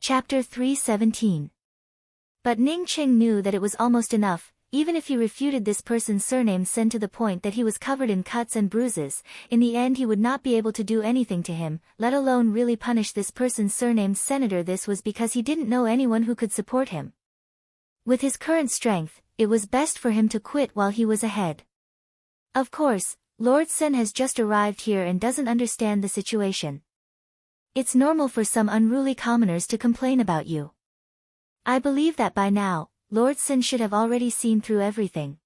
Chapter 317. But Ning Qing knew that it was almost enough. Even if he refuted this person's surname Sen to the point that he was covered in cuts and bruises, in the end he would not be able to do anything to him, let alone really punish this person's surnamed senator. This was because he didn't know anyone who could support him. With his current strength, it was best for him to quit while he was ahead. Of course, Lord Sen has just arrived here and doesn't understand the situation. It's normal for some unruly commoners to complain about you. I believe that by now, Lord Sen should have already seen through everything.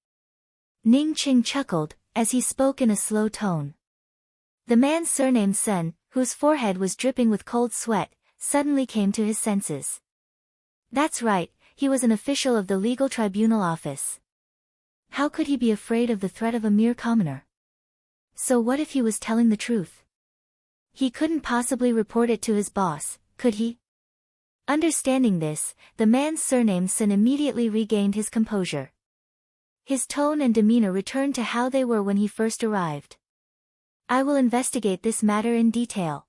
Ning Qing chuckled, as he spoke in a slow tone. The man surnamed Sen, whose forehead was dripping with cold sweat, suddenly came to his senses. That's right, he was an official of the legal tribunal office. How could he be afraid of the threat of a mere commoner? So what if he was telling the truth? He couldn't possibly report it to his boss, could he? Understanding this, the man's surname Sen immediately regained his composure. His tone and demeanor returned to how they were when he first arrived. I will investigate this matter in detail.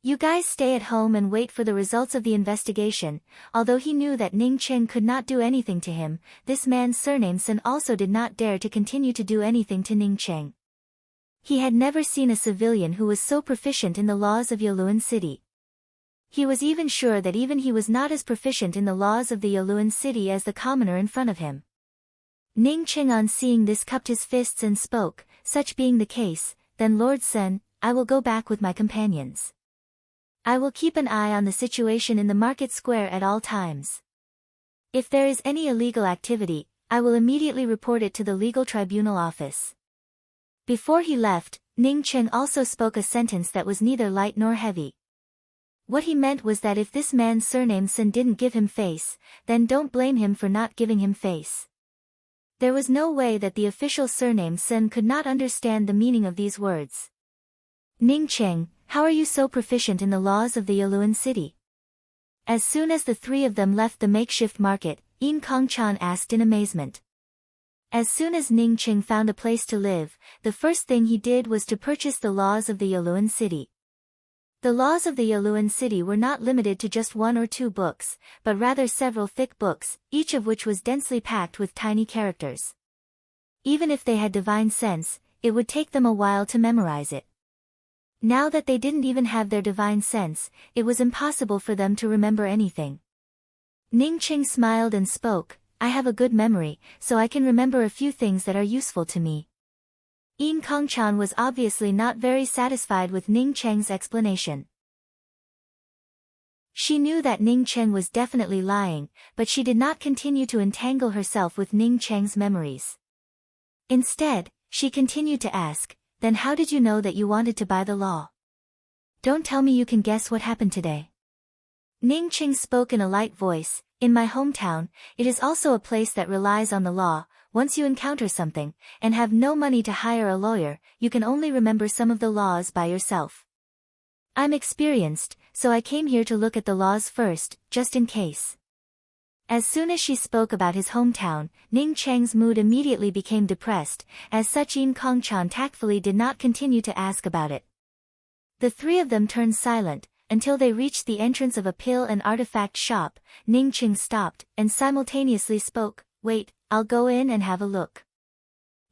You guys stay at home and wait for the results of the investigation. Although he knew that Ning Qing could not do anything to him, this man's surname Sen also did not dare to continue to do anything to Ning Qing. He had never seen a civilian who was so proficient in the laws of Yaluan City. He was even sure that even he was not as proficient in the laws of the Yaluan City as the commoner in front of him. Ning Qing on seeing this cupped his fists and spoke, such being the case, then Lord Sen, I will go back with my companions. I will keep an eye on the situation in the market square at all times. If there is any illegal activity, I will immediately report it to the legal tribunal office. Before he left, Ning Qing also spoke a sentence that was neither light nor heavy. What he meant was that if this man's surname Sen didn't give him face, then don't blame him for not giving him face. There was no way that the official surname Sen could not understand the meaning of these words. Ning Qing, how are you so proficient in the laws of the Yaluan City? As soon as the three of them left the makeshift market, Yin Kongchan asked in amazement. As soon as Ning Qing found a place to live, the first thing he did was to purchase the laws of the Yaluan City. The laws of the Yaluan City were not limited to just 1 or 2 books, but rather several thick books, each of which was densely packed with tiny characters. Even if they had divine sense, it would take them a while to memorize it. Now that they didn't even have their divine sense, it was impossible for them to remember anything. Ning Qing smiled and spoke, I have a good memory, so I can remember a few things that are useful to me. Yin Kongchan was obviously not very satisfied with Ning Qing's explanation. She knew that Ning Qing was definitely lying, but she did not continue to entangle herself with Ning Qing's memories. Instead, she continued to ask, then how did you know that you wanted to buy the law? Don't tell me you can guess what happened today. Ning Qing spoke in a light voice, in my hometown, it is also a place that relies on the law. Once you encounter something, and have no money to hire a lawyer, you can only remember some of the laws by yourself. I'm experienced, so I came here to look at the laws first, just in case. As soon as she spoke about his hometown, Ning Qing's mood immediately became depressed, as such Yin Kongchan tactfully did not continue to ask about it. The three of them turned silent, until they reached the entrance of a pill and artifact shop. Ning Qing stopped, and simultaneously spoke, wait, I'll go in and have a look.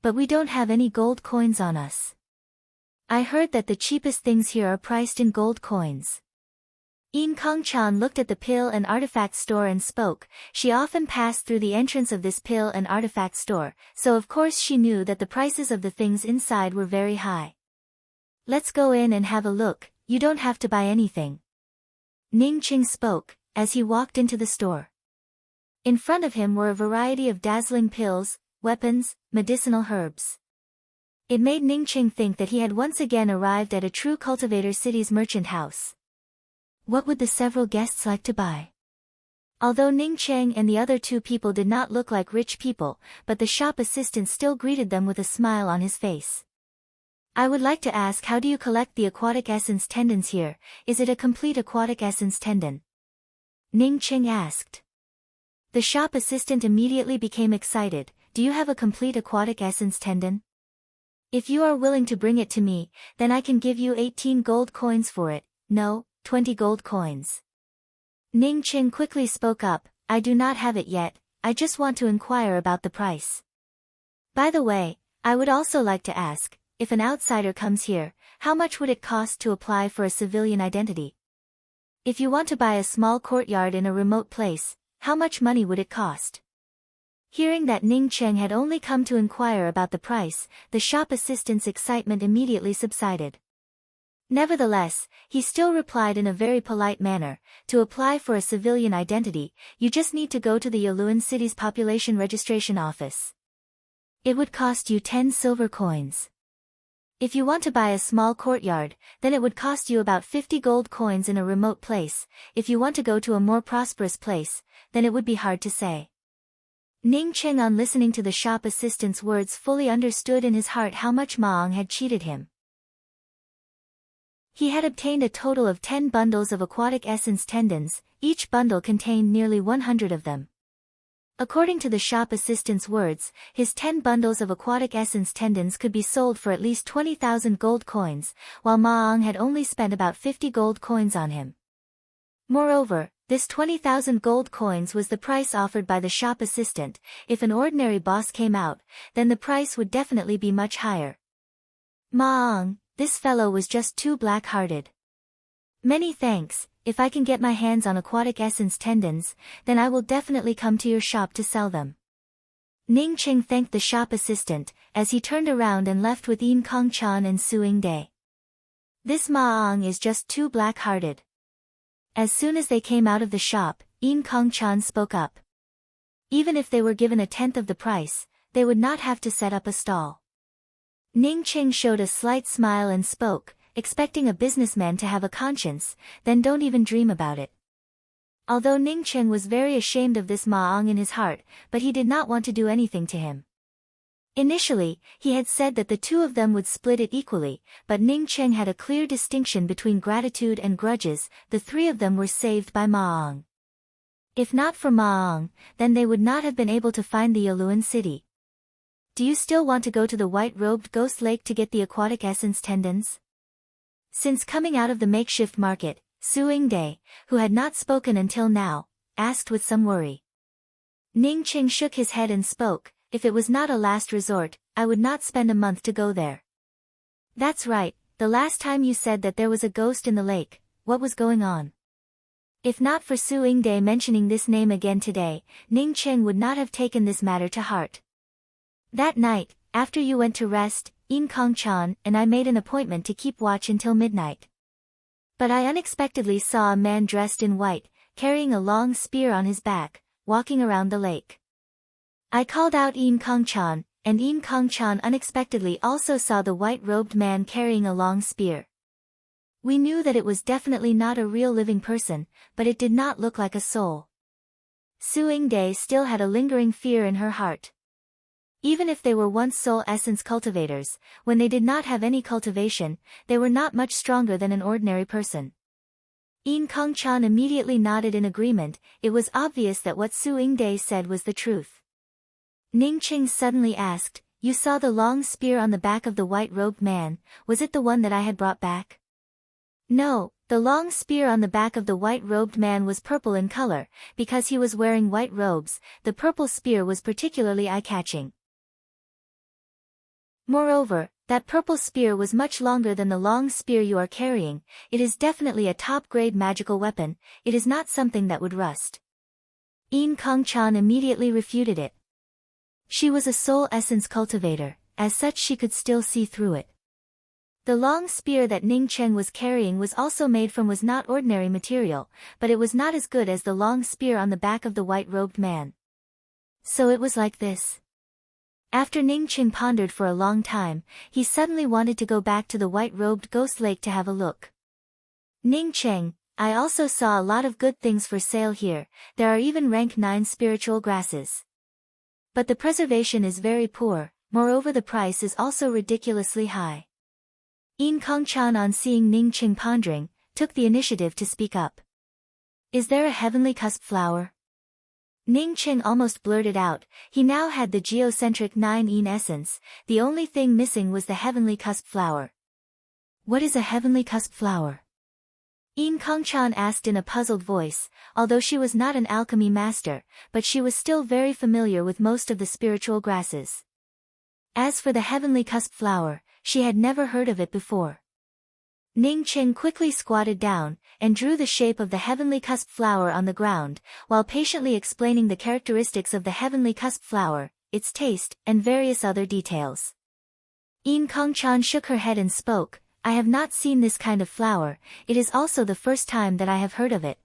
But we don't have any gold coins on us. I heard that the cheapest things here are priced in gold coins. Yin Kongchan looked at the pill and artifact store and spoke, she often passed through the entrance of this pill and artifact store, so of course she knew that the prices of the things inside were very high. Let's go in and have a look, you don't have to buy anything. Ning Qing spoke, as he walked into the store. In front of him were a variety of dazzling pills, weapons, medicinal herbs. It made Ning Qing think that he had once again arrived at a true cultivator city's merchant house. What would the several guests like to buy? Although Ning Qing and the other 2 people did not look like rich people, but the shop assistant still greeted them with a smile on his face. I would like to ask, how do you collect the aquatic essence tendons here? Is it a complete aquatic essence tendon? Ning Qing asked. The shop assistant immediately became excited, do you have a complete aquatic essence tendon? If you are willing to bring it to me, then I can give you 18 gold coins for it, no, 20 gold coins. Ning Qing quickly spoke up, I do not have it yet, I just want to inquire about the price. By the way, I would also like to ask, if an outsider comes here, how much would it cost to apply for a civilian identity? If you want to buy a small courtyard in a remote place, how much money would it cost? Hearing that Ning Cheng had only come to inquire about the price, the shop assistant's excitement immediately subsided. Nevertheless, he still replied in a very polite manner, to apply for a civilian identity, you just need to go to the Yaluan city's population registration office. It would cost you 10 silver coins. If you want to buy a small courtyard, then it would cost you about 50 gold coins in a remote place. If you want to go to a more prosperous place, then it would be hard to say. Ning Cheng, on listening to the shop assistant's words, fully understood in his heart how much Maong had cheated him. He had obtained a total of 10 bundles of aquatic essence tendons, each bundle contained nearly 100 of them. According to the shop assistant's words, his 10 bundles of aquatic essence tendons could be sold for at least 20,000 gold coins, while Maong had only spent about 50 gold coins on him. Moreover, this 20,000 gold coins was the price offered by the shop assistant. If an ordinary boss came out, then the price would definitely be much higher. Maong, this fellow was just too black-hearted. Many thanks, if I can get my hands on aquatic essence tendons, then I will definitely come to your shop to sell them. Ning Cheng thanked the shop assistant, as he turned around and left with Yin Kong Chan and Su Ying Dai. This Maong is just too black-hearted. As soon as they came out of the shop, Yin Kong Chan spoke up. Even if they were given a tenth of the price, they would not have to set up a stall. Ning Cheng showed a slight smile and spoke, expecting a businessman to have a conscience, then don't even dream about it. Although Ning Cheng was very ashamed of this Maong in his heart, but he did not want to do anything to him. Initially, he had said that the two of them would split it equally, but Ning Cheng had a clear distinction between gratitude and grudges. The three of them were saved by Maong. If not for Maong, then they would not have been able to find the Yaluan city. Do you still want to go to the white-robed ghost lake to get the aquatic essence tendons? Since coming out of the makeshift market, Su Ying Dai, who had not spoken until now, asked with some worry. Ning Cheng shook his head and spoke, if it was not a last resort, I would not spend a month to go there. That's right, the last time you said that there was a ghost in the lake, what was going on? If not for Su Ying Dai mentioning this name again today, Ning Cheng would not have taken this matter to heart. That night, after you went to rest, Yin Kong Chan and I made an appointment to keep watch until midnight. But I unexpectedly saw a man dressed in white, carrying a long spear on his back, walking around the lake. I called out Yin Kong Chan, and Yin Kong Chan unexpectedly also saw the white-robed man carrying a long spear. We knew that it was definitely not a real living person, but it did not look like a soul. Su Ying Dai still had a lingering fear in her heart. Even if they were once soul essence cultivators, when they did not have any cultivation, they were not much stronger than an ordinary person. Yin Kong Chan immediately nodded in agreement. It was obvious that what Su Ying Dai said was the truth. Ning Cheng suddenly asked, you saw the long spear on the back of the white-robed man, was it the one that I had brought back? No, the long spear on the back of the white-robed man was purple in color, because he was wearing white robes. The purple spear was particularly eye-catching. Moreover, that purple spear was much longer than the long spear you are carrying. It is definitely a top-grade magical weapon, it is not something that would rust. Yin Kong Chan immediately refuted it. She was a soul essence cultivator, as such she could still see through it. The long spear that Ning Cheng was carrying was also made from was not ordinary material, but it was not as good as the long spear on the back of the white-robed man. So it was like this. After Ning Cheng pondered for a long time, he suddenly wanted to go back to the white-robed ghost lake to have a look. Ning Cheng, I also saw a lot of good things for sale here, there are even rank 9 spiritual grasses. But the preservation is very poor, moreover the price is also ridiculously high. Yin Kong Chan, on seeing Ning Cheng pondering, took the initiative to speak up. Is there a heavenly cusp flower? Ning Cheng almost blurted out, he now had the geocentric 9 Yin essence, the only thing missing was the heavenly cusp flower. What is a heavenly cusp flower? Yin Kongchan asked in a puzzled voice, although she was not an alchemy master, but she was still very familiar with most of the spiritual grasses. As for the heavenly cusp flower, she had never heard of it before. Ning Qing quickly squatted down, and drew the shape of the heavenly cusp flower on the ground, while patiently explaining the characteristics of the heavenly cusp flower, its taste, and various other details. Yin Kongchan shook her head and spoke, I have not seen this kind of flower, it is also the first time that I have heard of it.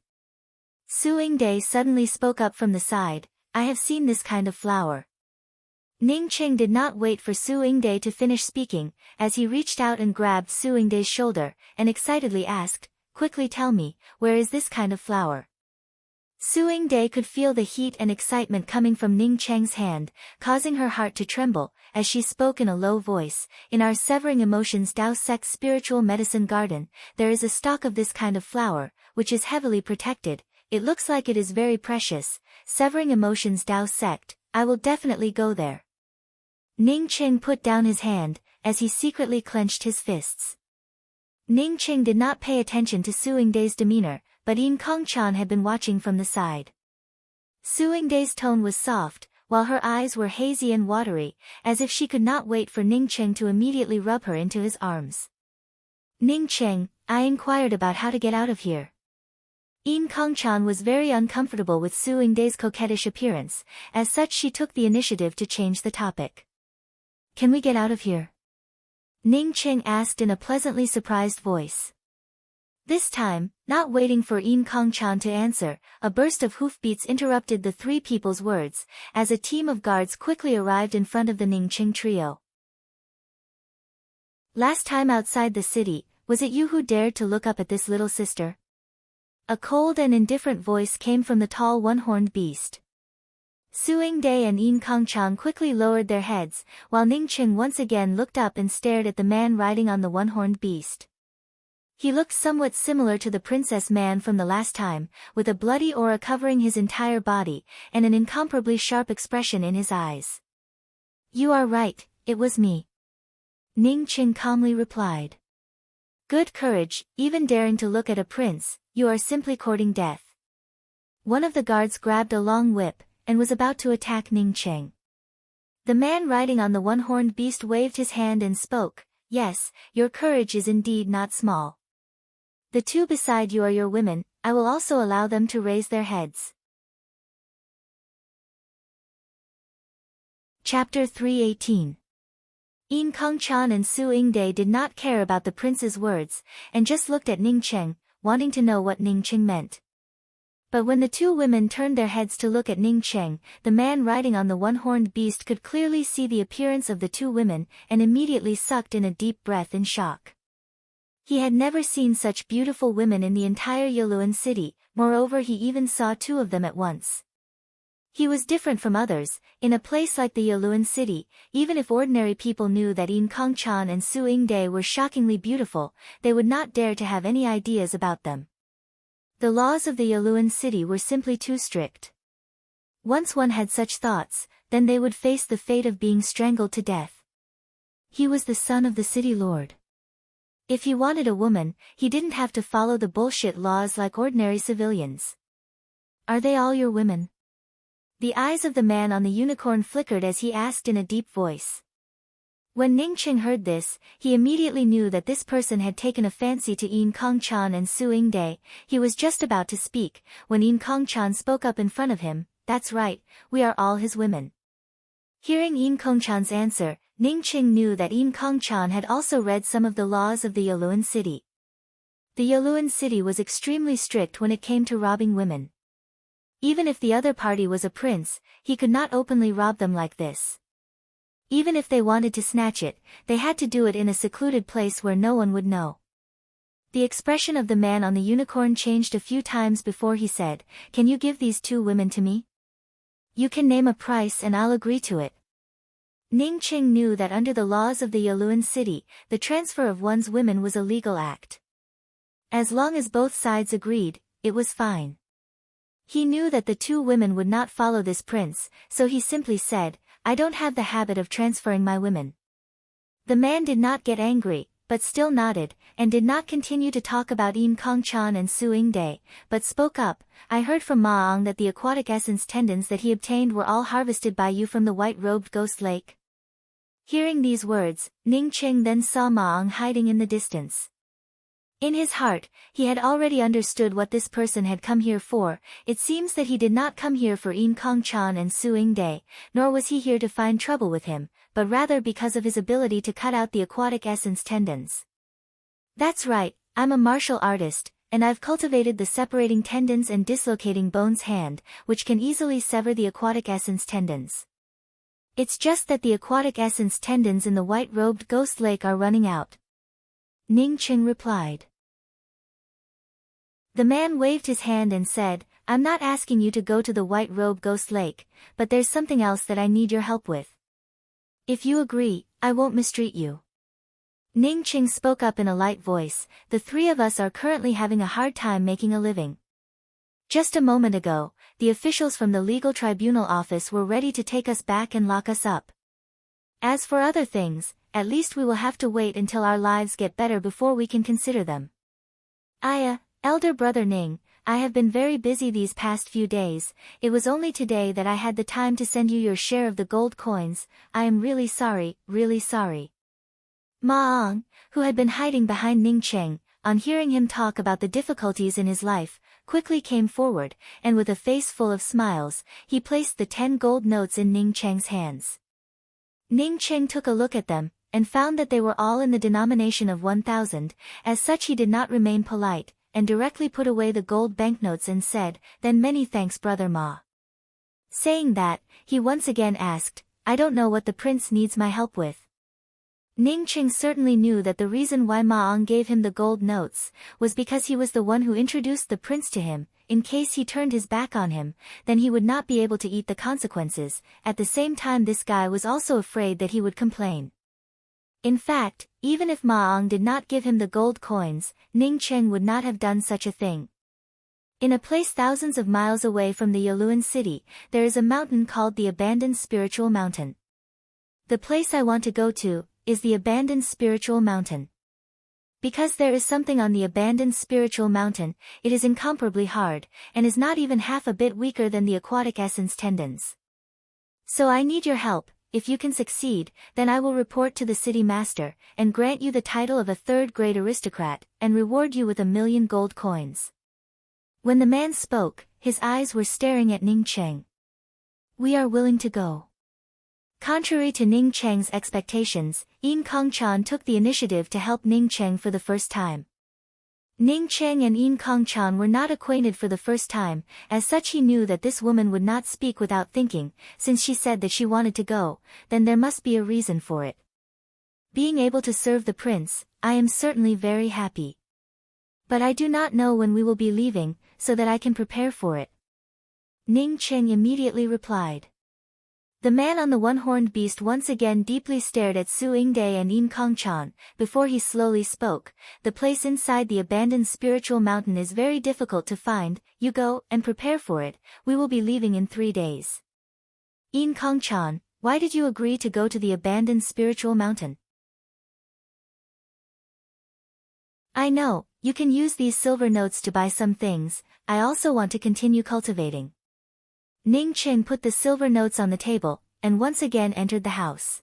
Su Yingde suddenly spoke up from the side, I have seen this kind of flower. Ning Qing did not wait for Su Yingde to finish speaking, as he reached out and grabbed Su Yingde's shoulder, and excitedly asked, quickly tell me, where is this kind of flower? Su Yingde could feel the heat and excitement coming from Ning Cheng's hand, causing her heart to tremble, as she spoke in a low voice, in our Severing Emotions Dao Sect's spiritual medicine garden, there is a stalk of this kind of flower, which is heavily protected, it looks like it is very precious, Severing Emotions Dao Sect, I will definitely go there. Ning Qing put down his hand, as he secretly clenched his fists. Ning Qing did not pay attention to Su Yingde's demeanor, but Yin Kongchan had been watching from the side. Su Yingde's tone was soft, while her eyes were hazy and watery, as if she could not wait for Ning Qing to immediately rub her into his arms. Ning Qing, I inquired about how to get out of here. Yin Kongchan was very uncomfortable with Su Yingde's coquettish appearance, as such she took the initiative to change the topic. Can we get out of here? Ning Qing asked in a pleasantly surprised voice. This time, not waiting for Yin Kongchan to answer, a burst of hoofbeats interrupted the three people's words, as a team of guards quickly arrived in front of the Ning Qing trio. Last time outside the city, was it you who dared to look up at this little sister? A cold and indifferent voice came from the tall one-horned beast. Su Yingde and Yin Kongchan quickly lowered their heads, while Ning Qing once again looked up and stared at the man riding on the one-horned beast. He looked somewhat similar to the princess man from the last time, with a bloody aura covering his entire body, and an incomparably sharp expression in his eyes. You are right, it was me. Ning Qing calmly replied. Good courage, even daring to look at a prince, you are simply courting death. One of the guards grabbed a long whip, and was about to attack Ning Qing. The man riding on the one-horned beast waved his hand and spoke, yes, your courage is indeed not small. The two beside you are your women, I will also allow them to raise their heads. Chapter 318. Yin Kongchan and Su Yingde did not care about the prince's words, and just looked at Ning Qing, wanting to know what Ning Qing meant. But when the two women turned their heads to look at Ning Qing, the man riding on the one-horned beast could clearly see the appearance of the two women, and immediately sucked in a deep breath in shock. He had never seen such beautiful women in the entire Yaluan city, moreover he even saw two of them at once. He was different from others, in a place like the Yaluan city, even if ordinary people knew that Yin Kongchan and Su Yingde were shockingly beautiful, they would not dare to have any ideas about them. The laws of the Yaluan city were simply too strict. Once one had such thoughts, then they would face the fate of being strangled to death. He was the son of the city lord. If he wanted a woman, he didn't have to follow the bullshit laws like ordinary civilians. Are they all your women? The eyes of the man on the unicorn flickered as he asked in a deep voice. When Ning Qing heard this, he immediately knew that this person had taken a fancy to Yin Kongchan and Su Yingde. He was just about to speak, when Yin Kongchan spoke up in front of him, that's right, we are all his women. Hearing Yin Kongchan's answer, Ning Qing knew that Yin Kongchan had also read some of the laws of the Yaluan city. The Yaluan city was extremely strict when it came to robbing women. Even if the other party was a prince, he could not openly rob them like this. Even if they wanted to snatch it, they had to do it in a secluded place where no one would know. The expression of the man on the unicorn changed a few times before he said, Can you give these two women to me? You can name a price and I'll agree to it. Ning Qing knew that under the laws of the Yaluan city, the transfer of one's women was a legal act. As long as both sides agreed, it was fine. He knew that the two women would not follow this prince, so he simply said, I don't have the habit of transferring my women. The man did not get angry, but still nodded, and did not continue to talk about Yin Kong-chan and Su Ying-dae, but spoke up. I heard from Ma-ong that the aquatic essence tendons that he obtained were all harvested by you from the white-robed ghost lake. Hearing these words, Ning Cheng then saw Ma-ong hiding in the distance. In his heart, he had already understood what this person had come here for. It seems that he did not come here for Yin Kong-chan and Su Ying-dae, nor was he here to find trouble with him, but rather because of his ability to cut out the aquatic essence tendons. That's right, I'm a martial artist, and I've cultivated the separating tendons and dislocating bones hand, which can easily sever the aquatic essence tendons. It's just that the aquatic essence tendons in the white-robed ghost lake are running out. Ning Cheng replied. The man waved his hand and said, I'm not asking you to go to the white-robed ghost lake, but there's something else that I need your help with. If you agree, I won't mistreat you. Ning Cheng spoke up in a light voice, the three of us are currently having a hard time making a living. Just a moment ago, the officials from the legal tribunal office were ready to take us back and lock us up. As for other things, at least we will have to wait until our lives get better before we can consider them. Elder brother Ning, I have been very busy these past few days. It was only today that I had the time to send you your share of the gold coins. I am really sorry, really sorry. Ma-ong, who had been hiding behind Ning Cheng, on hearing him talk about the difficulties in his life, quickly came forward, and with a face full of smiles, he placed the 10 gold notes in Ning Cheng's hands. Ning Cheng took a look at them, and found that they were all in the denomination of 1,000, as such he did not remain polite, and directly put away the gold banknotes and said, Then many thanks brother Ma. Saying that, he once again asked, I don't know what the prince needs my help with. Ning Cheng certainly knew that the reason why Ma-ong gave him the gold notes, was because he was the one who introduced the prince to him. In case he turned his back on him, then he would not be able to eat the consequences. At the same time this guy was also afraid that he would complain. In fact, even if Ma-ong did not give him the gold coins, Ning Cheng would not have done such a thing. In a place thousands of miles away from the Yaluan city, there is a mountain called the Abandoned Spiritual Mountain. The place I want to go to, is the Abandoned Spiritual Mountain. Because there is something on the Abandoned Spiritual Mountain, it is incomparably hard, and is not even half a bit weaker than the aquatic essence tendons. So I need your help. If you can succeed, then I will report to the city master, and grant you the title of a third-grade aristocrat, and reward you with 1,000,000 gold coins. When the man spoke, his eyes were staring at Ning Cheng. We are willing to go. Contrary to Ning Cheng's expectations, Yin Kong-chan took the initiative to help Ning Cheng for the first time. Ning Cheng and Yin Kong-chan were not acquainted for the first time, as such he knew that this woman would not speak without thinking. Since she said that she wanted to go, then there must be a reason for it. Being able to serve the prince, I am certainly very happy. But I do not know when we will be leaving, so that I can prepare for it. Ning Cheng immediately replied. The man on the one-horned beast once again deeply stared at Su Ying-dae and Yin Kong-chan, before he slowly spoke. The place inside the abandoned spiritual mountain is very difficult to find. You go, and prepare for it. We will be leaving in 3 days. Yin Kong-chan, why did you agree to go to the abandoned spiritual mountain? I know, you can use these silver notes to buy some things. I also want to continue cultivating. Ning Cheng put the silver notes on the table, and once again entered the house.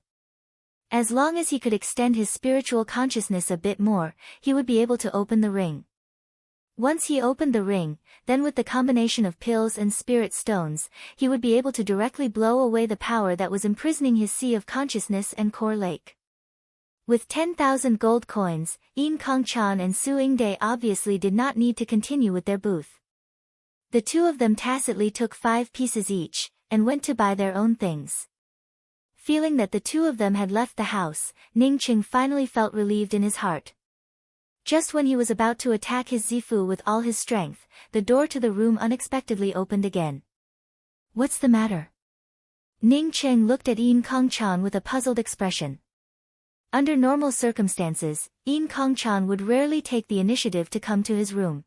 As long as he could extend his spiritual consciousness a bit more, he would be able to open the ring. Once he opened the ring, then with the combination of pills and spirit stones, he would be able to directly blow away the power that was imprisoning his sea of consciousness and core lake. With 10,000 gold coins, Yin Kong-chan and Su Ying-dae obviously did not need to continue with their booth. The two of them tacitly took 5 pieces each, and went to buy their own things. Feeling that the two of them had left the house, Ning Cheng finally felt relieved in his heart. Just when he was about to attack his Zifu with all his strength, the door to the room unexpectedly opened again. What's the matter? Ning Cheng looked at Yin Kong-chan with a puzzled expression. Under normal circumstances, Yin Kong-chan would rarely take the initiative to come to his room.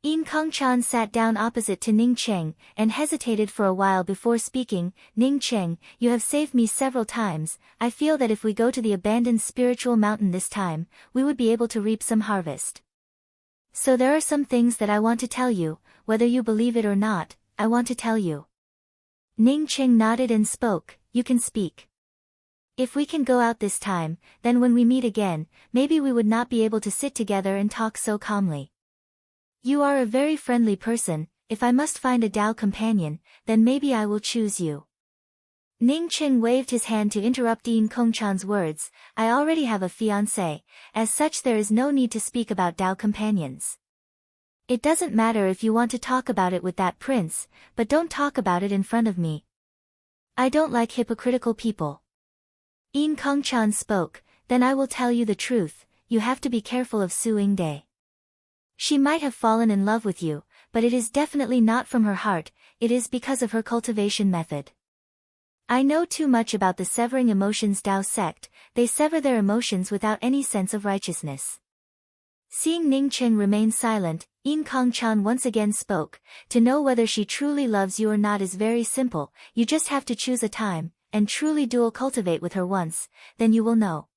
Yin Kongchan sat down opposite to Ning Cheng, and hesitated for a while before speaking. Ning Cheng, you have saved me several times. I feel that if we go to the abandoned spiritual mountain this time, we would be able to reap some harvest. So there are some things that I want to tell you, whether you believe it or not, I want to tell you. Ning Cheng nodded and spoke, you can speak. If we can go out this time, then when we meet again, maybe we would not be able to sit together and talk so calmly. You are a very friendly person. If I must find a Tao companion, then maybe I will choose you. Ning Cheng waved his hand to interrupt Yin Kongchan's words. I already have a fiancé, as such there is no need to speak about Tao companions. It doesn't matter if you want to talk about it with that prince, but don't talk about it in front of me. I don't like hypocritical people. Yin Kongchan spoke, then I will tell you the truth, you have to be careful of Su Yingde. She might have fallen in love with you, but it is definitely not from her heart, it is because of her cultivation method. I know too much about the severing emotions Tao sect, they sever their emotions without any sense of righteousness. Seeing Ning Cheng remain silent, Yin Kongchan once again spoke, to know whether she truly loves you or not is very simple, you just have to choose a time, and truly dual cultivate with her once, then you will know.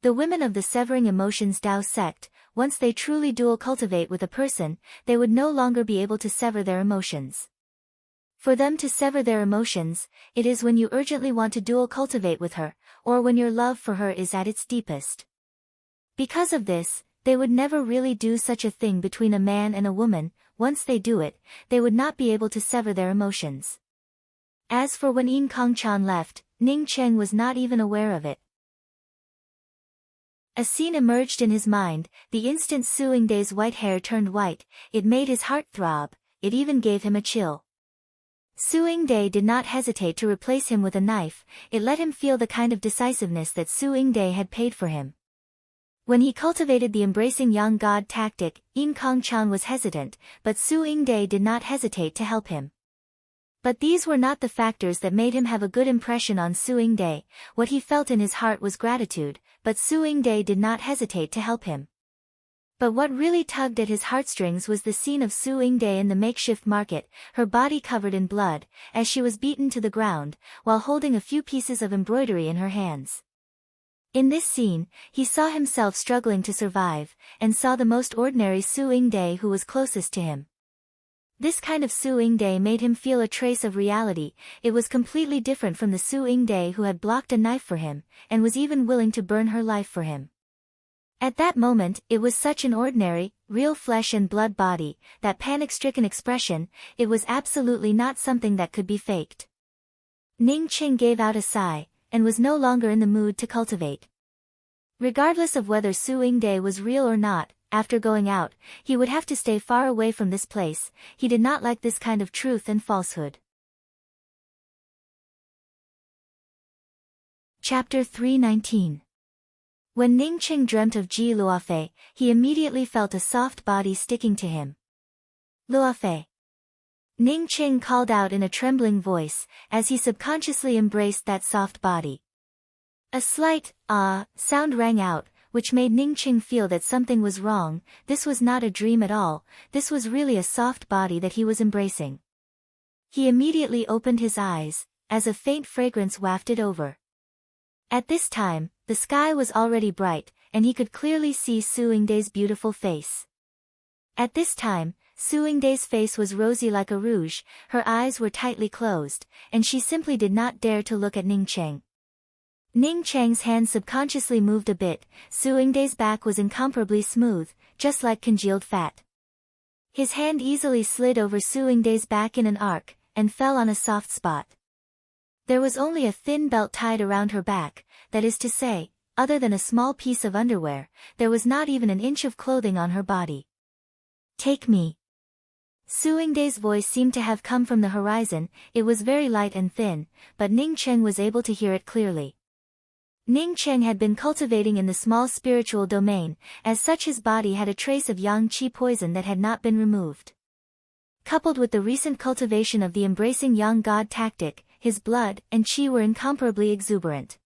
The women of the severing emotions Tao sect, once they truly dual cultivate with a person, they would no longer be able to sever their emotions. For them to sever their emotions, it is when you urgently want to dual cultivate with her, or when your love for her is at its deepest. Because of this, they would never really do such a thing between a man and a woman. Once they do it, they would not be able to sever their emotions. As for when Yin Kongchan left, Ning Cheng was not even aware of it. A scene emerged in his mind, the instant Su Yingde's white hair turned white, it made his heart throb, it even gave him a chill. Su Yingde did not hesitate to replace him with a knife, it let him feel the kind of decisiveness that Su Yingde had paid for him. When he cultivated the embracing young god tactic, Yin Kongchan was hesitant, but Su Yingde did not hesitate to help him. But these were not the factors that made him have a good impression on Su Yingde. What he felt in his heart was gratitude, but Su Yingde did not hesitate to help him. But what really tugged at his heartstrings was the scene of Su Yingde in the makeshift market, her body covered in blood, as she was beaten to the ground, while holding a few pieces of embroidery in her hands. In this scene, he saw himself struggling to survive, and saw the most ordinary Su Yingde who was closest to him. This kind of Su Yingde made him feel a trace of reality, it was completely different from the Su Yingde who had blocked a knife for him, and was even willing to burn her life for him. At that moment, it was such an ordinary, real flesh and blood body, that panic-stricken expression, it was absolutely not something that could be faked. Ning Cheng gave out a sigh, and was no longer in the mood to cultivate. Regardless of whether Su Yingde was real or not, after going out, he would have to stay far away from this place, he did not like this kind of truth and falsehood. Chapter 319. When Ning Cheng dreamt of Ji Luofei, he immediately felt a soft body sticking to him. Luofei. Ning Cheng called out in a trembling voice, as he subconsciously embraced that soft body. A slight, sound rang out, which made Ning Cheng feel that something was wrong, this was not a dream at all, this was really a soft body that he was embracing. He immediately opened his eyes, as a faint fragrance wafted over. At this time, the sky was already bright, and he could clearly see Su Yingde's beautiful face. At this time, Su Yingde's face was rosy like a rouge, her eyes were tightly closed, and she simply did not dare to look at Ning Cheng. Ning Cheng's hand subconsciously moved a bit, Su Yingde's back was incomparably smooth, just like congealed fat. His hand easily slid over Su Yingde's back in an arc, and fell on a soft spot. There was only a thin belt tied around her back, that is to say, other than a small piece of underwear, there was not even an inch of clothing on her body. Take me. Su Yingde's voice seemed to have come from the horizon, it was very light and thin, but Ning Cheng was able to hear it clearly. Ning Cheng had been cultivating in the small spiritual domain, as such his body had a trace of yang qi poison that had not been removed. Coupled with the recent cultivation of the embracing young god tactic, his blood and qi were incomparably exuberant.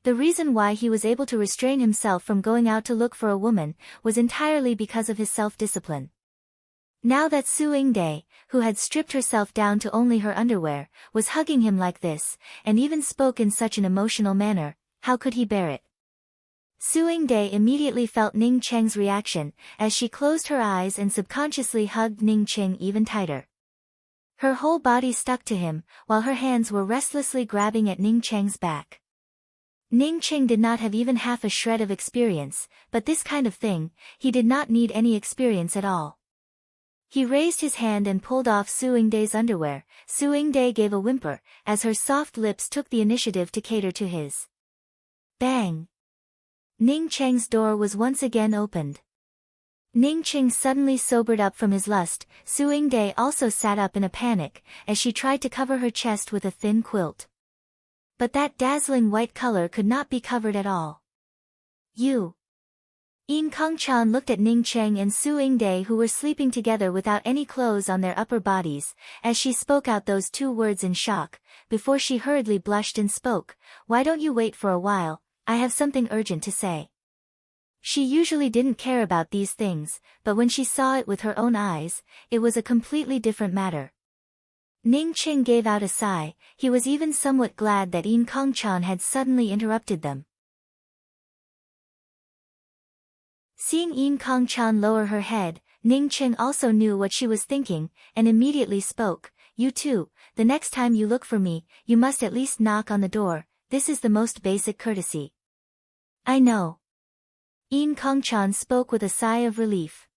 The reason why he was able to restrain himself from going out to look for a woman, was entirely because of his self-discipline. Now that Su Yingde, who had stripped herself down to only her underwear, was hugging him like this, and even spoke in such an emotional manner, how could he bear it? Su Yingde immediately felt Ning Cheng's reaction, as she closed her eyes and subconsciously hugged Ning Cheng even tighter. Her whole body stuck to him, while her hands were restlessly grabbing at Ning Cheng's back. Ning Cheng did not have even half a shred of experience, but this kind of thing, he did not need any experience at all. He raised his hand and pulled off Su Yingde's underwear. Su Yingde gave a whimper, as her soft lips took the initiative to cater to his. Bang! Ning Cheng's door was once again opened. Ning Cheng suddenly sobered up from his lust. Su Yingde also sat up in a panic, as she tried to cover her chest with a thin quilt. But that dazzling white color could not be covered at all. You. Yin Kongchan looked at Ning Cheng and Su Yingde, who were sleeping together without any clothes on their upper bodies, as she spoke out those two words in shock, before she hurriedly blushed and spoke, "Why don't you wait for a while? I have something urgent to say." She usually didn't care about these things, but when she saw it with her own eyes, it was a completely different matter. Ning Cheng gave out a sigh. He was even somewhat glad that Yin Kongchan had suddenly interrupted them. Seeing Yin Kongchan lower her head, Ning Cheng also knew what she was thinking, and immediately spoke, "You too, the next time you look for me, you must at least knock on the door. This is the most basic courtesy." "I know." Yin Kongchan spoke with a sigh of relief.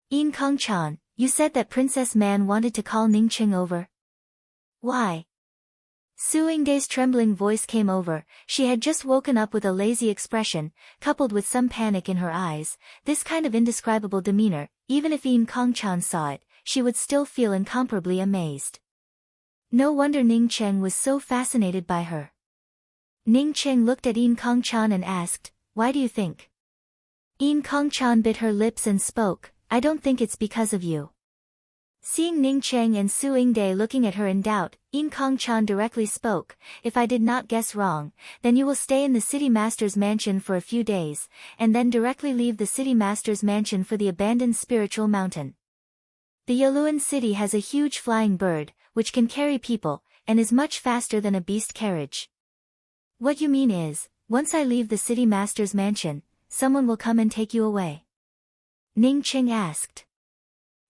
"Yin Kongchan, you said that Princess Man wanted to call Ning Cheng over. Why?" Su Yingde's trembling voice came over. She had just woken up with a lazy expression, coupled with some panic in her eyes. This kind of indescribable demeanor, even if Yin Kongchan saw it, she would still feel incomparably amazed. No wonder Ning Cheng was so fascinated by her. Ning Cheng looked at Yin Kongchan and asked, "Why do you think?" Yin Kongchan bit her lips and spoke, "I don't think it's because of you." Seeing Ning Cheng and Su Yingde looking at her in doubt, Yin Kongchan directly spoke, "If I did not guess wrong, then you will stay in the city master's mansion for a few days, and then directly leave the city master's mansion for the abandoned spiritual mountain. The Yaluan city has a huge flying bird, which can carry people, and is much faster than a beast carriage." "What you mean is, once I leave the city master's mansion, someone will come and take you away?" Ning Cheng asked.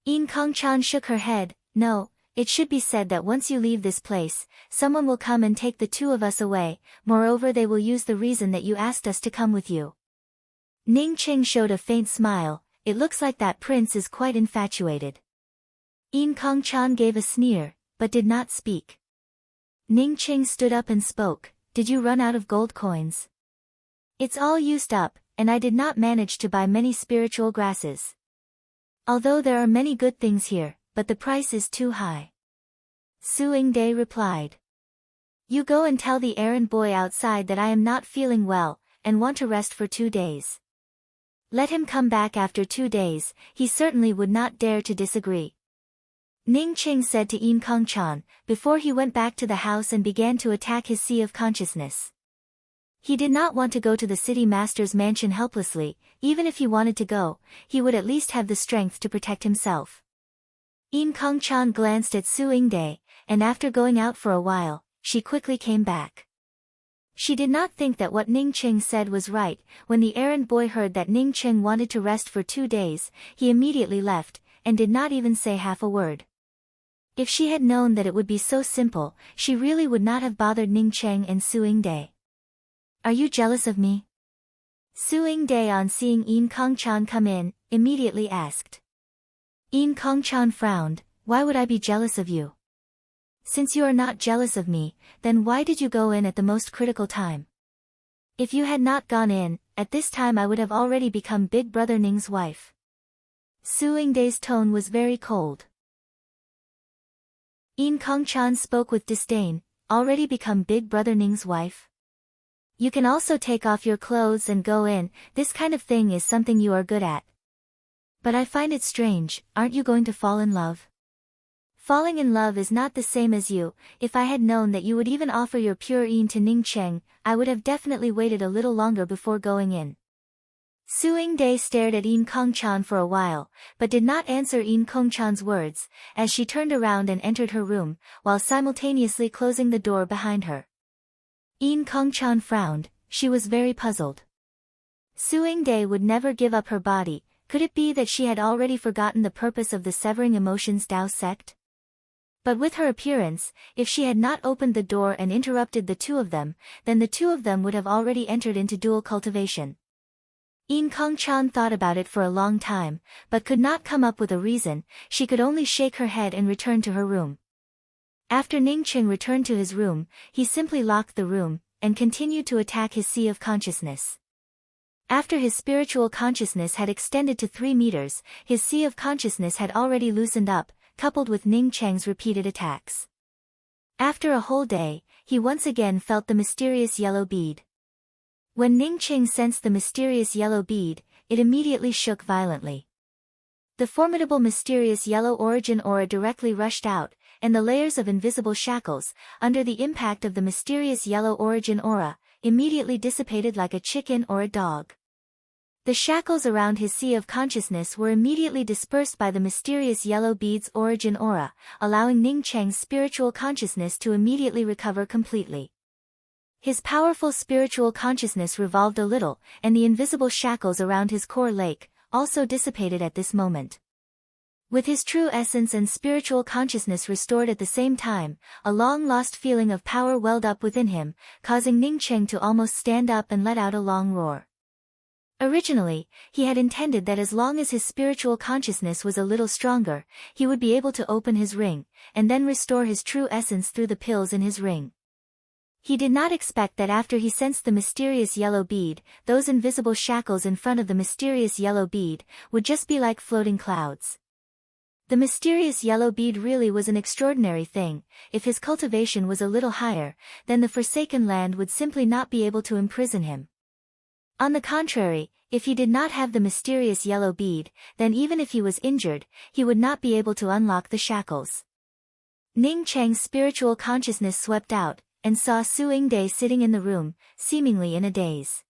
Yin Kongchan shook her head, "No, it should be said that once you leave this place, someone will come and take the two of us away, moreover they will use the reason that you asked us to come with you." Ning Cheng showed a faint smile. "It looks like that prince is quite infatuated." Yin Kongchan gave a sneer, but did not speak. Ning Cheng stood up and spoke, "Did you run out of gold coins?" "It's all used up, and I did not manage to buy many spiritual grasses. Although there are many good things here, but the price is too high." Su Yingde replied. "You go and tell the errand boy outside that I am not feeling well, and want to rest for 2 days. Let him come back after 2 days, he certainly would not dare to disagree." Ning Cheng said to Yin Kongchan, before he went back to the house and began to attack his sea of consciousness. He did not want to go to the city master's mansion helplessly. Even if he wanted to go, he would at least have the strength to protect himself. Yin Kongchan glanced at Su Yingde, and after going out for a while, she quickly came back. She did not think that what Ning Cheng said was right. When the errand boy heard that Ning Cheng wanted to rest for 2 days, he immediately left, and did not even say half a word. If she had known that it would be so simple, she really would not have bothered Ning Cheng and Su Yingde. "Are you jealous of me?" Su Yingde, on seeing Yin Kongchan come in, immediately asked. Yin Kongchan frowned, "Why would I be jealous of you? Since you are not jealous of me, then why did you go in at the most critical time? If you had not gone in, at this time I would have already become Big Brother Ning's wife." Su Yingde's tone was very cold. Yin Kongchan spoke with disdain, "Already become Big Brother Ning's wife? You can also take off your clothes and go in. This kind of thing is something you are good at. But I find it strange, aren't you going to fall in love?" "Falling in love is not the same as you. If I had known that you would even offer your pure yin to Ning Cheng, I would have definitely waited a little longer before going in." Suing Day stared at In Kong-chan for a while, but did not answer In Kong-chan's words, as she turned around and entered her room, while simultaneously closing the door behind her. In Kong-chan frowned, she was very puzzled. Suing Day would never give up her body. Could it be that she had already forgotten the purpose of the Severing Emotions Tao sect? But with her appearance, if she had not opened the door and interrupted the two of them, then the two of them would have already entered into dual cultivation. In Kong-chan thought about it for a long time, but could not come up with a reason. She could only shake her head and return to her room. After Ningqing returned to his room, he simply locked the room, and continued to attack his sea of consciousness. After his spiritual consciousness had extended to 3 meters, his sea of consciousness had already loosened up, coupled with Ning Cheng's repeated attacks. After a whole day, he once again felt the mysterious yellow bead. When Ning Cheng sensed the mysterious yellow bead, it immediately shook violently. The formidable mysterious yellow origin aura directly rushed out, and the layers of invisible shackles, under the impact of the mysterious yellow origin aura, immediately dissipated like a chicken or a dog. The shackles around his sea of consciousness were immediately dispersed by the mysterious yellow bead's origin aura, allowing Ning Cheng's spiritual consciousness to immediately recover completely. His powerful spiritual consciousness revolved a little, and the invisible shackles around his core lake also dissipated at this moment. With his true essence and spiritual consciousness restored at the same time, a long-lost feeling of power welled up within him, causing Ning Cheng to almost stand up and let out a long roar. Originally, he had intended that as long as his spiritual consciousness was a little stronger, he would be able to open his ring, and then restore his true essence through the pills in his ring. He did not expect that after he sensed the mysterious yellow bead, those invisible shackles in front of the mysterious yellow bead would just be like floating clouds. The mysterious yellow bead really was an extraordinary thing. If his cultivation was a little higher, then the Forsaken Land would simply not be able to imprison him. On the contrary, if he did not have the mysterious yellow bead, then even if he was injured, he would not be able to unlock the shackles. Ning Cheng's spiritual consciousness swept out, and saw Su Yingde sitting in the room, seemingly in a daze.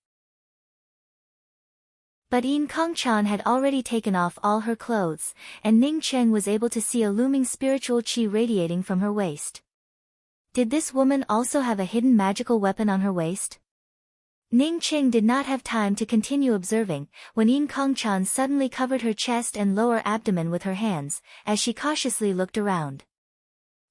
But In Kong-chan had already taken off all her clothes, and Ning Cheng was able to see a looming spiritual qi radiating from her waist. Did this woman also have a hidden magical weapon on her waist? Ning Cheng did not have time to continue observing, when In Kong-chan suddenly covered her chest and lower abdomen with her hands, as she cautiously looked around.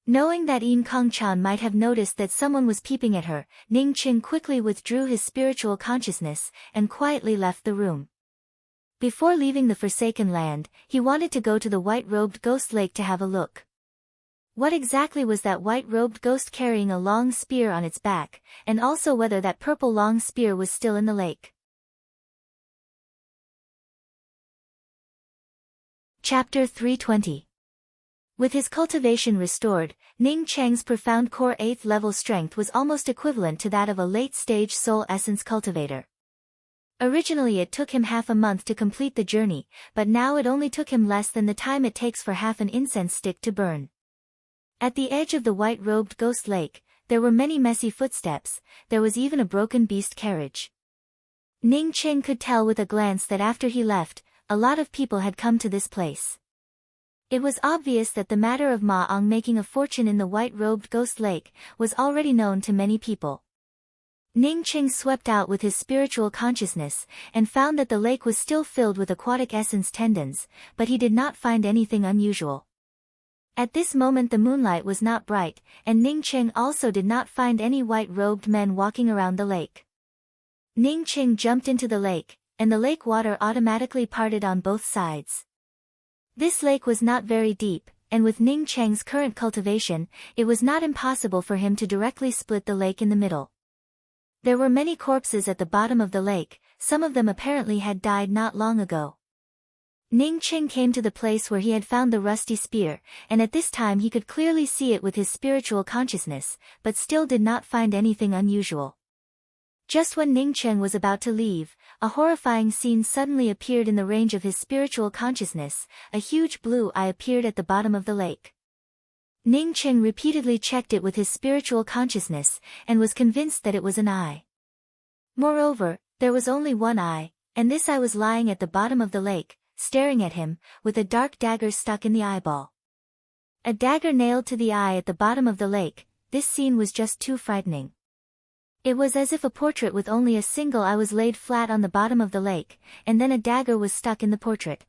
Knowing that In Kong-chan might have noticed that someone was peeping at her, Ning Cheng quickly withdrew his spiritual consciousness, and quietly left the room. Before leaving the Forsaken Land, he wanted to go to the white-robed ghost lake to have a look. What exactly was that white-robed ghost carrying a long spear on its back, and also whether that purple long spear was still in the lake. Chapter 320. With his cultivation restored, Ning Cheng's profound core 8th level strength was almost equivalent to that of a late-stage soul essence cultivator. Originally it took him half a month to complete the journey, but now it only took him less than the time it takes for half an incense stick to burn. At the edge of the white-robed ghost lake, there were many messy footsteps. There was even a broken beast carriage. Ning Cheng could tell with a glance that after he left, a lot of people had come to this place. It was obvious that the matter of Ma Ong making a fortune in the white-robed ghost lake was already known to many people. Ning Cheng swept out with his spiritual consciousness, and found that the lake was still filled with aquatic essence tendons, but he did not find anything unusual. At this moment the moonlight was not bright, and Ning Cheng also did not find any white-robed men walking around the lake. Ning Cheng jumped into the lake, and the lake water automatically parted on both sides. This lake was not very deep, and with Ning Cheng's current cultivation, it was not impossible for him to directly split the lake in the middle. There were many corpses at the bottom of the lake, some of them apparently had died not long ago. Ning Cheng came to the place where he had found the rusty spear, and at this time he could clearly see it with his spiritual consciousness, but still did not find anything unusual. Just when Ning Cheng was about to leave, a horrifying scene suddenly appeared in the range of his spiritual consciousness. A huge blue eye appeared at the bottom of the lake. Ning Cheng repeatedly checked it with his spiritual consciousness, and was convinced that it was an eye. Moreover, there was only one eye, And this eye was lying at the bottom of the lake, staring at him, with a dark dagger stuck in the eyeball. A dagger nailed to the eye at the bottom of the lake. This scene was just too frightening. It was as if a portrait with only a single eye was laid flat on the bottom of the lake, and then a dagger was stuck in the portrait.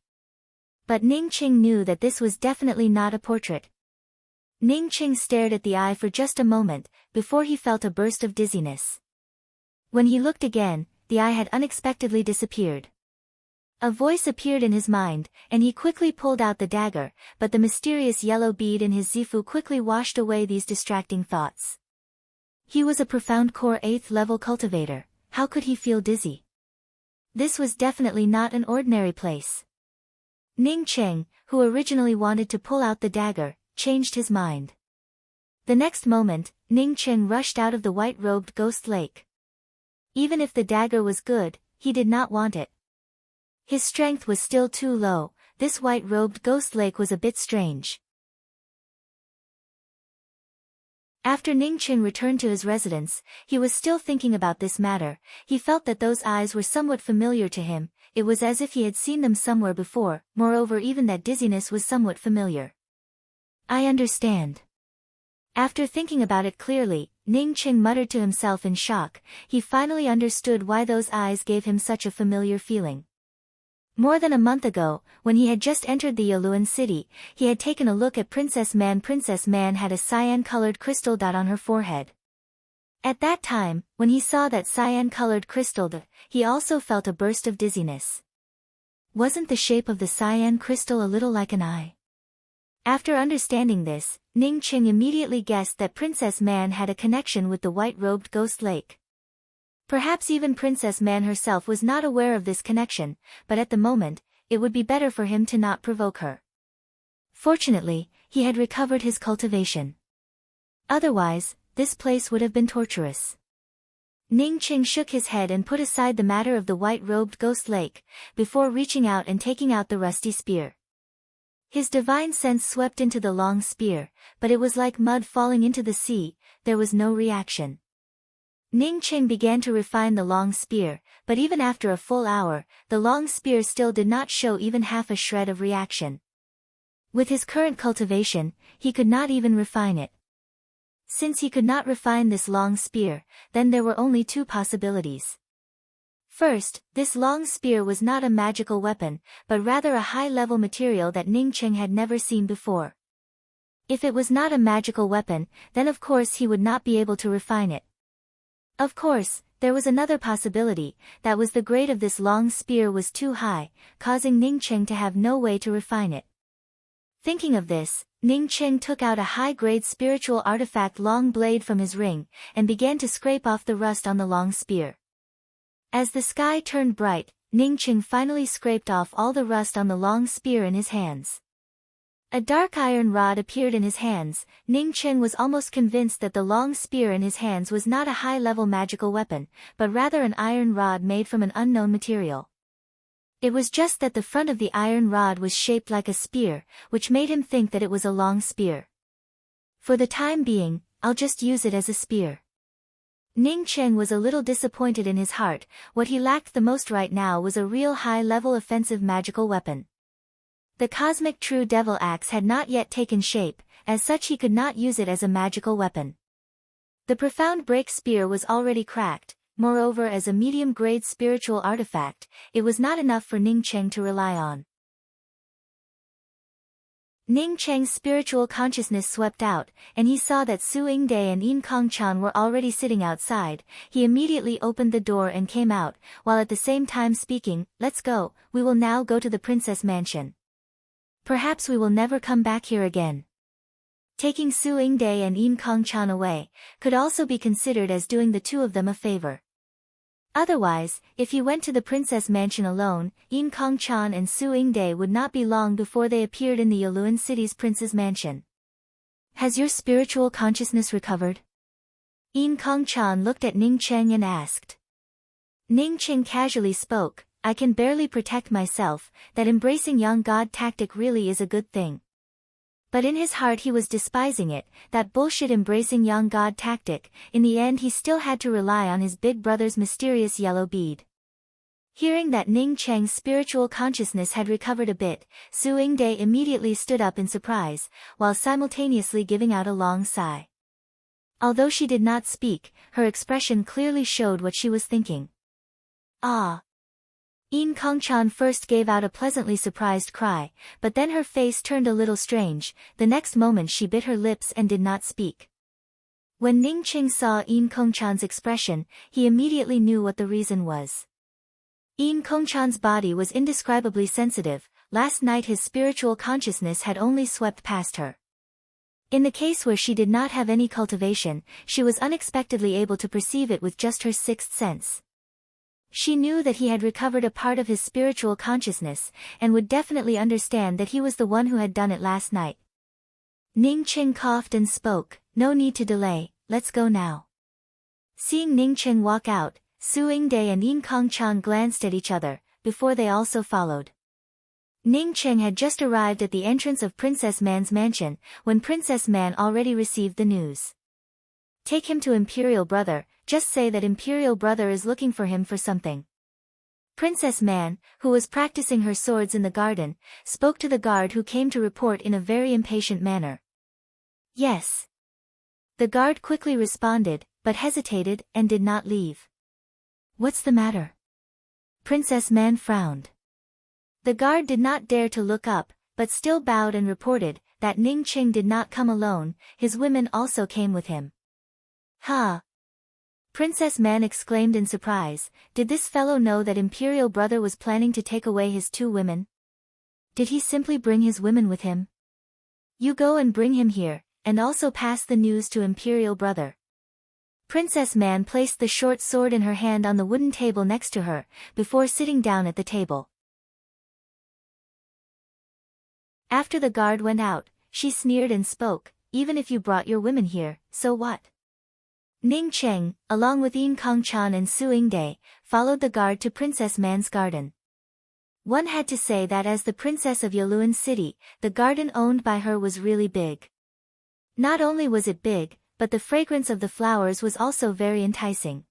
But Ning Qing knew that this was definitely not a portrait. Ning Qing stared at the eye for just a moment, before he felt a burst of dizziness. When he looked again, the eye had unexpectedly disappeared. A voice appeared in his mind, and he quickly pulled out the dagger, but the mysterious yellow bead in his zifu quickly washed away these distracting thoughts. He was a profound core 8th level cultivator. How could he feel dizzy? This was definitely not an ordinary place. Ning Qing, who originally wanted to pull out the dagger, changed his mind. The next moment, Ning Qing rushed out of the white-robed ghost lake. Even if the dagger was good, he did not want it. His strength was still too low. This white-robed ghost lake was a bit strange. After Ning Qing returned to his residence, he was still thinking about this matter. He felt that those eyes were somewhat familiar to him. It was as if he had seen them somewhere before. Moreover, even that dizziness was somewhat familiar. I understand. After thinking about it clearly, Ning Qing muttered to himself in shock. He finally understood why those eyes gave him such a familiar feeling. More than a month ago, when he had just entered the Yaluan city, he had taken a look at Princess Man. Princess Man had a cyan-colored crystal dot on her forehead. At that time, when he saw that cyan-colored crystal dot, he also felt a burst of dizziness. Wasn't the shape of the cyan crystal a little like an eye? After understanding this, Ning Qing immediately guessed that Princess Man had a connection with the white-robed ghost lake. Perhaps even Princess Man herself was not aware of this connection, but at the moment, it would be better for him to not provoke her. Fortunately, he had recovered his cultivation. Otherwise, this place would have been torturous. Ning Qing shook his head and put aside the matter of the white-robed ghost lake, before reaching out and taking out the rusty spear. His divine sense swept into the long spear, but it was like mud falling into the sea. There was no reaction. Ning Qing began to refine the long spear, but even after a full hour, the long spear still did not show even half a shred of reaction. With his current cultivation, he could not even refine it. Since he could not refine this long spear, then there were only two possibilities. First, this long spear was not a magical weapon, but rather a high-level material that Ning Qing had never seen before. If it was not a magical weapon, then of course he would not be able to refine it. Of course, there was another possibility, that was the grade of this long spear was too high, causing Ning Qing to have no way to refine it. Thinking of this, Ning Qing took out a high-grade spiritual artifact long blade from his ring, and began to scrape off the rust on the long spear. As the sky turned bright, Ning Qing finally scraped off all the rust on the long spear in his hands. A dark iron rod appeared in his hands. Ning Qing was almost convinced that the long spear in his hands was not a high-level magical weapon, but rather an iron rod made from an unknown material. It was just that the front of the iron rod was shaped like a spear, which made him think that it was a long spear. For the time being, I'll just use it as a spear. Ning Qing was a little disappointed in his heart. What he lacked the most right now was a real high-level offensive magical weapon. The cosmic true devil axe had not yet taken shape, as such he could not use it as a magical weapon. The profound break spear was already cracked. Moreover, as a medium-grade spiritual artifact, it was not enough for Ning Qing to rely on. Ning Qing's spiritual consciousness swept out, and he saw that Su Yingde and Yin Kongchan were already sitting outside. He immediately opened the door and came out, while at the same time speaking, "Let's go, we will now go to the princess mansion. Perhaps we will never come back here again." Taking Su Yingde and Yin Kongchan away, could also be considered as doing the two of them a favor. Otherwise, if he went to the princess mansion alone, Yin Kongchan and Su Yingde would not be long before they appeared in the Yaluan city's prince's mansion. "Has your spiritual consciousness recovered?" Yin Kongchan looked at Ning Qing and asked. Ning Qing casually spoke, "I can barely protect myself. That embracing young god tactic really is a good thing." But in his heart he was despising it, that bullshit embracing young god tactic. In the end he still had to rely on his big brother's mysterious yellow bead. Hearing that Ning Cheng's spiritual consciousness had recovered a bit, Su Yingde immediately stood up in surprise, while simultaneously giving out a long sigh. Although she did not speak, her expression clearly showed what she was thinking. Ah! Yin Kongchan first gave out a pleasantly surprised cry, but then her face turned a little strange. The next moment she bit her lips and did not speak. When Ning Qing saw Yin Kongchan's expression, he immediately knew what the reason was. Yin Kongchan's body was indescribably sensitive. Last night his spiritual consciousness had only swept past her. In the case where she did not have any cultivation, she was unexpectedly able to perceive it with just her sixth sense. She knew that he had recovered a part of his spiritual consciousness, and would definitely understand that he was the one who had done it last night. Ning Qing coughed and spoke, "No need to delay, let's go now." Seeing Ning Qing walk out, Su Yingde and Yin Kongchan glanced at each other, before they also followed. Ning Qing had just arrived at the entrance of Princess Man's mansion, when Princess Man already received the news. "Take him to Imperial Brother, just say that Imperial Brother is looking for him for something." Princess Man, who was practicing her swords in the garden, spoke to the guard who came to report in a very impatient manner. "Yes." The guard quickly responded, but hesitated and did not leave. "What's the matter?" Princess Man frowned. The guard did not dare to look up, but still bowed and reported that Ning Qing did not come alone, his women also came with him. "Ha!" Princess Man exclaimed in surprise, did this fellow know that Imperial Brother was planning to take away his 2 women? Did he simply bring his women with him? "You go and bring him here, and also pass the news to Imperial Brother." Princess Man placed the short sword in her hand on the wooden table next to her, before sitting down at the table. After the guard went out, she sneered and spoke, "Even if you brought your women here, so what?" Ning Cheng, along with Yin Kongchan and Su Yingde, followed the guard to Princess Man's garden. One had to say that as the princess of Yaluan City, the garden owned by her was really big. Not only was it big, but the fragrance of the flowers was also very enticing.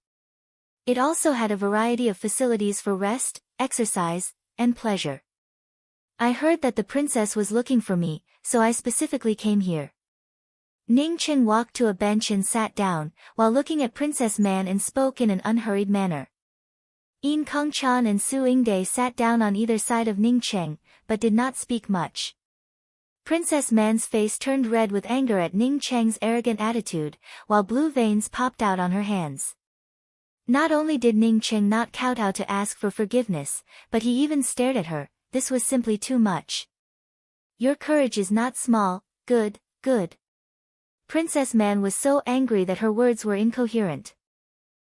It also had a variety of facilities for rest, exercise, and pleasure. "I heard that the princess was looking for me, so I specifically came here." Ning Qing walked to a bench and sat down, while looking at Princess Man and spoke in an unhurried manner. Yin Kongchan and Su Yingde sat down on either side of Ning Qing, but did not speak much. Princess Man's face turned red with anger at Ning Cheng's arrogant attitude, while blue veins popped out on her hands. Not only did Ning Qing not kowtow to ask for forgiveness, but he even stared at her. This was simply too much. "Your courage is not small, good, good." Princess Man was so angry that her words were incoherent.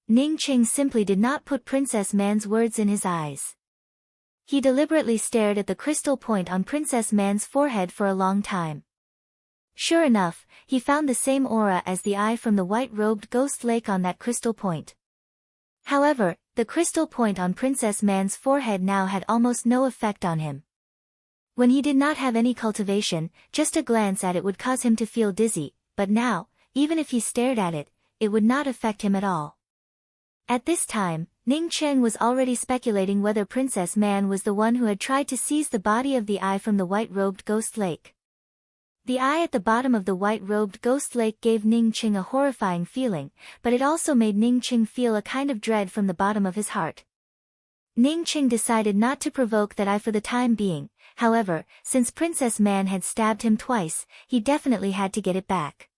Ning Qing simply did not put Princess Man's words in his eyes. He deliberately stared at the crystal point on Princess Man's forehead for a long time. Sure enough, he found the same aura as the eye from the white-robed ghost lake on that crystal point. However, the crystal point on Princess Man's forehead now had almost no effect on him. When he did not have any cultivation, just a glance at it would cause him to feel dizzy, but now, even if he stared at it, it would not affect him at all. At this time, Ning Cheng was already speculating whether Princess Man was the one who had tried to seize the body of the eye from the white-robed ghost lake. The eye at the bottom of the white-robed ghost lake gave Ning Cheng a horrifying feeling, but it also made Ning Cheng feel a kind of dread from the bottom of his heart. Ning Cheng decided not to provoke that eye for the time being. However, since Princess Man had stabbed him twice, he definitely had to get it back.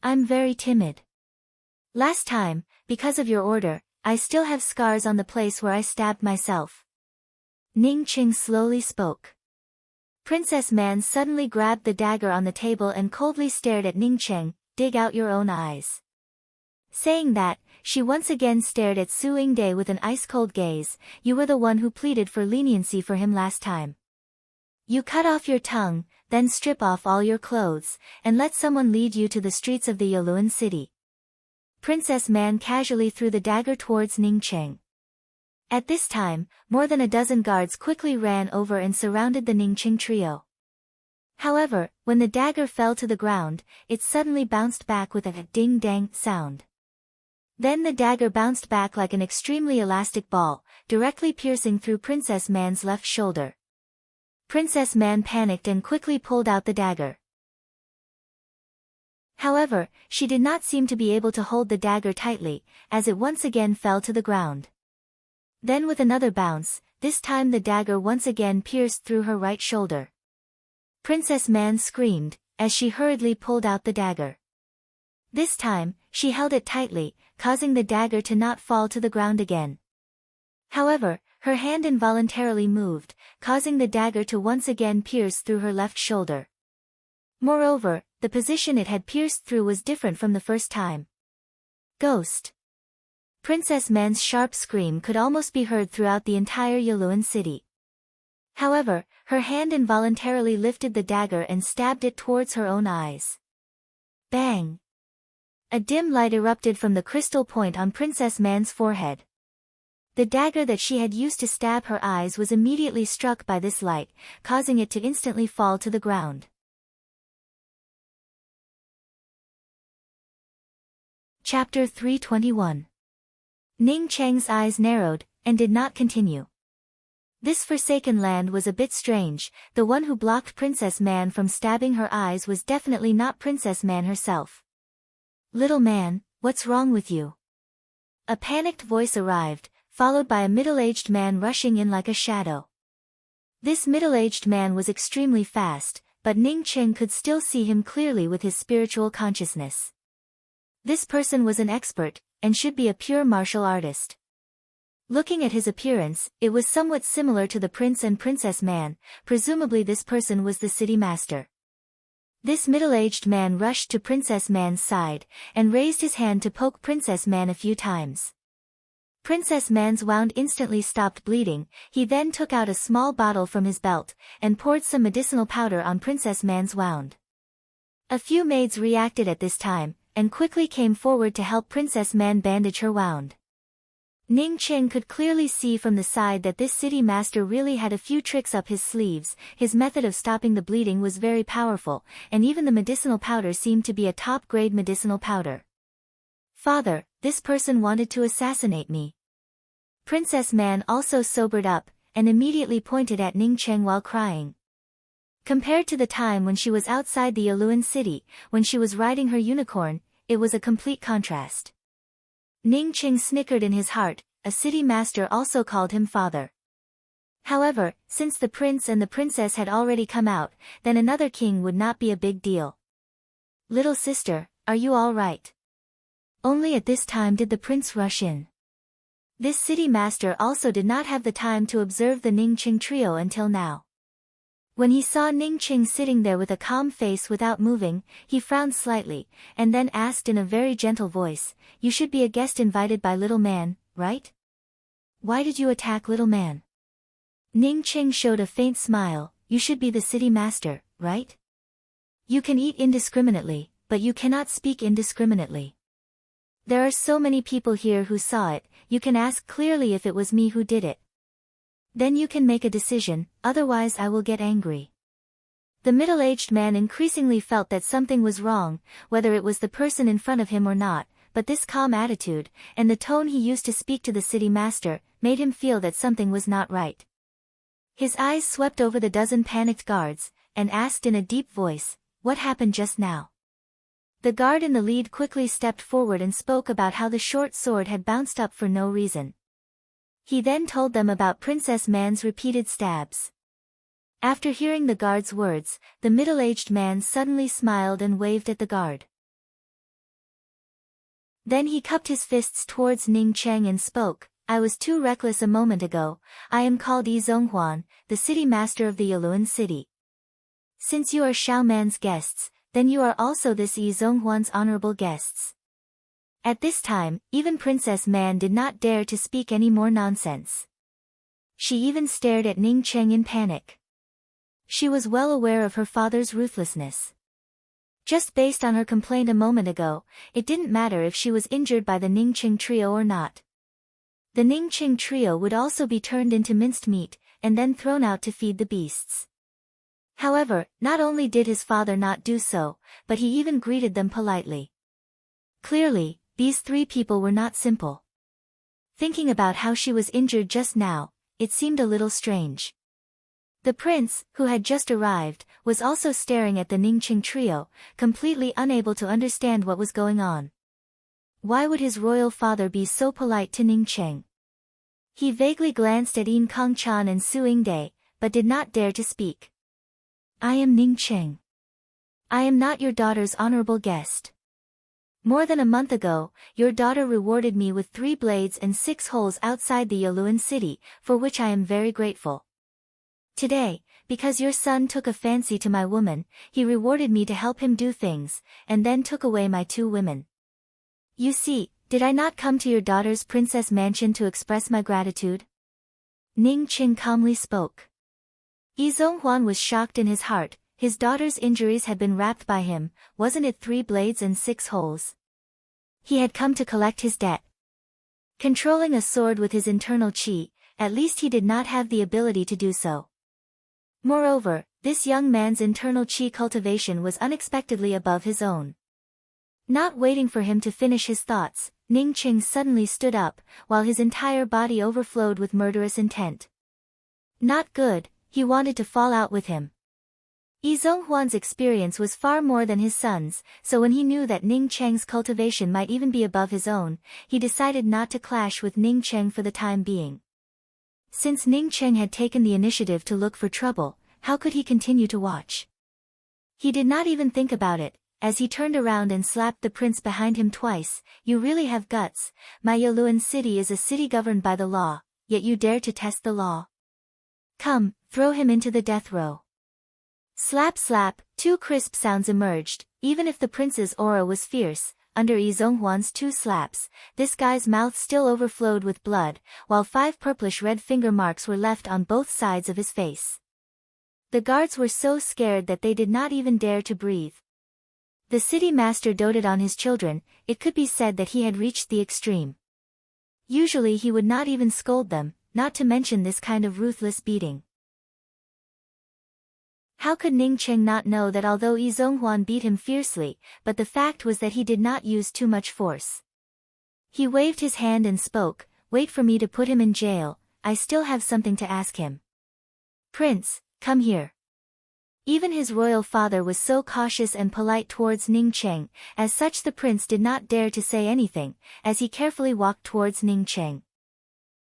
"I'm very timid. Last time, because of your order, I still have scars on the place where I stabbed myself." Ning Qing slowly spoke. Princess Man suddenly grabbed the dagger on the table and coldly stared at Ning Cheng, "Dig out your own eyes." Saying that, she once again stared at Su Yingde with an ice-cold gaze. "You were the one who pleaded for leniency for him last time. You cut off your tongue, then strip off all your clothes, and let someone lead you to the streets of the Yaluan city." Princess Man casually threw the dagger towards Ning Cheng. At this time, more than a dozen guards quickly ran over and surrounded the Ning Cheng trio. However, when the dagger fell to the ground, it suddenly bounced back with a ding-dang sound. Then the dagger bounced back like an extremely elastic ball, directly piercing through Princess Man's left shoulder. Princess Man panicked and quickly pulled out the dagger. However, she did not seem to be able to hold the dagger tightly, as it once again fell to the ground. Then with another bounce, this time the dagger once again pierced through her right shoulder. Princess Man screamed, as she hurriedly pulled out the dagger. This time, she held it tightly, causing the dagger to not fall to the ground again. However, her hand involuntarily moved, causing the dagger to once again pierce through her left shoulder. Moreover, the position it had pierced through was different from the first time. Ghost! Princess Man's sharp scream could almost be heard throughout the entire Yaluan city. However, her hand involuntarily lifted the dagger and stabbed it towards her own eyes. Bang! A dim light erupted from the crystal point on Princess Man's forehead. The dagger that she had used to stab her eyes was immediately struck by this light, causing it to instantly fall to the ground. Chapter 321. Ning Cheng's eyes narrowed, and did not continue. This forsaken land was a bit strange. The one who blocked Princess Man from stabbing her eyes was definitely not Princess Man herself. Little man, what's wrong with you? A panicked voice arrived, followed by a middle-aged man rushing in like a shadow. This middle-aged man was extremely fast, but Ning Cheng could still see him clearly with his spiritual consciousness. This person was an expert, and should be a pure martial artist. Looking at his appearance, it was somewhat similar to the Prince and Princess Man. Presumably this person was the city master. This middle-aged man rushed to Princess Man's side, and raised his hand to poke Princess Man a few times. Princess Man's wound instantly stopped bleeding. He then took out a small bottle from his belt, and poured some medicinal powder on Princess Man's wound. A few maids reacted at this time, and quickly came forward to help Princess Man bandage her wound. Ning Cheng could clearly see from the side that this city master really had a few tricks up his sleeves. His method of stopping the bleeding was very powerful, and even the medicinal powder seemed to be a top-grade medicinal powder. Father, this person wanted to assassinate me. Princess Man also sobered up, and immediately pointed at Ning Cheng while crying. Compared to the time when she was outside the Yaluan city, when she was riding her unicorn, it was a complete contrast. Ning Cheng snickered in his heart. A city master also called him father. However, since the prince and the princess had already come out, then another king would not be a big deal. Little sister, are you all right? Only at this time did the prince rush in. This city master also did not have the time to observe the Ning Cheng trio until now. When he saw Ning Cheng sitting there with a calm face without moving, he frowned slightly, and then asked in a very gentle voice, "You should be a guest invited by little man, right? Why did you attack little man?" Ning Cheng showed a faint smile. "You should be the city master, right? You can eat indiscriminately, but you cannot speak indiscriminately. There are so many people here who saw it, you can ask clearly if it was me who did it. Then you can make a decision, otherwise I will get angry." The middle-aged man increasingly felt that something was wrong, whether it was the person in front of him or not, but this calm attitude, and the tone he used to speak to the city master, made him feel that something was not right. His eyes swept over the dozen panicked guards, and asked in a deep voice, "What happened just now?" The guard in the lead quickly stepped forward and spoke about how the short sword had bounced up for no reason. He then told them about Princess Man's repeated stabs. After hearing the guard's words, the middle-aged man suddenly smiled and waved at the guard. Then he cupped his fists towards Ning Cheng and spoke, "I was too reckless a moment ago. I am called Yi Zhonghuan, the city master of the Yaluan city. Since you are Xiao Man's guests, then you are also this Yi Zhonghuan's honorable guests." At this time, even Princess Man did not dare to speak any more nonsense. She even stared at Ning Cheng in panic. She was well aware of her father's ruthlessness. Just based on her complaint a moment ago, it didn't matter if she was injured by the Ning Cheng trio or not. The Ning Cheng trio would also be turned into minced meat, and then thrown out to feed the beasts. However, not only did his father not do so, but he even greeted them politely. Clearly, these three people were not simple. Thinking about how she was injured just now, it seemed a little strange. The prince, who had just arrived, was also staring at the Ningqing trio, completely unable to understand what was going on. Why would his royal father be so polite to Ningqing? He vaguely glanced at Yin Kongchan and Su Yingde, but did not dare to speak. I am Ningqing. I am not your daughter's honorable guest. More than a month ago, your daughter rewarded me with 3 blades and 6 holes outside the Yaluan city, for which I am very grateful. Today, because your son took a fancy to my woman, he rewarded me to help him do things, and then took away my 2 women. You see, did I not come to your daughter's princess mansion to express my gratitude? Ningqing calmly spoke. Yi Zhonghuan was shocked in his heart. His daughter's injuries had been wrapped by him, wasn't it 3 blades and 6 holes? He had come to collect his debt. Controlling a sword with his internal qi, at least he did not have the ability to do so. Moreover, this young man's internal qi cultivation was unexpectedly above his own. Not waiting for him to finish his thoughts, Ningqing suddenly stood up, while his entire body overflowed with murderous intent. Not good, he wanted to fall out with him. Yi Zhonghuan's experience was far more than his son's, so when he knew that Ningqing's cultivation might even be above his own, he decided not to clash with Ningqing for the time being. Since Ningqing had taken the initiative to look for trouble, how could he continue to watch? He did not even think about it, as he turned around and slapped the prince behind him twice. You really have guts. My Yaluan city is a city governed by the law, yet you dare to test the law. Come, throw him into the death row. Slap slap, 2 crisp sounds emerged. Even if the prince's aura was fierce, under Yi Zhonghuan's 2 slaps, this guy's mouth still overflowed with blood, while 5 purplish-red finger marks were left on both sides of his face. The guards were so scared that they did not even dare to breathe. The city master doted on his children. It could be said that he had reached the extreme. Usually he would not even scold them, not to mention this kind of ruthless beating. How could Ningqing not know that although Yi Zhonghuan beat him fiercely, but the fact was that he did not use too much force. He waved his hand and spoke, wait for me to put him in jail, I still have something to ask him. Prince, come here. Even his royal father was so cautious and polite towards Ningqing, as such the prince did not dare to say anything, as he carefully walked towards Ningqing.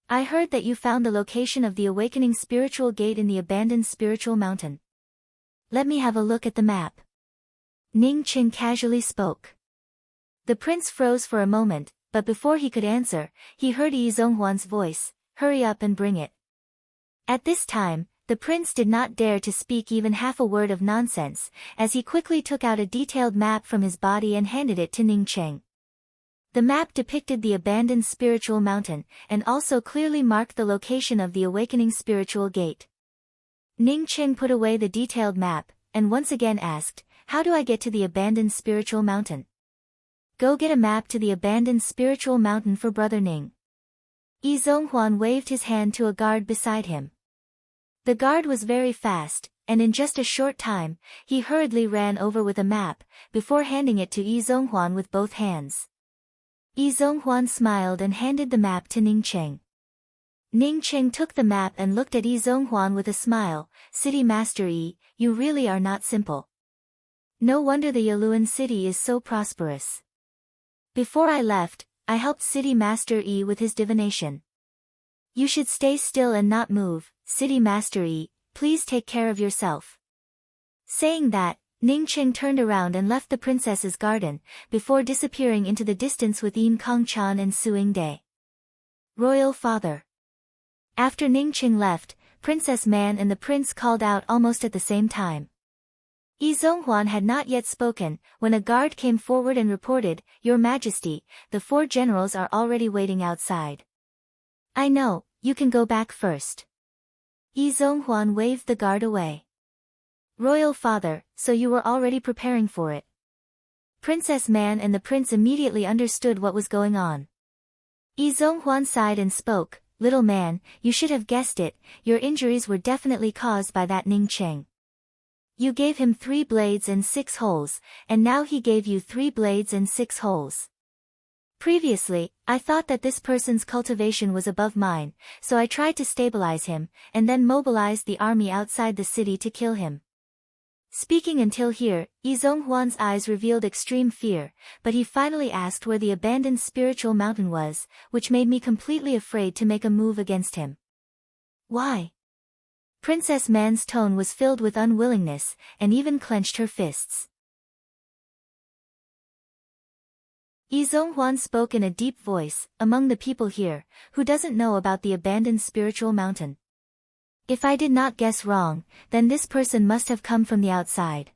I heard that you found the location of the awakening spiritual gate in the abandoned spiritual mountain. Let me have a look at the map. Ningqing casually spoke. The prince froze for a moment, but before he could answer, he heard Yi Zhonghuan's voice, hurry up and bring it. At this time, the prince did not dare to speak even half a word of nonsense, as he quickly took out a detailed map from his body and handed it to Ningqing. The map depicted the abandoned spiritual mountain, and also clearly marked the location of the awakening spiritual gate. Ningqing put away the detailed map, and once again asked, how do I get to the abandoned spiritual mountain? Go get a map to the abandoned spiritual mountain for Brother Ning. Yi Zhonghuan waved his hand to a guard beside him. The guard was very fast, and in just a short time, he hurriedly ran over with a map, before handing it to Yi Zhonghuan with both hands. Yi Zhonghuan smiled and handed the map to Ningqing. Ningqing took the map and looked at Yi Zhonghuan with a smile. City Master Yi, you really are not simple. No wonder the Yaluan city is so prosperous. Before I left, I helped City Master Yi with his divination. You should stay still and not move. City Master Yi, please take care of yourself. Saying that, Ningqing turned around and left the princess's garden, before disappearing into the distance with Yin Kongchan and Su Yingde. Royal Father. After Ningqing left, Princess Man and the prince called out almost at the same time. Yi Zhonghuan had not yet spoken, when a guard came forward and reported, Your Majesty, the 4 generals are already waiting outside. I know, you can go back first. Yi Zhonghuan waved the guard away. Royal Father, so you were already preparing for it. Princess Man and the prince immediately understood what was going on. Yi Zhonghuan sighed and spoke, Little man, you should have guessed it, your injuries were definitely caused by that Ningqing. You gave him 3 blades and 6 holes, and now he gave you 3 blades and 6 holes. Previously, I thought that this person's cultivation was above mine, so I tried to stabilize him, and then mobilized the army outside the city to kill him. Speaking until here, Yi Zhonghuan's eyes revealed extreme fear, but he finally asked where the abandoned spiritual mountain was, which made me completely afraid to make a move against him. Why? Princess Man's tone was filled with unwillingness, and even clenched her fists. Yi Zhonghuan spoke in a deep voice, among the people here, who doesn't know about the abandoned spiritual mountain? If I did not guess wrong, then this person must have come from the outside.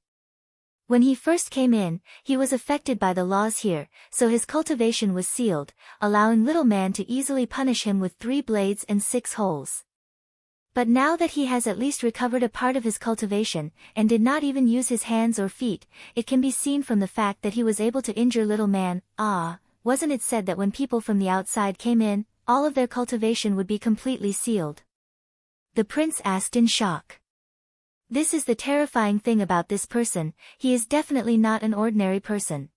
When he first came in, he was affected by the laws here, so his cultivation was sealed, allowing little man to easily punish him with 3 blades and 6 holes. But now that he has at least recovered a part of his cultivation, and did not even use his hands or feet, it can be seen from the fact that he was able to injure little man. Wasn't it said that when people from the outside came in, all of their cultivation would be completely sealed? The prince asked in shock. This is the terrifying thing about this person, he is definitely not an ordinary person.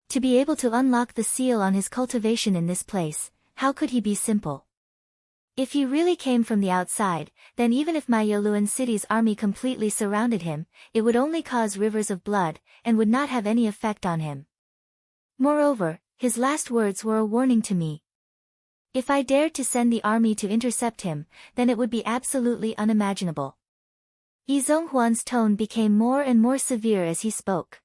To be able to unlock the seal on his cultivation in this place, how could he be simple? If he really came from the outside, then even if my Yaluan city's army completely surrounded him, it would only cause rivers of blood, and would not have any effect on him. Moreover, his last words were a warning to me. If I dared to send the army to intercept him, then it would be absolutely unimaginable. Yi Zhonghuan's tone became more and more severe as he spoke.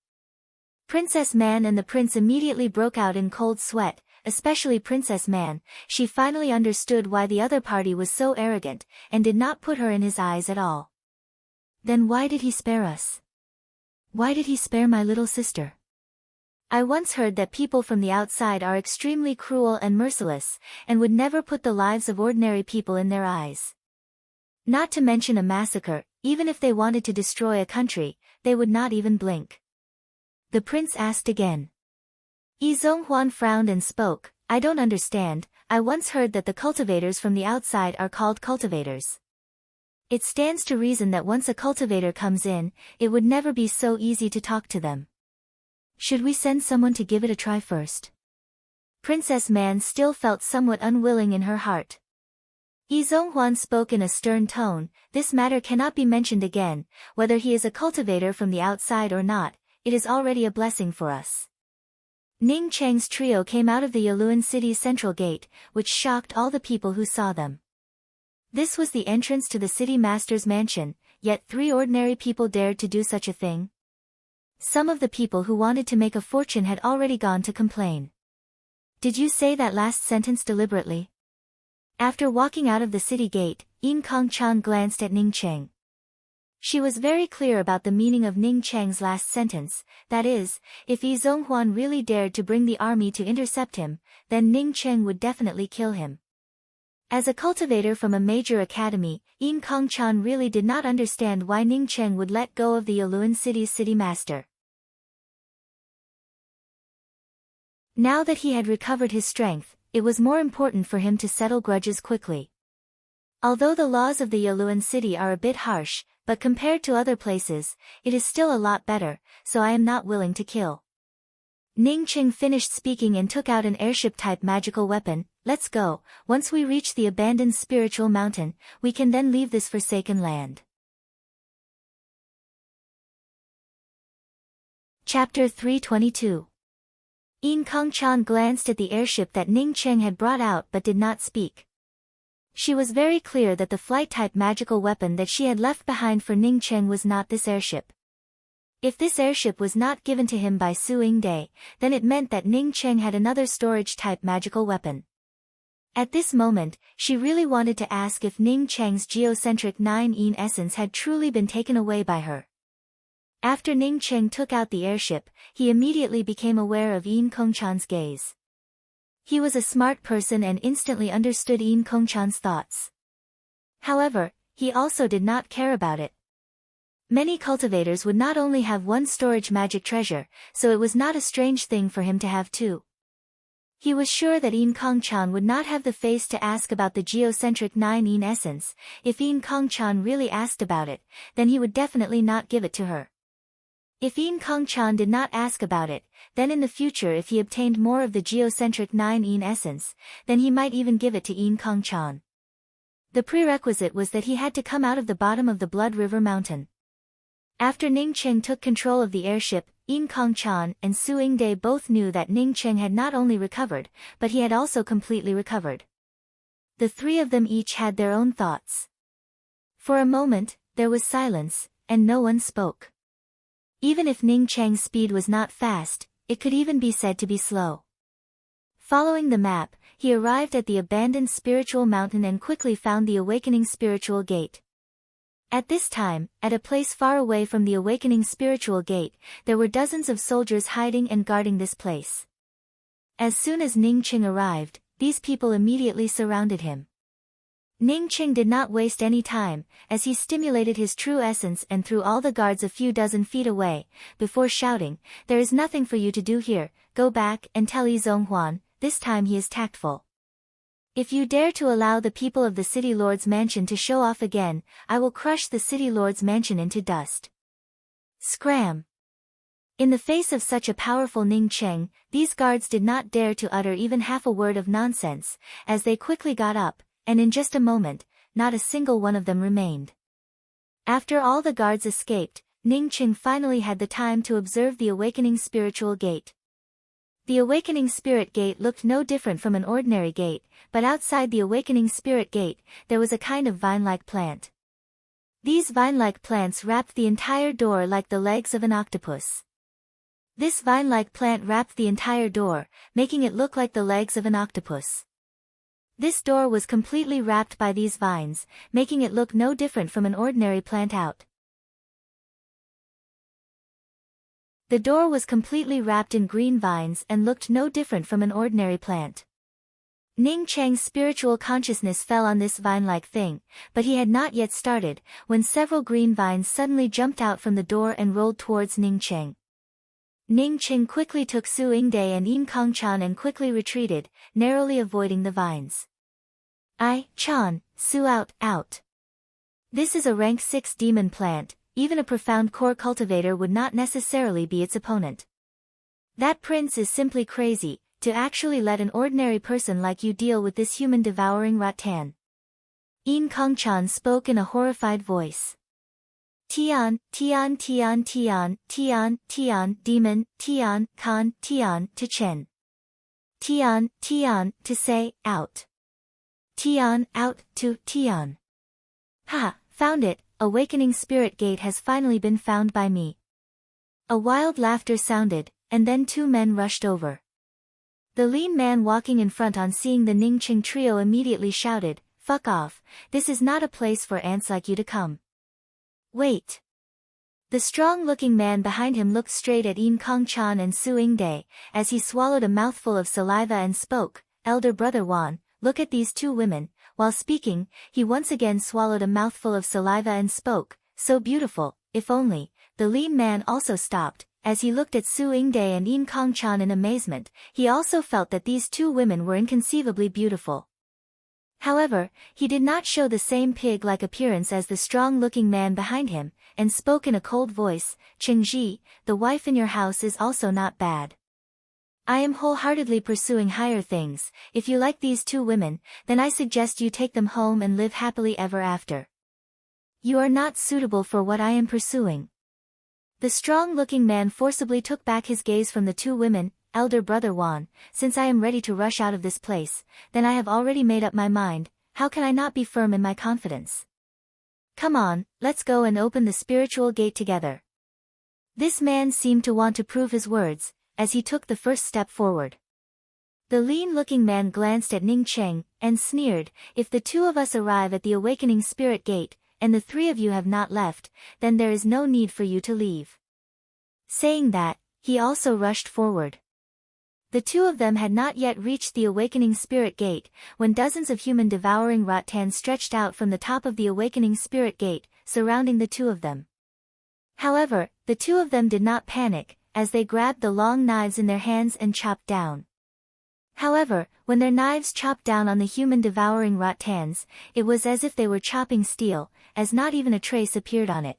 Princess Man and the prince immediately broke out in cold sweat, especially Princess Man. She finally understood why the other party was so arrogant, and did not put her in his eyes at all. Then why did he spare us? Why did he spare my little sister? I once heard that people from the outside are extremely cruel and merciless, and would never put the lives of ordinary people in their eyes. Not to mention a massacre, even if they wanted to destroy a country, they would not even blink. The prince asked again. Yi Zhonghuan frowned and spoke, I don't understand. I once heard that the cultivators from the outside are called cultivators. It stands to reason that once a cultivator comes in, it would never be so easy to talk to them. Should we send someone to give it a try first? Princess Man still felt somewhat unwilling in her heart. Yi Zhonghuan spoke in a stern tone, this matter cannot be mentioned again, whether he is a cultivator from the outside or not, it is already a blessing for us. Ning Cheng's trio came out of the Yaluan city's central gate, which shocked all the people who saw them. This was the entrance to the city master's mansion, yet 3 ordinary people dared to do such a thing. Some of the people who wanted to make a fortune had already gone to complain. Did you say that last sentence deliberately? After walking out of the city gate, Yin Kongchan glanced at Ning Cheng. She was very clear about the meaning of Ning Cheng's last sentence, that is, if Yi Zhonghuan really dared to bring the army to intercept him, then Ning Cheng would definitely kill him. As a cultivator from a major academy, Yin Kongchan really did not understand why Ning Cheng would let go of the Yaluan city's city master. Now that he had recovered his strength, it was more important for him to settle grudges quickly. Although the laws of the Yaluan city are a bit harsh, but compared to other places, it is still a lot better, so I am not willing to kill. Ning Cheng finished speaking and took out an airship-type magical weapon. Let's go. Once we reach the abandoned spiritual mountain, we can then leave this forsaken land. Chapter 322. Yin Kongchan glanced at the airship that Ning Cheng had brought out but did not speak. She was very clear that the flight-type magical weapon that she had left behind for Ning Cheng was not this airship. If this airship was not given to him by Su Yingde, then it meant that Ning Cheng had another storage-type magical weapon. At this moment, she really wanted to ask if Ning Cheng's geocentric 9 Yin essence had truly been taken away by her. After Ning Cheng took out the airship, he immediately became aware of Yin Kongchan's gaze. He was a smart person and instantly understood Yin Kongchan's thoughts. However, he also did not care about it. Many cultivators would not only have one storage magic treasure, so it was not a strange thing for him to have 2. He was sure that Yin Kongchan would not have the face to ask about the geocentric 9 Yin essence. If Yin Kongchan really asked about it, then he would definitely not give it to her. If Yin Kong-chan did not ask about it, then in the future if he obtained more of the geocentric 9 Yin essence, then he might even give it to Yin Kong-chan. The prerequisite was that he had to come out of the bottom of the Blood River Mountain. After Ning Cheng took control of the airship, Yin Kong-chan and Su Yingde both knew that Ning Cheng had not only recovered, but he had also completely recovered. The three of them each had their own thoughts. For a moment, there was silence, and no one spoke. Even if Ning Cheng's speed was not fast, it could even be said to be slow. Following the map, he arrived at the abandoned spiritual mountain and quickly found the awakening spiritual gate. At this time, at a place far away from the awakening spiritual gate, there were dozens of soldiers hiding and guarding this place. As soon as Ning Cheng arrived, these people immediately surrounded him. Ning Cheng did not waste any time, as he stimulated his true essence and threw all the guards a few dozen feet away, before shouting, "There is nothing for you to do here, go back and tell Yi Zhonghuan." This time he is tactful. "If you dare to allow the people of the City Lord's mansion to show off again, I will crush the City Lord's mansion into dust." Scram! In the face of such a powerful Ning Cheng, these guards did not dare to utter even half a word of nonsense, as they quickly got up, and in just a moment, not a single one of them remained. After all the guards escaped, Ning Cheng finally had the time to observe the awakening spiritual gate. The awakening spirit gate looked no different from an ordinary gate, but outside the awakening spirit gate, there was a kind of vine-like plant. These vine-like plants wrapped the entire door like the legs of an octopus. This vine-like plant wrapped the entire door, making it look like the legs of an octopus. This door was completely wrapped by these vines, making it look no different from an ordinary plant out. The door was completely wrapped in green vines and looked no different from an ordinary plant. Ning Cheng's spiritual consciousness fell on this vine-like thing, but he had not yet started, when several green vines suddenly jumped out from the door and rolled towards Ning Cheng. Ning Cheng quickly took Su Yingde and Yin Kong-chan and quickly retreated, narrowly avoiding the vines. Chan, Su out. This is a rank 6 demon plant, even a profound core cultivator would not necessarily be its opponent. That prince is simply crazy, to actually let an ordinary person like you deal with this human-devouring rattan. Yin Kong-chan spoke in a horrified voice. Tian, demon, Kan, to Chen. Tian, to say, out. Tian, out, to, Tian. Ha, found it, awakening spirit gate has finally been found by me. A wild laughter sounded, and then two men rushed over. The lean man walking in front on seeing the Ning Cheng trio immediately shouted, "Fuck off, this is not a place for ants like you to come." Wait. The strong-looking man behind him looked straight at Yin Kong-chan and Su Yingde, as he swallowed a mouthful of saliva and spoke, "Elder brother Wan, look at these two women." While speaking, he once again swallowed a mouthful of saliva and spoke, "So beautiful, if only." The lean man also stopped, as he looked at Su Yingde and Yin Kong-chan in amazement. He also felt that these two women were inconceivably beautiful. However, he did not show the same pig-like appearance as the strong-looking man behind him, and spoke in a cold voice, "Chengji, the wife in your house is also not bad. I am wholeheartedly pursuing higher things. If you like these two women, then I suggest you take them home and live happily ever after. You are not suitable for what I am pursuing." The strong-looking man forcibly took back his gaze from the two women. "Elder brother Wan, since I am ready to rush out of this place, then I have already made up my mind. How can I not be firm in my confidence? Come on, let's go and open the spiritual gate together." This man seemed to want to prove his words, as he took the first step forward. The lean-looking man glanced at Ning Cheng, and sneered, "If the two of us arrive at the awakening spirit gate, and the three of you have not left, then there is no need for you to leave." Saying that, he also rushed forward. The two of them had not yet reached the awakening spirit gate, when dozens of human-devouring rattan stretched out from the top of the awakening spirit gate, surrounding the two of them. However, the two of them did not panic, as they grabbed the long knives in their hands and chopped down. However, when their knives chopped down on the human-devouring rattans, it was as if they were chopping steel, as not even a trace appeared on it.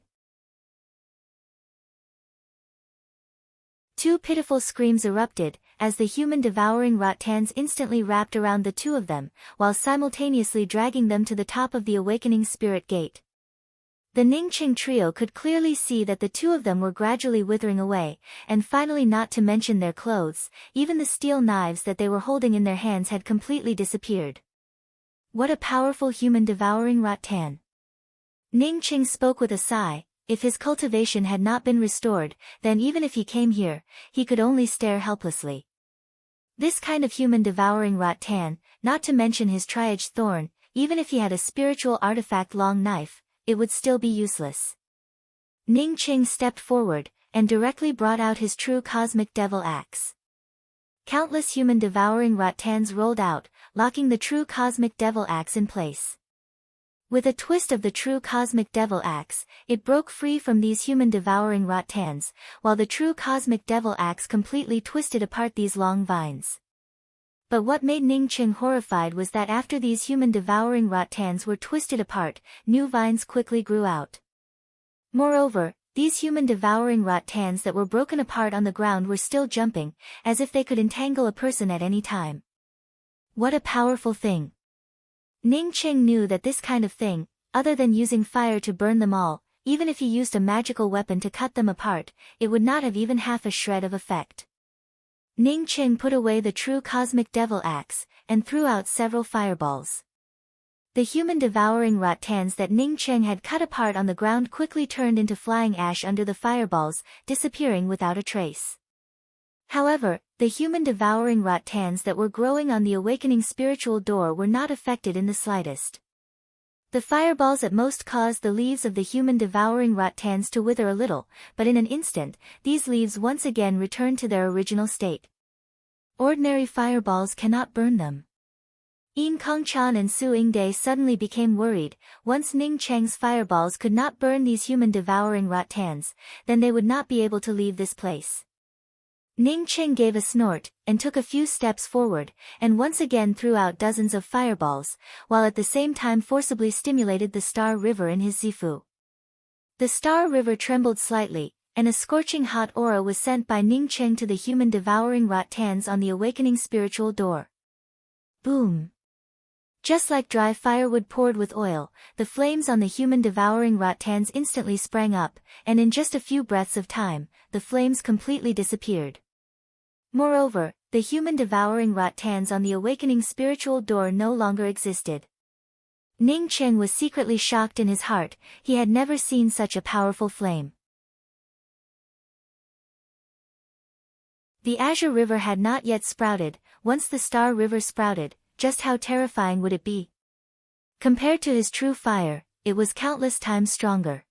Two pitiful screams erupted, as the human-devouring Rottans instantly wrapped around the two of them, while simultaneously dragging them to the top of the awakening spirit gate. The Ningqing trio could clearly see that the two of them were gradually withering away, and finally, not to mention their clothes, even the steel knives that they were holding in their hands had completely disappeared. What a powerful human-devouring Rattan! Ningqing spoke with a sigh. If his cultivation had not been restored, then even if he came here, he could only stare helplessly. This kind of human-devouring Rattan, not to mention his tri-edged thorn, even if he had a spiritual artifact long knife, it would still be useless. Ningqing stepped forward, and directly brought out his true cosmic devil axe. Countless human-devouring Rattans rolled out, locking the true cosmic devil axe in place. With a twist of the true cosmic devil axe, it broke free from these human-devouring Rattans, while the true cosmic devil axe completely twisted apart these long vines. But what made Ningqing horrified was that after these human-devouring Rattans were twisted apart, new vines quickly grew out. Moreover, these human-devouring Rattans that were broken apart on the ground were still jumping, as if they could entangle a person at any time. What a powerful thing! Ningqing knew that this kind of thing, other than using fire to burn them all, even if he used a magical weapon to cut them apart, it would not have even half a shred of effect. Ningqing put away the true cosmic devil axe, and threw out several fireballs. The human-devouring Rattans that Ningqing had cut apart on the ground quickly turned into flying ash under the fireballs, disappearing without a trace. However, the human-devouring Rattans that were growing on the awakening spiritual door were not affected in the slightest. The fireballs at most caused the leaves of the human-devouring Rattans to wither a little, but in an instant, these leaves once again returned to their original state. Ordinary fireballs cannot burn them. Yin Kongchan and Su Yingde suddenly became worried. Once Ningqing's fireballs could not burn these human-devouring Rattans, then they would not be able to leave this place. Ningqing gave a snort, and took a few steps forward, and once again threw out dozens of fireballs, while at the same time forcibly stimulated the Star River in his Zifu. The Star River trembled slightly, and a scorching hot aura was sent by Ningqing to the human-devouring Rattans on the awakening spiritual door. Boom! Just like dry firewood poured with oil, the flames on the human-devouring Rattans instantly sprang up, and in just a few breaths of time, the flames completely disappeared. Moreover, the human-devouring Rattans on the awakening spiritual door no longer existed. Ningqing was secretly shocked in his heart. He had never seen such a powerful flame. The Azure River had not yet sprouted. Once the Star River sprouted, just how terrifying would it be? Compared to his true fire, it was countless times stronger.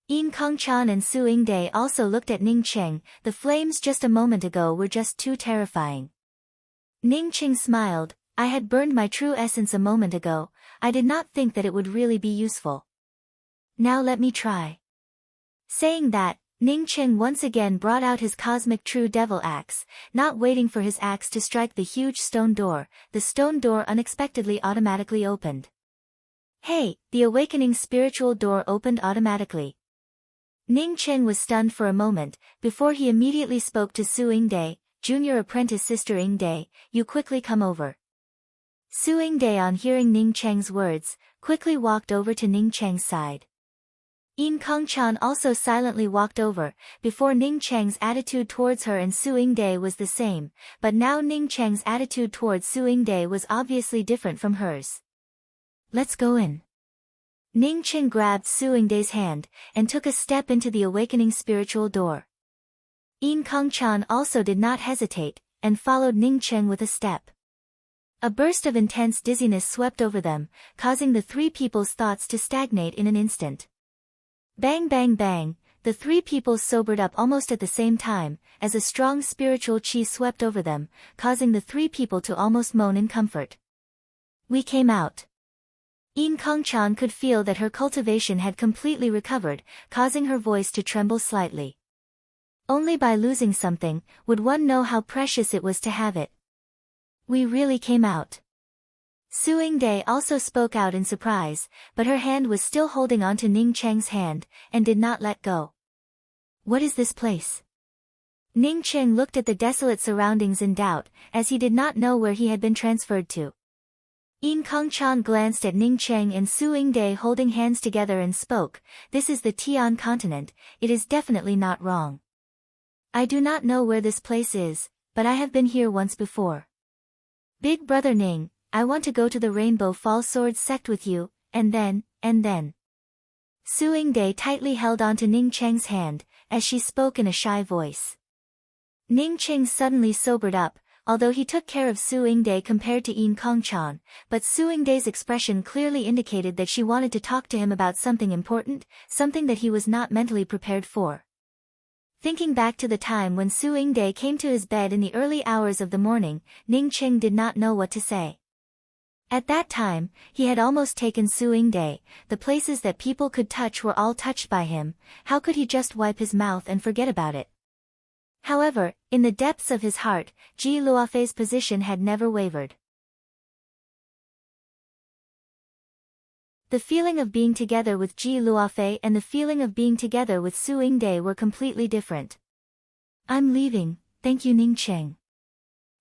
Yin Kongchan and Su Yingde also looked at Ningqing. The flames just a moment ago were just too terrifying. Ningqing smiled. I had burned my true essence a moment ago. I did not think that it would really be useful. Now let me try. Saying that, Ningqing once again brought out his cosmic true devil axe. Not waiting for his axe to strike the huge stone door, the stone door unexpectedly automatically opened. Hey, the awakening spiritual door opened automatically. Ningqing was stunned for a moment, before he immediately spoke to Su Yingde. Junior apprentice sister Yingde, you quickly come over. Su Yingde, on hearing Ningqing's words, quickly walked over to Ningqing's side. Yin Kongchan also silently walked over. Before, Ningqing's attitude towards her and Su Yingde was the same, but now Ningqing's attitude towards Su Yingde was obviously different from hers. Let's go in. Ningqing grabbed Su Yingde's hand, and took a step into the awakening spiritual door. Yin Kongchan also did not hesitate, and followed Ningqing with a step. A burst of intense dizziness swept over them, causing the three people's thoughts to stagnate in an instant. Bang bang bang, the three people sobered up almost at the same time, as a strong spiritual chi swept over them, causing the three people to almost moan in comfort. We came out. Yin Kongchan could feel that her cultivation had completely recovered, causing her voice to tremble slightly. Only by losing something, would one know how precious it was to have it. We really came out. Su Yingde also spoke out in surprise, but her hand was still holding on to Ningqing's hand, and did not let go. What is this place? Ning Cheng looked at the desolate surroundings in doubt, as he did not know where he had been transferred to. Yin Kongchan glanced at Ning Cheng and Su Yingde holding hands together and spoke, "This is the Tian continent, it is definitely not wrong. I do not know where this place is, but I have been here once before. Big brother Ning, I want to go to the Rainbow Fall Sword sect with you, and then. Su Yingde tightly held onto Ning Cheng's hand, as she spoke in a shy voice. Ning Cheng suddenly sobered up, although he took care of Su Yingde compared to Yin Kongchan, but Su Yingde's expression clearly indicated that she wanted to talk to him about something important, something that he was not mentally prepared for. Thinking back to the time when Su Yingde came to his bed in the early hours of the morning, Ning Cheng did not know what to say. At that time, he had almost taken Su Yingde, the places that people could touch were all touched by him, how could he just wipe his mouth and forget about it? However, in the depths of his heart, Ji Luofei's position had never wavered. The feeling of being together with Ji Luofei and the feeling of being together with Su Yingde were completely different. "I'm leaving, thank you Ning Cheng."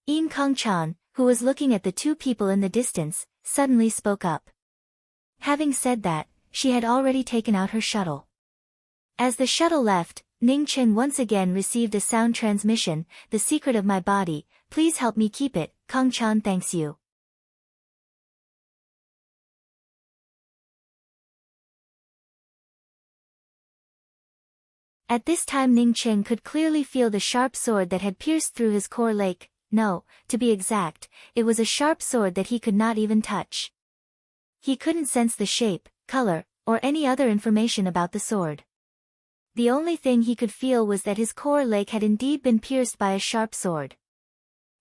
Yin Kongchan, who was looking at the two people in the distance, suddenly spoke up. Having said that, she had already taken out her shuttle. As the shuttle left, Ning Cheng once again received a sound transmission, "The secret of my body, please help me keep it, Kongchan thanks you." At this time Ning Cheng could clearly feel the sharp sword that had pierced through his core lake. No, to be exact, it was a sharp sword that he could not even touch. He couldn't sense the shape, color, or any other information about the sword. The only thing he could feel was that his core lake had indeed been pierced by a sharp sword.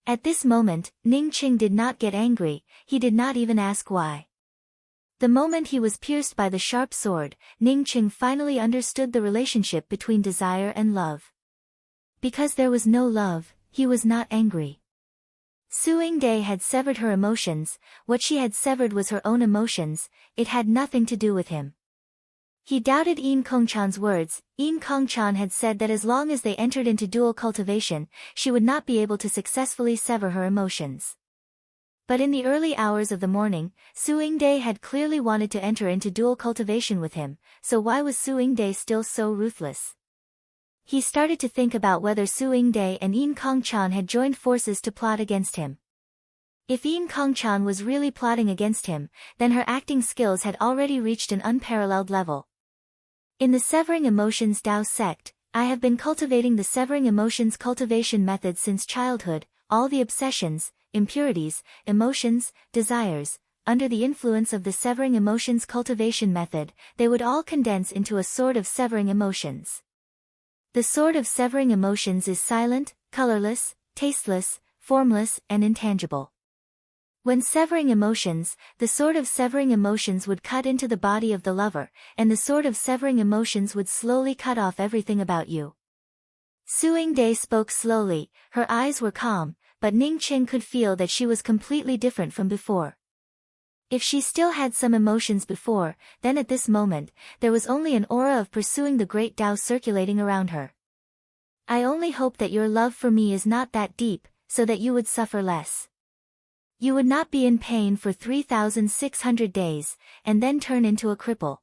At this moment, Ning Cheng did not get angry, he did not even ask why. The moment he was pierced by the sharp sword, Ning Cheng finally understood the relationship between desire and love. Because there was no love, he was not angry. Su Yingde had severed her emotions, what she had severed was her own emotions, it had nothing to do with him. He doubted Yin Kongchan's words. Yin Kongchan had said that as long as they entered into dual cultivation, she would not be able to successfully sever her emotions. But in the early hours of the morning, Su Yingde had clearly wanted to enter into dual cultivation with him, so why was Su Yingde still so ruthless? He started to think about whether Su Yingde and Yin Kongchan had joined forces to plot against him. If Yin Kongchan was really plotting against him, then her acting skills had already reached an unparalleled level. In the Severing Emotions Tao sect, I have been cultivating the Severing Emotions cultivation method since childhood, all the obsessions, impurities, emotions, desires, under the influence of the Severing Emotions cultivation method, they would all condense into a sword of severing emotions. The sword of severing emotions is silent, colorless, tasteless, formless, and intangible. When severing emotions, the sword of severing emotions would cut into the body of the lover, and the sword of severing emotions would slowly cut off everything about you. Su Yingde spoke slowly, her eyes were calm, but Ning Cheng could feel that she was completely different from before. If she still had some emotions before, then at this moment, there was only an aura of pursuing the great Tao circulating around her. "I only hope that your love for me is not that deep, so that you would suffer less. You would not be in pain for 3,600 days, and then turn into a cripple."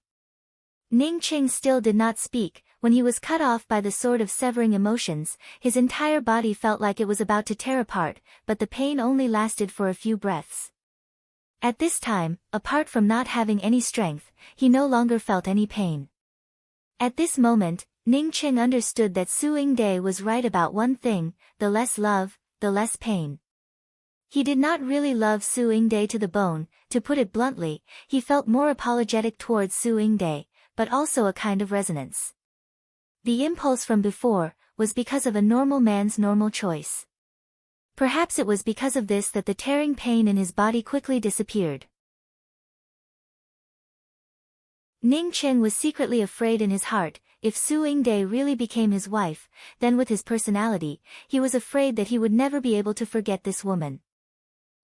Ning Cheng still did not speak. When he was cut off by the sword of severing emotions, his entire body felt like it was about to tear apart, but the pain only lasted for a few breaths. At this time, apart from not having any strength, he no longer felt any pain. At this moment, Ning Cheng understood that Su Yingde was right about one thing, the less love, the less pain. He did not really love Su Yingde to the bone, to put it bluntly, he felt more apologetic towards Su Yingde, but also a kind of resonance. The impulse from before was because of a normal man's normal choice. Perhaps it was because of this that the tearing pain in his body quickly disappeared. Ning Cheng was secretly afraid in his heart, if Su Yingde really became his wife, then with his personality, he was afraid that he would never be able to forget this woman.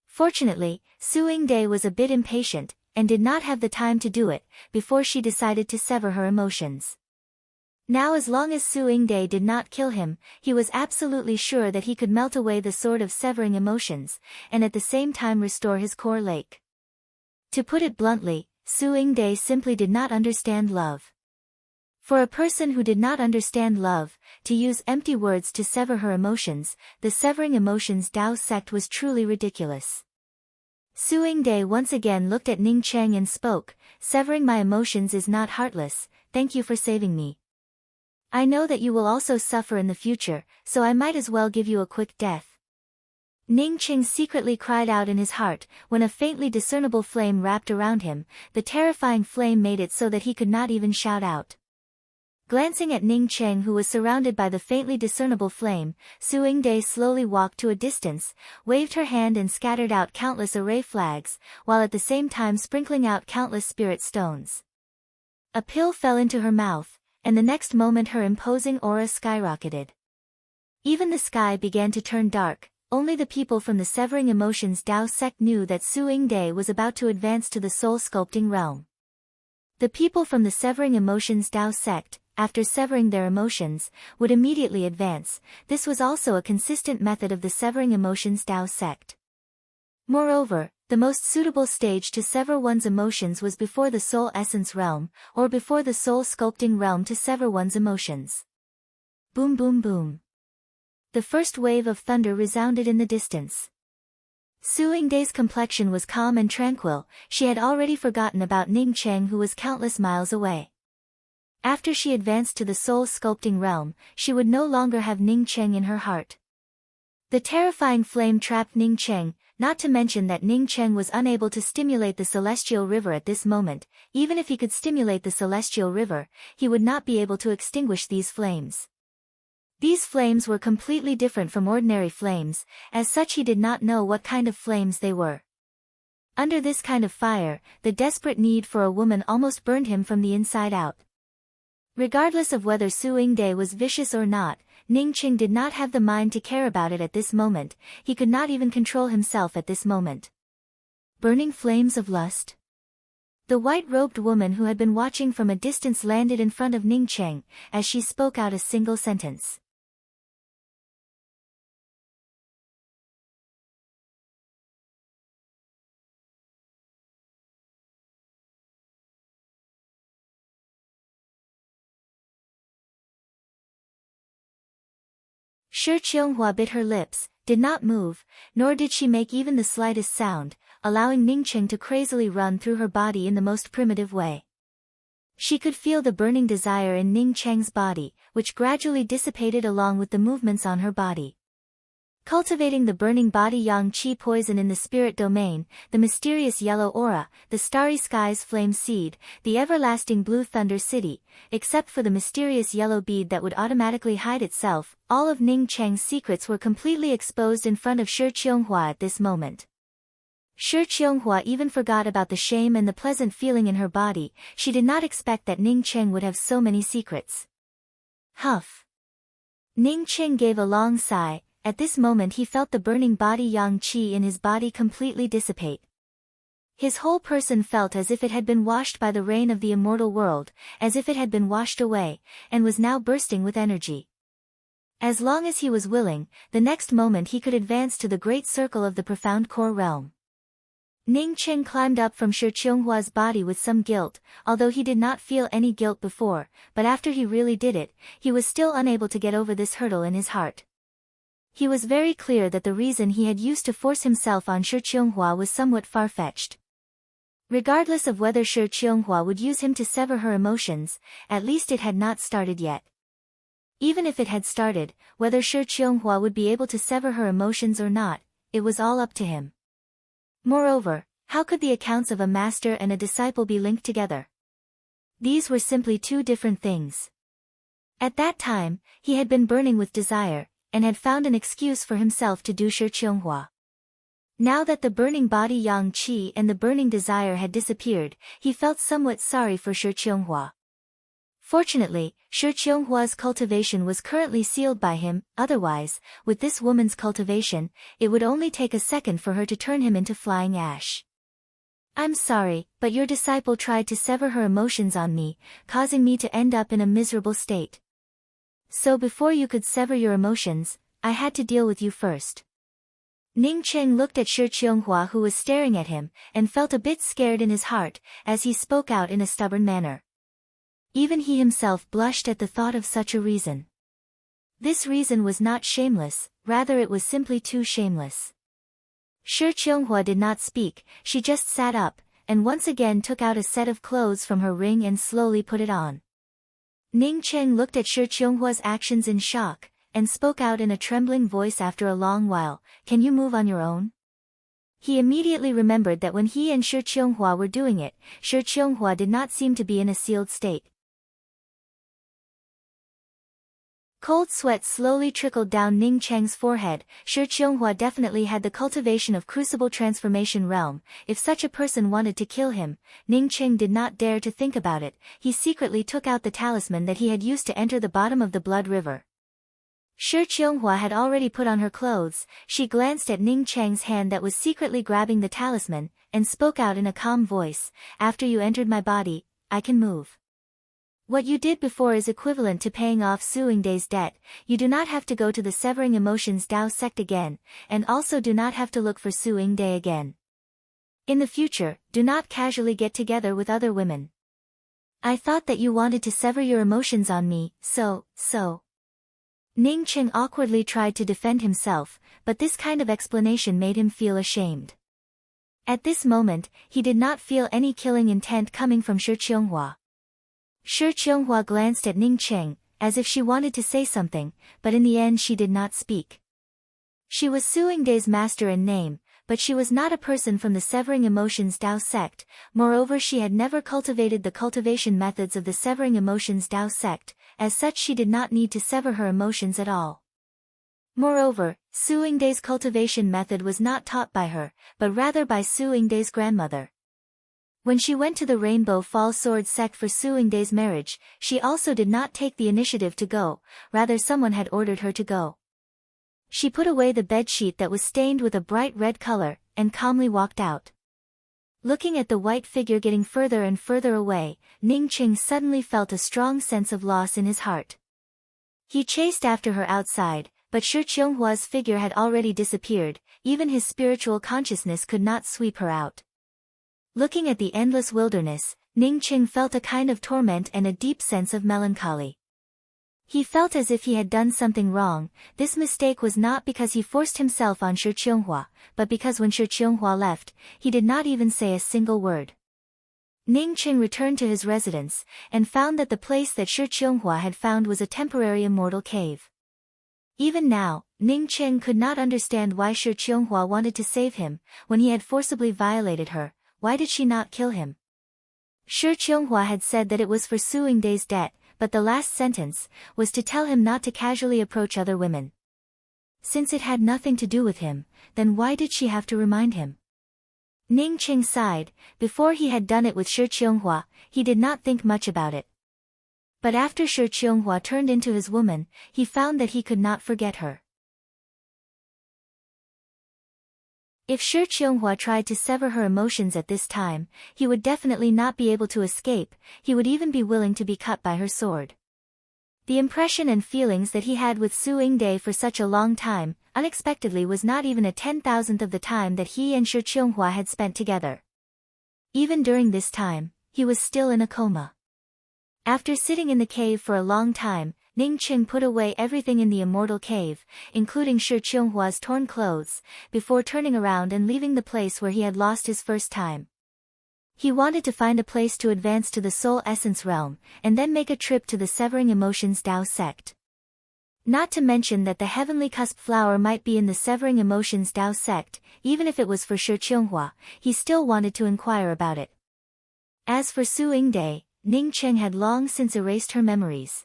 Fortunately, Su Yingde was a bit impatient, and did not have the time to do it, before she decided to sever her emotions. Now as long as Su Yingde did not kill him, he was absolutely sure that he could melt away the sword of severing emotions, and at the same time restore his core lake. To put it bluntly, Su Yingde simply did not understand love. For a person who did not understand love, to use empty words to sever her emotions, the severing emotions Dao sect was truly ridiculous. Su Yingde once again looked at Ning Cheng and spoke, "Severing my emotions is not heartless, thank you for saving me. I know that you will also suffer in the future, so I might as well give you a quick death." Ning Cheng secretly cried out in his heart, when a faintly discernible flame wrapped around him. The terrifying flame made it so that he could not even shout out. Glancing at Ning Cheng, who was surrounded by the faintly discernible flame, Su Yingde slowly walked to a distance, waved her hand and scattered out countless array flags, while at the same time sprinkling out countless spirit stones. A pill fell into her mouth, and the next moment her imposing aura skyrocketed. Even the sky began to turn dark. Only the people from the Severing Emotions Dao sect knew that Su Yingde was about to advance to the soul sculpting realm. The people from the Severing Emotions Dao sect, after severing their emotions, would immediately advance. This was also a consistent method of the Severing Emotions Dao sect. Moreover, the most suitable stage to sever one's emotions was before the soul essence realm, or before the soul sculpting realm to sever one's emotions. Boom boom boom. The first wave of thunder resounded in the distance. Su Yingde's complexion was calm and tranquil. She had already forgotten about Ning Cheng, who was countless miles away. After she advanced to the soul sculpting realm, she would no longer have Ning Cheng in her heart. The terrifying flame trapped Ning Cheng, not to mention that Ning Cheng was unable to stimulate the celestial river at this moment. Even if he could stimulate the celestial river, he would not be able to extinguish these flames. These flames were completely different from ordinary flames, as such he did not know what kind of flames they were. Under this kind of fire, the desperate need for a woman almost burned him from the inside out. Regardless of whether Su Yingde was vicious or not, Ning Cheng did not have the mind to care about it at this moment. He could not even control himself at this moment. Burning flames of lust. The white-robed woman who had been watching from a distance landed in front of Ning Cheng, as she spoke out a single sentence. Shi Qianghua bit her lips, did not move, nor did she make even the slightest sound, allowing Ning Cheng to crazily run through her body in the most primitive way. She could feel the burning desire in Ning Cheng's body, which gradually dissipated along with the movements on her body. Cultivating the burning body yang qi poison in the spirit domain, the mysterious yellow aura, the starry skies flame seed, the everlasting blue thunder city, except for the mysterious yellow bead that would automatically hide itself, all of Ning Cheng's secrets were completely exposed in front of Shi Qianghua at this moment. Shi Qianghua even forgot about the shame and the pleasant feeling in her body. She did not expect that Ning Cheng would have so many secrets. Huff. Ning Cheng gave a long sigh. At this moment he felt the burning body yang qi in his body completely dissipate. His whole person felt as if it had been washed by the rain of the immortal world, as if it had been washed away, and was now bursting with energy. As long as he was willing, the next moment he could advance to the great circle of the profound core realm. Ning Cheng climbed up from Shi Qianghua's body with some guilt, although he did not feel any guilt before, but after he really did it, he was still unable to get over this hurdle in his heart. He was very clear that the reason he had used to force himself on Shi Qianghua was somewhat far-fetched. Regardless of whether Shi Qianghua would use him to sever her emotions, at least it had not started yet. Even if it had started, whether Shi Qianghua would be able to sever her emotions or not, it was all up to him. Moreover, how could the accounts of a master and a disciple be linked together? These were simply two different things. At that time, he had been burning with desire, and had found an excuse for himself to do Shi Qianghua. Now that the burning body yang qi and the burning desire had disappeared, he felt somewhat sorry for Shi Qianghua. Fortunately, Shi Qianghua's cultivation was currently sealed by him, otherwise, with this woman's cultivation, it would only take a second for her to turn him into flying ash. I'm sorry, but your disciple tried to sever her emotions on me, causing me to end up in a miserable state. So before you could sever your emotions, I had to deal with you first. Ning Cheng looked at Shi Qianghua, who was staring at him, and felt a bit scared in his heart, as he spoke out in a stubborn manner. Even he himself blushed at the thought of such a reason. This reason was not shameless, rather it was simply too shameless. Shi Qianghua did not speak, she just sat up, and once again took out a set of clothes from her ring and slowly put it on. Ning Cheng looked at Shi Qianghua's actions in shock, and spoke out in a trembling voice after a long while, "Can you move on your own?" He immediately remembered that when he and Shi Qianghua were doing it, Shi Qianghua did not seem to be in a sealed state. Cold sweat slowly trickled down Ning Cheng's forehead. Shi Qianghua definitely had the cultivation of crucible transformation realm. If such a person wanted to kill him, Ning Cheng did not dare to think about it. He secretly took out the talisman that he had used to enter the bottom of the blood river. Shi Qianghua had already put on her clothes. She glanced at Ning Cheng's hand that was secretly grabbing the talisman, and spoke out in a calm voice, "After you entered my body, I can move. What you did before is equivalent to paying off Su Yingday's debt. You do not have to go to the Severing Emotions Dao sect again, and also do not have to look for Su Yingday again. In the future, do not casually get together with other women. I thought that you wanted to sever your emotions on me, so. Ning Cheng awkwardly tried to defend himself, but this kind of explanation made him feel ashamed. At this moment, he did not feel any killing intent coming from Shi Qianghua. Shi Qianghua glanced at Ning Cheng, as if she wanted to say something, but in the end she did not speak. She was Su Yingday's master in name, but she was not a person from the Severing Emotions Dao sect. Moreover, she had never cultivated the cultivation methods of the Severing Emotions Dao sect. As such, she did not need to sever her emotions at all. Moreover, Su Yingday's cultivation method was not taught by her, but rather by Su Yingday's grandmother. When she went to the Rainbow Fall Sword sect for Su Yingday's marriage, she also did not take the initiative to go, rather someone had ordered her to go. She put away the bedsheet that was stained with a bright red color, and calmly walked out. Looking at the white figure getting further and further away, Ning Cheng suddenly felt a strong sense of loss in his heart. He chased after her outside, but Shi Qianghua's figure had already disappeared. Even his spiritual consciousness could not sweep her out. Looking at the endless wilderness, Ning Cheng felt a kind of torment and a deep sense of melancholy. He felt as if he had done something wrong. This mistake was not because he forced himself on Shi Qianghua, but because when Shi Qianghua left, he did not even say a single word. Ning Cheng returned to his residence, and found that the place that Shi Qianghua had found was a temporary immortal cave. Even now, Ning Cheng could not understand why Shi Qianghua wanted to save him. When he had forcibly violated her, why did she not kill him? Shi Qianghua had said that it was for Su Yingday's debt, but the last sentence was to tell him not to casually approach other women. Since it had nothing to do with him, then why did she have to remind him? Ning Cheng sighed. Before he had done it with Shi Qianghua, he did not think much about it. But after Shi Qianghua turned into his woman, he found that he could not forget her. If Shi Qianghua tried to sever her emotions at this time, he would definitely not be able to escape. He would even be willing to be cut by her sword. The impression and feelings that he had with Su Yingday for such a long time, unexpectedly was not even a 10,000th of the time that he and Shi Qianghua had spent together. Even during this time, he was still in a coma. After sitting in the cave for a long time, Ning Cheng put away everything in the immortal cave, including Shi Qianghua's torn clothes, before turning around and leaving the place where he had lost his first time. He wanted to find a place to advance to the Soul Essence realm, and then make a trip to the Severing Emotions Dao sect. Not to mention that the Heavenly Cusp flower might be in the Severing Emotions Dao sect. Even if it was for Shi Qianghua, he still wanted to inquire about it. As for Su Yingday, Ning Cheng had long since erased her memories.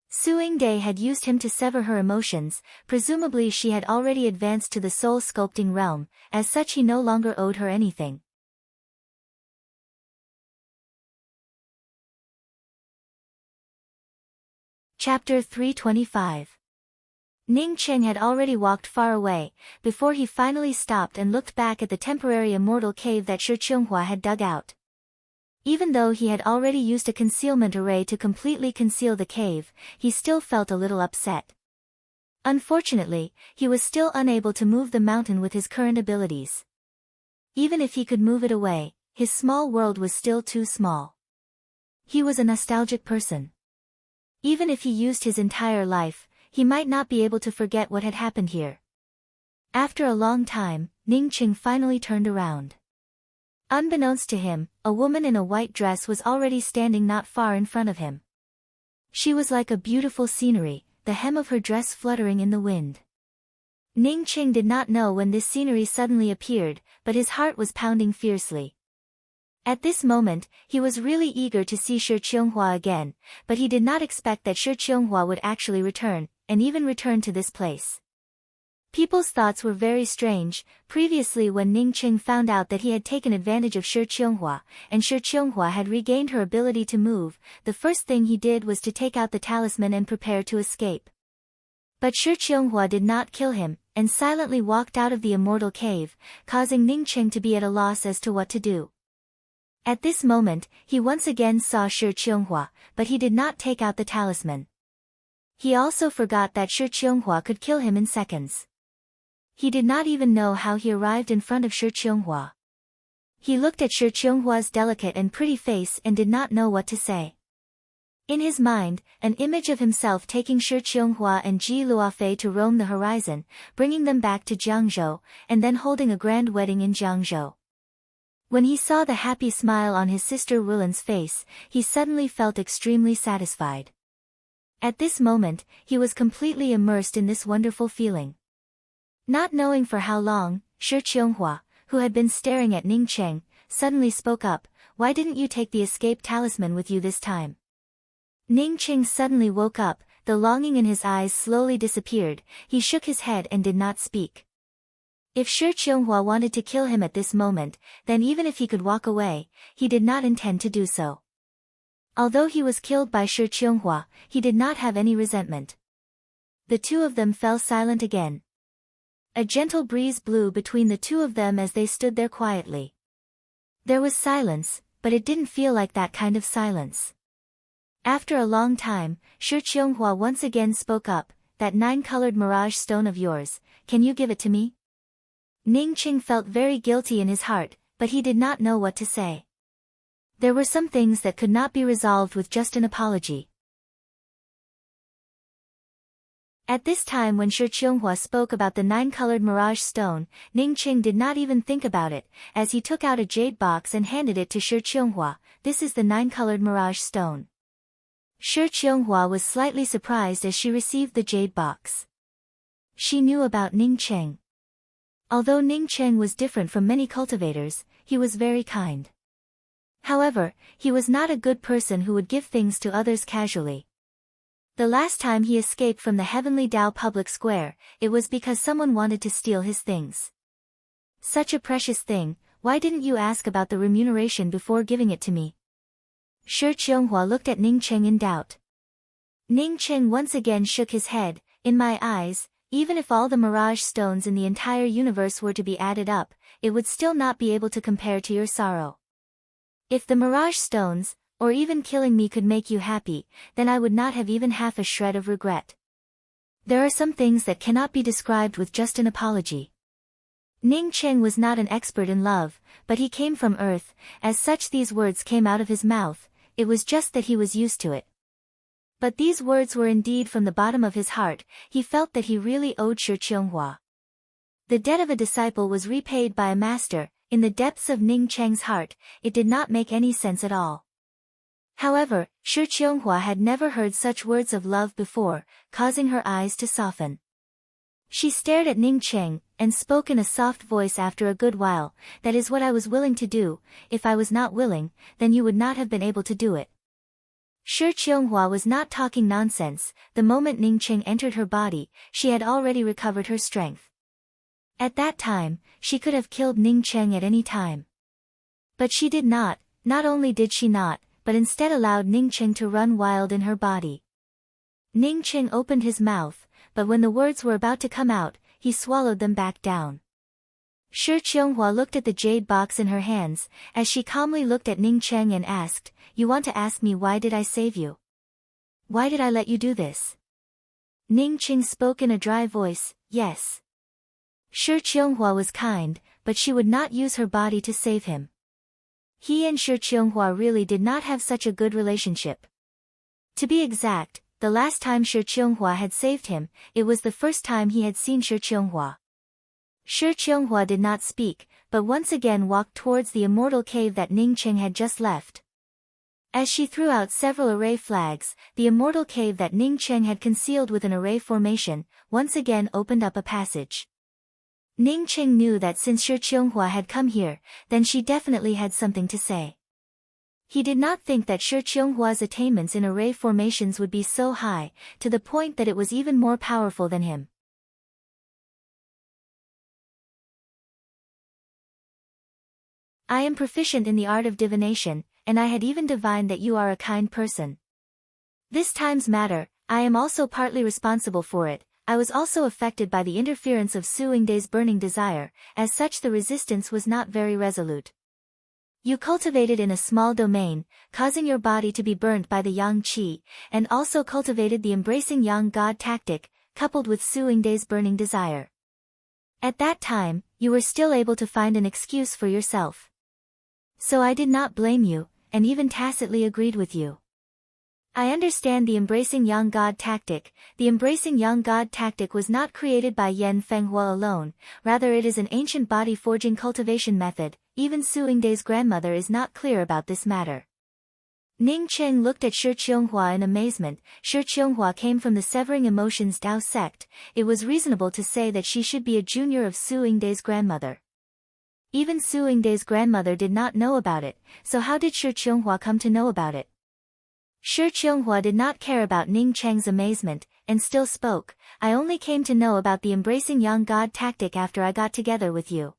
Su Yingday had used him to sever her emotions. Presumably she had already advanced to the soul sculpting realm, as such he no longer owed her anything. Chapter 325. Ning Cheng had already walked far away, before he finally stopped and looked back at the temporary immortal cave that Shi Qinghua had dug out. Even though he had already used a concealment array to completely conceal the cave, he still felt a little upset. Unfortunately, he was still unable to move the mountain with his current abilities. Even if he could move it away, his small world was still too small. He was a nostalgic person. Even if he used his entire life, he might not be able to forget what had happened here. After a long time, Ning Qing finally turned around. Unbeknownst to him, a woman in a white dress was already standing not far in front of him. She was like a beautiful scenery, the hem of her dress fluttering in the wind. Ning Qing did not know when this scenery suddenly appeared, but his heart was pounding fiercely. At this moment, he was really eager to see Shi Qinghua again, but he did not expect that Shi Qinghua would actually return, and even return to this place. People's thoughts were very strange. Previously, when Ning Qing found out that he had taken advantage of Shi Qinghua, and Shi Qinghua had regained her ability to move, the first thing he did was to take out the talisman and prepare to escape. But Shi Qinghua did not kill him, and silently walked out of the immortal cave, causing Ning Qing to be at a loss as to what to do. At this moment, he once again saw Shi Qinghua, but he did not take out the talisman. He also forgot that Shi Qinghua could kill him in seconds. He did not even know how he arrived in front of Shi Qinghua. He looked at Shi Qinghua's delicate and pretty face and did not know what to say. In his mind, an image of himself taking Shi Qinghua and Ji Luofei to roam the horizon, bringing them back to Jiangzhou, and then holding a grand wedding in Jiangzhou. When he saw the happy smile on his sister Wulin's face, he suddenly felt extremely satisfied. At this moment, he was completely immersed in this wonderful feeling. Not knowing for how long, Shi Qinghua, who had been staring at Ning Qing, suddenly spoke up, "Why didn't you take the escape talisman with you this time?" Ning Qing suddenly woke up, the longing in his eyes slowly disappeared, he shook his head and did not speak. If Shi Qinghua wanted to kill him at this moment, then even if he could walk away, he did not intend to do so. Although he was killed by Shi Qinghua, he did not have any resentment. The two of them fell silent again. A gentle breeze blew between the two of them as they stood there quietly. There was silence, but it didn't feel like that kind of silence. After a long time, Shi Qinghua once again spoke up, "That 9-colored mirage stone of yours, can you give it to me?" Ning Qing felt very guilty in his heart, but he did not know what to say. There were some things that could not be resolved with just an apology. At this time when Shi Qinghua spoke about the 9-colored mirage stone, Ning Qing did not even think about it, as he took out a jade box and handed it to Shi Qinghua. "This is the 9-colored mirage stone." Shi Qinghua was slightly surprised as she received the jade box. She knew about Ning Qing. Although Ning Qing was different from many cultivators, he was very kind. However, he was not a good person who would give things to others casually. The last time he escaped from the Heavenly Dao public square, it was because someone wanted to steal his things. "Such a precious thing, why didn't you ask about the remuneration before giving it to me?" Shi Qinghua looked at Ning Qing in doubt. Ning Qing once again shook his head, "In my eyes, even if all the mirage stones in the entire universe were to be added up, it would still not be able to compare to your sorrow. If the mirage stones, or even killing me could make you happy, then I would not have even half a shred of regret. There are some things that cannot be described with just an apology." Ning Qing was not an expert in love, but he came from Earth, as such these words came out of his mouth, it was just that he was used to it. But these words were indeed from the bottom of his heart, he felt that he really owed Shi Qinghua. The debt of a disciple was repaid by a master. In the depths of Ning Qing's heart, it did not make any sense at all. However, Shi Qinghua had never heard such words of love before, causing her eyes to soften. She stared at Ning Qing, and spoke in a soft voice after a good while, "That is what I was willing to do. If I was not willing, then you would not have been able to do it." Shi Qinghua was not talking nonsense. The moment Ning Qing entered her body, she had already recovered her strength. At that time, she could have killed Ning Qing at any time. But she did not only did she not, but instead allowed Ning Qing to run wild in her body. Ning Qing opened his mouth, but when the words were about to come out, he swallowed them back down. Shi Qianghua looked at the jade box in her hands, as she calmly looked at Ning Cheng and asked, "You want to ask me why did I save you? Why did I let you do this?" Ning Cheng spoke in a dry voice, "Yes." Shi Qianghua was kind, but she would not use her body to save him. He and Shi Qianghua really did not have such a good relationship. To be exact, the last time Shi Qianghua had saved him, it was the first time he had seen Shi Qianghua. Shi Qianghua did not speak, but once again walked towards the immortal cave that Ning Cheng had just left. As she threw out several array flags, the immortal cave that Ning Cheng had concealed with an array formation, once again opened up a passage. Ning Cheng knew that since Shi Qianghua had come here, then she definitely had something to say. He did not think that Shi Qianghua's attainments in array formations would be so high, to the point that it was even more powerful than him. "I am proficient in the art of divination, and I had even divined that you are a kind person. This time's matter, I am also partly responsible for it. I was also affected by the interference of Su Yingday's burning desire, as such the resistance was not very resolute. You cultivated in a small domain, causing your body to be burnt by the yang qi, and also cultivated the embracing yang god tactic, coupled with Su Yingday's burning desire. At that time, you were still able to find an excuse for yourself. So I did not blame you, and even tacitly agreed with you. I understand the embracing young god tactic. The embracing young god tactic was not created by Yan Fenghua alone, rather it is an ancient body forging cultivation method. Even Su Yingday's grandmother is not clear about this matter." Ning Cheng looked at Shi Qianghua in amazement. Shi Qianghua came from the Severing Emotions Tao sect. It was reasonable to say that she should be a junior of Su Yingday's grandmother. Even Su Yingday's grandmother did not know about it, so how did Shi Qianghua come to know about it? Shi Qianghua did not care about Ning Cheng's amazement, and still spoke, "I only came to know about the embracing young god tactic after I got together with you.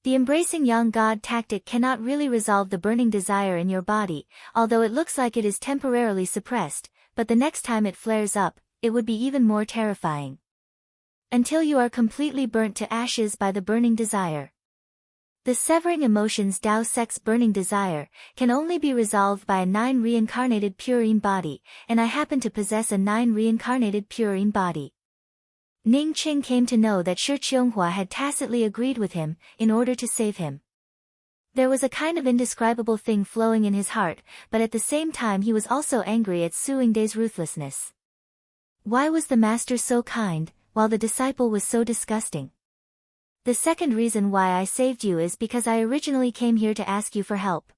The embracing young god tactic cannot really resolve the burning desire in your body, although it looks like it is temporarily suppressed, but the next time it flares up, it would be even more terrifying. Until you are completely burnt to ashes by the burning desire. The Severing Emotions Tao sect's burning desire can only be resolved by a 9 reincarnated purine body, and I happen to possess a 9 reincarnated purine body." Ning Cheng came to know that Shi Qianghua had tacitly agreed with him, in order to save him. There was a kind of indescribable thing flowing in his heart, but at the same time he was also angry at Su Yingday's ruthlessness. Why was the master so kind, while the disciple was so disgusting? "The second reason why I saved you is because I originally came here to ask you for help.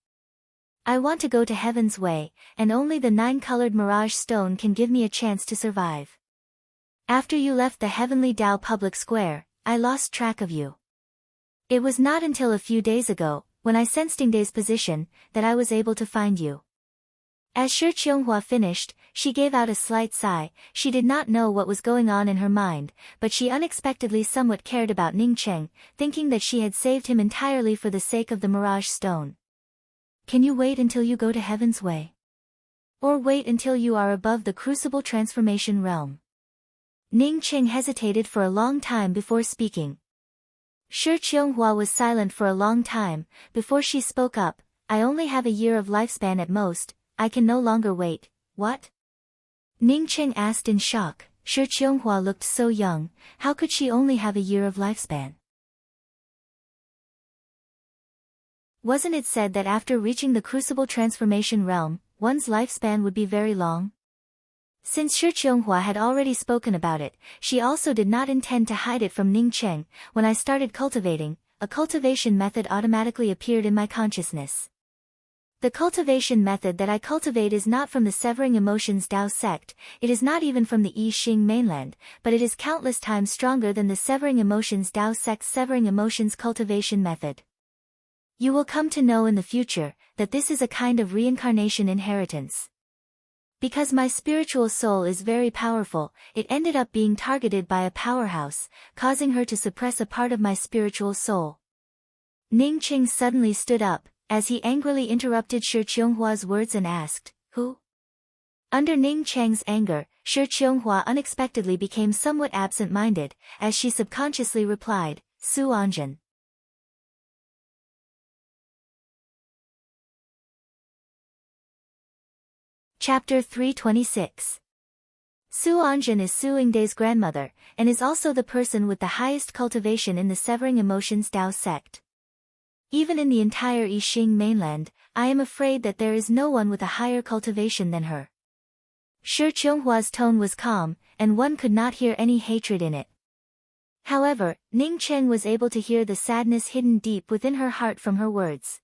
I want to go to heaven's way, and only the 9-colored mirage stone can give me a chance to survive. After you left the Heavenly Tao public square, I lost track of you. It was not until a few days ago, when I sensed Yingday's position, that I was able to find you." As Shi Qianghua finished, she gave out a slight sigh. She did not know what was going on in her mind, but she unexpectedly somewhat cared about Ning Cheng, thinking that she had saved him entirely for the sake of the Mirage Stone. "Can you wait until you go to Heaven's Way? Or wait until you are above the Crucible Transformation realm?" Ning Cheng hesitated for a long time before speaking. Shi Qianghua was silent for a long time, before she spoke up. "I only have a year of lifespan at most. I can no longer wait." "What?" Ning Cheng asked in shock. Shi Qianghua looked so young, how could she only have a year of lifespan? Wasn't it said that after reaching the Crucible Transformation realm, one's lifespan would be very long? Since Shi Qianghua had already spoken about it, she also did not intend to hide it from Ning Cheng. "When I started cultivating, a cultivation method automatically appeared in my consciousness. The cultivation method that I cultivate is not from the Severing Emotions Tao sect, it is not even from the I Ching mainland, but it is countless times stronger than the Severing Emotions Tao sect's Severing Emotions cultivation method. You will come to know in the future, that this is a kind of reincarnation inheritance. Because my spiritual soul is very powerful, it ended up being targeted by a powerhouse, causing her to suppress a part of my spiritual soul." Ning Cheng suddenly stood up, as he angrily interrupted Shi Qianghua's words and asked, "Who?" Under Ning Cheng's anger, Shi Qianghua unexpectedly became somewhat absent-minded, as she subconsciously replied, Su Anjun. Chapter 326. Su Anjun is Su Yingdai's grandmother, and is also the person with the highest cultivation in the Severing Emotions Tao sect. Even in the entire Yixing mainland, I am afraid that there is no one with a higher cultivation than her. Shi Qianghua's tone was calm, and one could not hear any hatred in it. However, Ning Cheng was able to hear the sadness hidden deep within her heart from her words.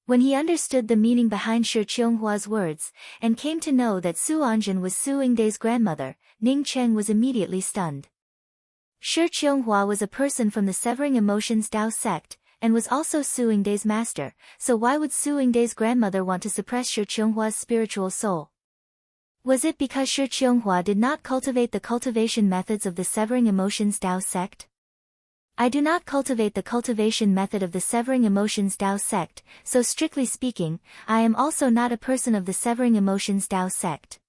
When he understood the meaning behind Shi Qianghua's words, and came to know that Su Anjun was Su Yingdai's grandmother, Ning Cheng was immediately stunned. Shi Qianghua was a person from the Severing Emotions Tao sect, and was also Su Yingdai's master, so why would Su Yingdai's grandmother want to suppress Shi Qianghua's spiritual soul? Was it because Shi Qianghua did not cultivate the cultivation methods of the Severing Emotions Tao sect? I do not cultivate the cultivation method of the Severing Emotions Tao sect, so strictly speaking, I am also not a person of the Severing Emotions Tao sect.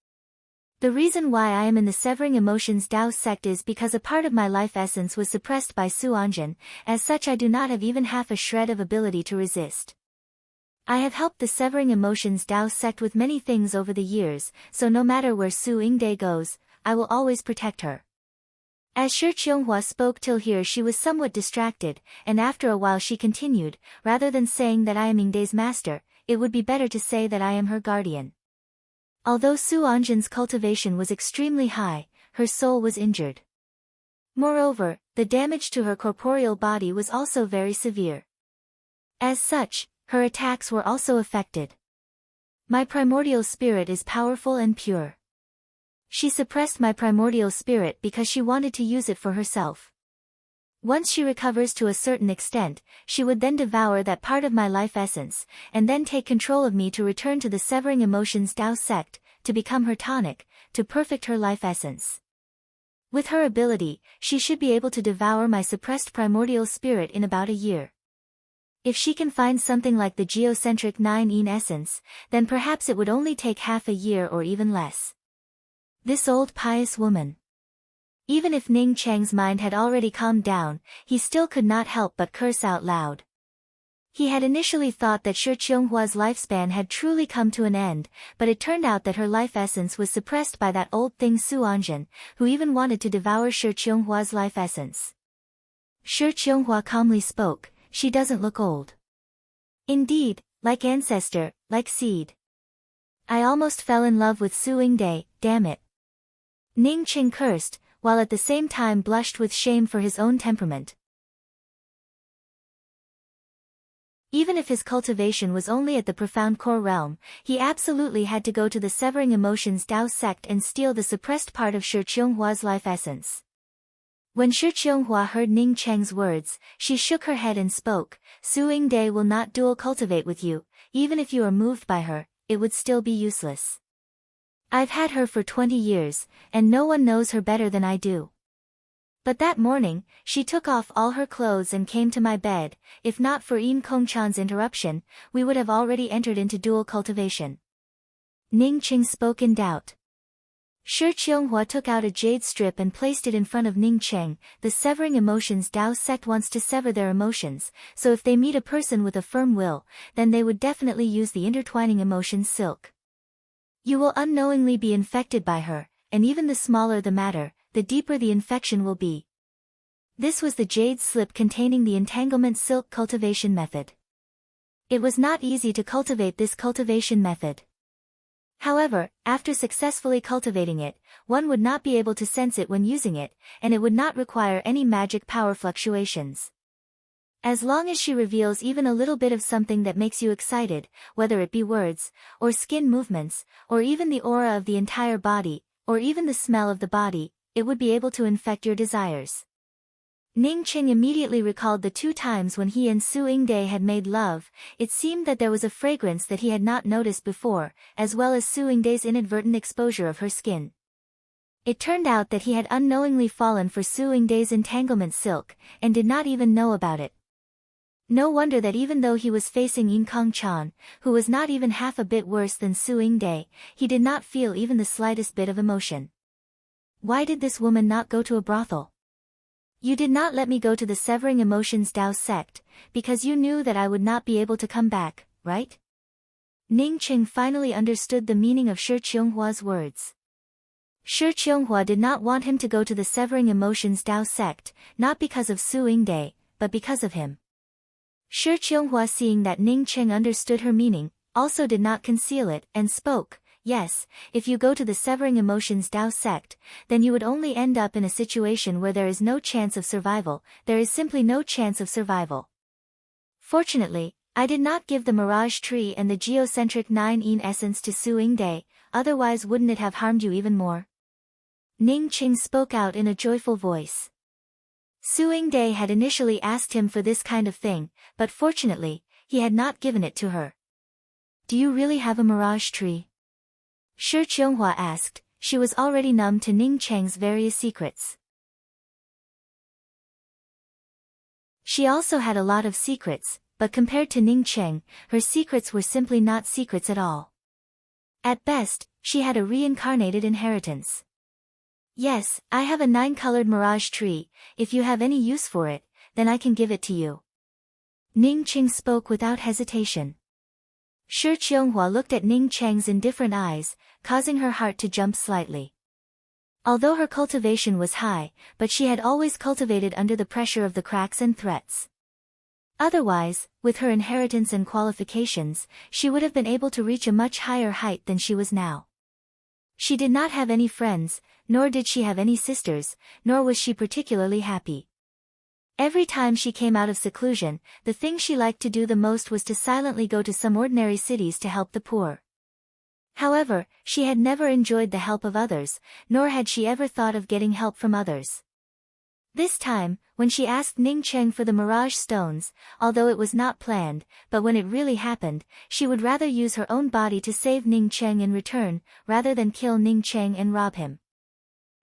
The reason why I am in the Severing Emotions Tao sect is because a part of my life essence was suppressed by Su Anjun, as such I do not have even half a shred of ability to resist. I have helped the Severing Emotions Tao sect with many things over the years, so no matter where Su Yingdai goes, I will always protect her. As Shi Qianghua spoke till here she was somewhat distracted, and after a while she continued, rather than saying that I am Yingdai's master, it would be better to say that I am her guardian. Although Su Anjun's cultivation was extremely high, her soul was injured. Moreover, the damage to her corporeal body was also very severe. As such, her attacks were also affected. My primordial spirit is powerful and pure. She suppressed my primordial spirit because she wanted to use it for herself. Once she recovers to a certain extent, she would then devour that part of my life essence, and then take control of me to return to the Severing Emotions Tao sect, to become her tonic, to perfect her life essence. With her ability, she should be able to devour my suppressed primordial spirit in about a year. If she can find something like the geocentric 9-yin essence, then perhaps it would only take half a year or even less. This old pious woman. Even if Ning Cheng's mind had already calmed down, he still could not help but curse out loud. He had initially thought that Shi Qianghua's lifespan had truly come to an end, but it turned out that her life essence was suppressed by that old thing Su Anjun, who even wanted to devour Shi Qianghua's life essence. Shi Qianghua calmly spoke, she doesn't look old. Indeed, like ancestor, like seed. I almost fell in love with Su Yingdai, damn it. Ning Cheng cursed, while at the same time blushed with shame for his own temperament. Even if his cultivation was only at the profound core realm, he absolutely had to go to the Severing Emotions Tao sect and steal the suppressed part of Shi Qianghua's life essence. When Shi Qianghua heard Ning Cheng's words, she shook her head and spoke, Su Yingdai will not dual cultivate with you, even if you are moved by her, it would still be useless. I've had her for 20 years, and no one knows her better than I do. But that morning, she took off all her clothes and came to my bed. If not for Yin Kongchan's interruption, we would have already entered into dual cultivation. Ning Cheng spoke in doubt. Shi Qianghua took out a jade strip and placed it in front of Ning Cheng. The Severing Emotions Tao sect wants to sever their emotions, so if they meet a person with a firm will, then they would definitely use the intertwining emotions silk. You will unknowingly be infected by her, and even the smaller the matter, the deeper the infection will be. This was the jade slip containing the entanglement silk cultivation method. It was not easy to cultivate this cultivation method. However, after successfully cultivating it, one would not be able to sense it when using it, and it would not require any magic power fluctuations. As long as she reveals even a little bit of something that makes you excited, whether it be words, or skin movements, or even the aura of the entire body, or even the smell of the body, it would be able to infect your desires. Ning Cheng immediately recalled the 2 times when he and Su Yingdai had made love. It seemed that there was a fragrance that he had not noticed before, as well as Su Yingdai's inadvertent exposure of her skin. It turned out that he had unknowingly fallen for Su Yingdai's entanglement silk, and did not even know about it. No wonder that even though he was facing Yin Kong Chan, who was not even half a bit worse than Su Yingde, he did not feel even the slightest bit of emotion. Why did this woman not go to a brothel? You did not let me go to the Severing Emotions Tao sect, because you knew that I would not be able to come back, right? Ning Qing finally understood the meaning of Shi Qionghua's words. Shi Qionghu did not want him to go to the Severing Emotions Tao sect, not because of Su Yingde, but because of him. Shi Qionghu, seeing that Ning Qing understood her meaning, also did not conceal it, and spoke, yes, if you go to the Severing Emotions Tao sect, then you would only end up in a situation where there is no chance of survival, there is simply no chance of survival. Fortunately, I did not give the Mirage Tree and the Geocentric 9 Yin essence to Su Yingde, otherwise wouldn't it have harmed you even more? Ning Qing spoke out in a joyful voice. Su Yingde had initially asked him for this kind of thing, but fortunately, he had not given it to her. Do you really have a Mirage Tree? Shi Qionghu asked. She was already numb to Ning Cheng's various secrets. She also had a lot of secrets, but compared to Ning Cheng, her secrets were simply not secrets at all. At best, she had a reincarnated inheritance. Yes, I have a 9-colored Mirage Tree. If you have any use for it, then I can give it to you. Ning Qing spoke without hesitation. Shi Qionghu looked at Ning Cheng's indifferent eyes, causing her heart to jump slightly. Although her cultivation was high, but she had always cultivated under the pressure of the cracks and threats. Otherwise, with her inheritance and qualifications, she would have been able to reach a much higher height than she was now. She did not have any friends, nor did she have any sisters, nor was she particularly happy. Every time she came out of seclusion, the thing she liked to do the most was to silently go to some ordinary cities to help the poor. However, she had never enjoyed the help of others, nor had she ever thought of getting help from others. This time, when she asked Ning Cheng for the Mirage Stones, although it was not planned, but when it really happened, she would rather use her own body to save Ning Cheng in return, rather than kill Ning Cheng and rob him.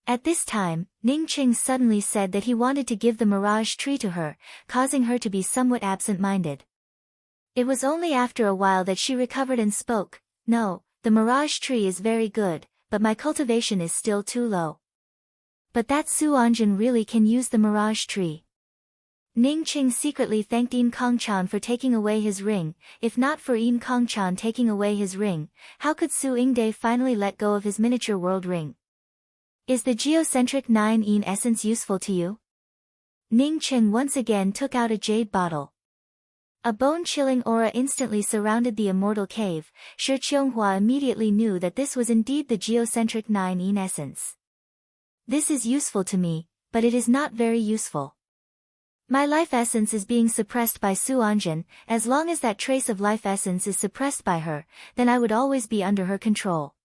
At this time, Ning Cheng suddenly said that he wanted to give the Mirage Tree to her, causing her to be somewhat absent-minded. It was only after a while that she recovered and spoke, "No, the Mirage Tree is very good, but my cultivation is still too low." But that Su Anjin really can use the Mirage Tree. Ning Qing secretly thanked Yin Kongchan for taking away his ring. If not for Yin Kongchan taking away his ring, how could Su Yingde finally let go of his miniature world ring? Is the Geocentric 9 Yin essence useful to you? Ning Qing once again took out a jade bottle. A bone-chilling aura instantly surrounded the immortal cave. Shi Qionghu immediately knew that this was indeed the Geocentric 9 Yin essence. This is useful to me, but it is not very useful. My life essence is being suppressed by Su Anjin. As long as that trace of life essence is suppressed by her, then I would always be under her control.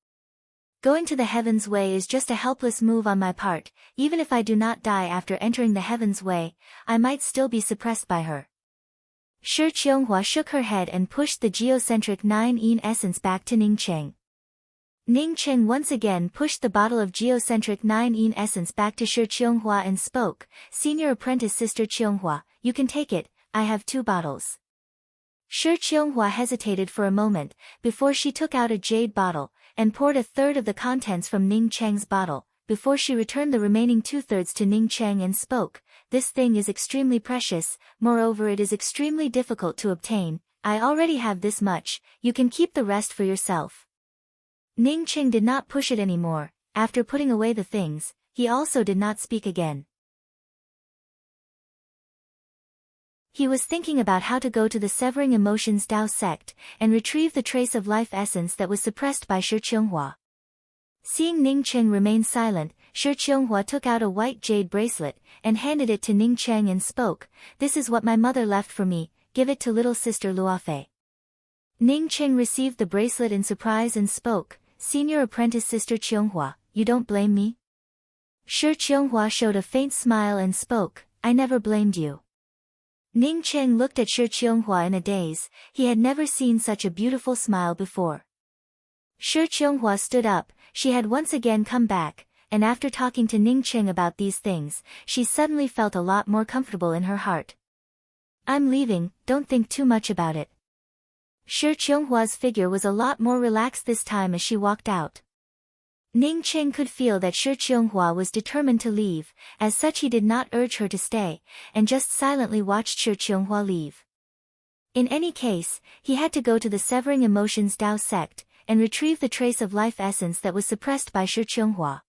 Going to the Heaven's Way is just a helpless move on my part. Even if I do not die after entering the Heaven's Way, I might still be suppressed by her. Shi Qionghu shook her head and pushed the Geocentric 9 Yin essence back to Ning Cheng. Ning Cheng once again pushed the bottle of Geocentric 9 Yin essence back to Shi Qionghu and spoke, "Senior apprentice Sister Qionghu, you can take it, I have 2 bottles." Shi Qionghu hesitated for a moment, before she took out a jade bottle, and poured a third of the contents from Ning Cheng's bottle, before she returned the remaining 2/3 to Ning Cheng and spoke, "This thing is extremely precious, moreover it is extremely difficult to obtain. I already have this much, you can keep the rest for yourself." Ning Cheng did not push it anymore. After putting away the things, he also did not speak again. He was thinking about how to go to the Severing Emotions Tao sect, and retrieve the trace of life essence that was suppressed by Shi Qionghu. Seeing Ning Cheng remain silent, Shi Qionghu took out a white jade bracelet, and handed it to Ning Cheng and spoke, "This is what my mother left for me, give it to little sister Luofei." Ning Cheng received the bracelet in surprise and spoke, "Senior apprentice Sister Qionghu, you don't blame me?" Shi Qionghu showed a faint smile and spoke, "I never blamed you." Ning Cheng looked at Shi Qionghu in a daze. He had never seen such a beautiful smile before. Shi Qionghu stood up. She had once again come back, and after talking to Ning Cheng about these things, she suddenly felt a lot more comfortable in her heart. I'm leaving, don't think too much about it. Shi Qionghua's figure was a lot more relaxed this time as she walked out. Ning Qing could feel that Shi Qionghu was determined to leave, as such he did not urge her to stay, and just silently watched Shi Qionghu leave. In any case, he had to go to the Severing Emotions Dao sect, and retrieve the trace of life essence that was suppressed by Shi Qionghu.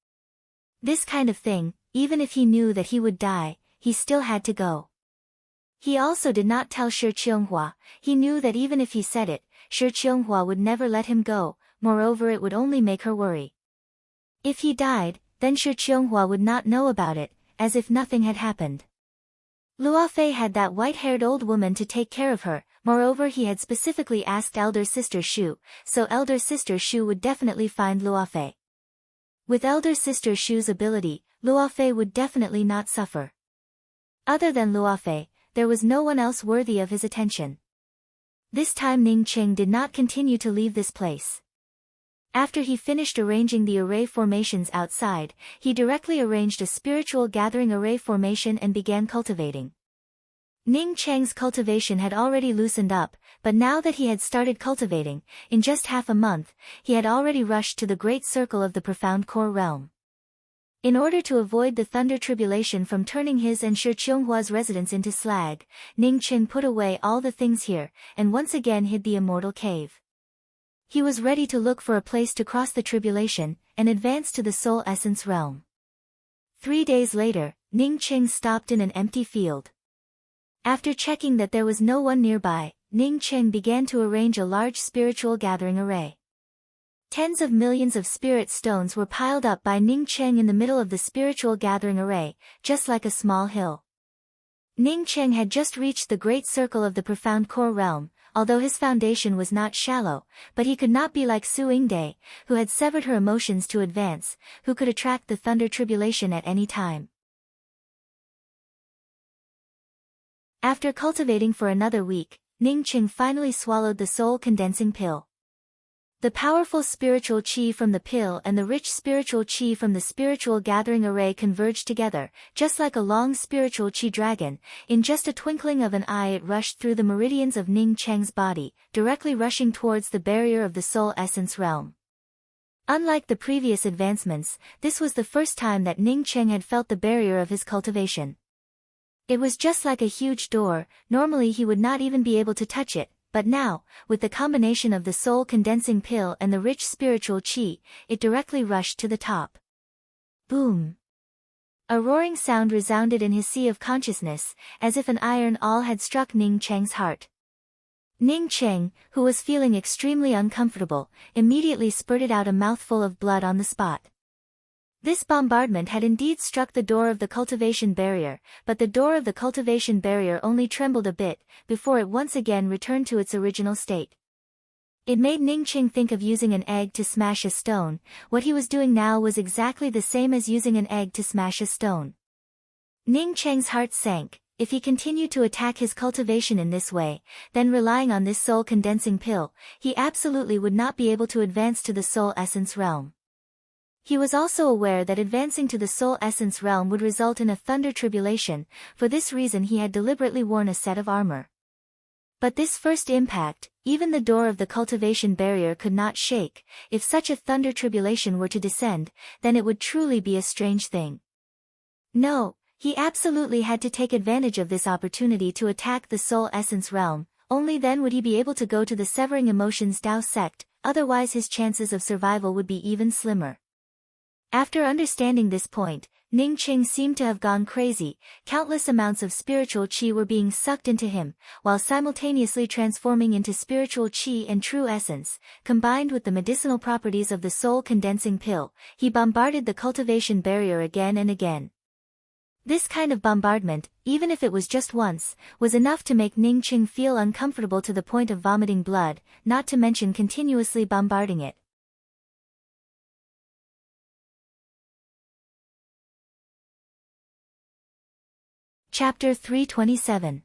This kind of thing, even if he knew that he would die, he still had to go. He also did not tell Shi Qionghu. He knew that even if he said it, Shi Qionghu would never let him go, moreover it would only make her worry. If he died, then Shi Qionghu would not know about it, as if nothing had happened. Luofei had that white-haired old woman to take care of her, moreover he had specifically asked elder sister Shu, so elder sister Shu would definitely find Luofei. With elder sister Shu's ability, Luofei would definitely not suffer. Other than Luofei, there was no one else worthy of his attention. This time Ning Qing did not continue to leave this place. After he finished arranging the array formations outside, he directly arranged a spiritual gathering array formation and began cultivating. Ning Cheng's cultivation had already loosened up, but now that he had started cultivating, in just half a month, he had already rushed to the great circle of the profound core realm. In order to avoid the thunder tribulation from turning his and Shi Qionghua's residence into slag, Ning Qing put away all the things here, and once again hid the immortal cave. He was ready to look for a place to cross the tribulation, and advance to the soul essence realm. 3 days later, Ning Qing stopped in an empty field. After checking that there was no one nearby, Ning Qing began to arrange a large spiritual gathering array. Tens of millions of spirit stones were piled up by Ning Qing in the middle of the spiritual gathering array, just like a small hill. Ning Qing had just reached the great circle of the profound core realm, although his foundation was not shallow, but he could not be like Su Yingde, who had severed her emotions to advance, who could attract the thunder tribulation at any time. After cultivating for another week, Ning Qing finally swallowed the soul-condensing pill. The powerful spiritual qi from the pill and the rich spiritual qi from the spiritual gathering array converged together, just like a long spiritual qi dragon. In just a twinkling of an eye it rushed through the meridians of Ning Cheng's body, directly rushing towards the barrier of the soul essence realm. Unlike the previous advancements, this was the first time that Ning Cheng had felt the barrier of his cultivation. It was just like a huge door, normally he would not even be able to touch it. But now, with the combination of the soul-condensing pill and the rich spiritual qi, it directly rushed to the top. Boom! A roaring sound resounded in his sea of consciousness, as if an iron awl had struck Ning Cheng's heart. Ning Cheng, who was feeling extremely uncomfortable, immediately spurted out a mouthful of blood on the spot. This bombardment had indeed struck the door of the cultivation barrier, but the door of the cultivation barrier only trembled a bit, before it once again returned to its original state. It made Ning Qing think of using an egg to smash a stone. What he was doing now was exactly the same as using an egg to smash a stone. Ning Cheng's heart sank. If he continued to attack his cultivation in this way, then relying on this soul-condensing pill, he absolutely would not be able to advance to the soul essence realm. He was also aware that advancing to the soul essence realm would result in a thunder tribulation. For this reason he had deliberately worn a set of armor. But this first impact, even the door of the cultivation barrier could not shake. If such a thunder tribulation were to descend, then it would truly be a strange thing. No, he absolutely had to take advantage of this opportunity to attack the soul essence realm. Only then would he be able to go to the Severing Emotions Dao sect, otherwise his chances of survival would be even slimmer. After understanding this point, Ning Qing seemed to have gone crazy. Countless amounts of spiritual qi were being sucked into him, while simultaneously transforming into spiritual qi and true essence. Combined with the medicinal properties of the soul-condensing pill, he bombarded the cultivation barrier again and again. This kind of bombardment, even if it was just once, was enough to make Ning Qing feel uncomfortable to the point of vomiting blood, not to mention continuously bombarding it. Chapter 327.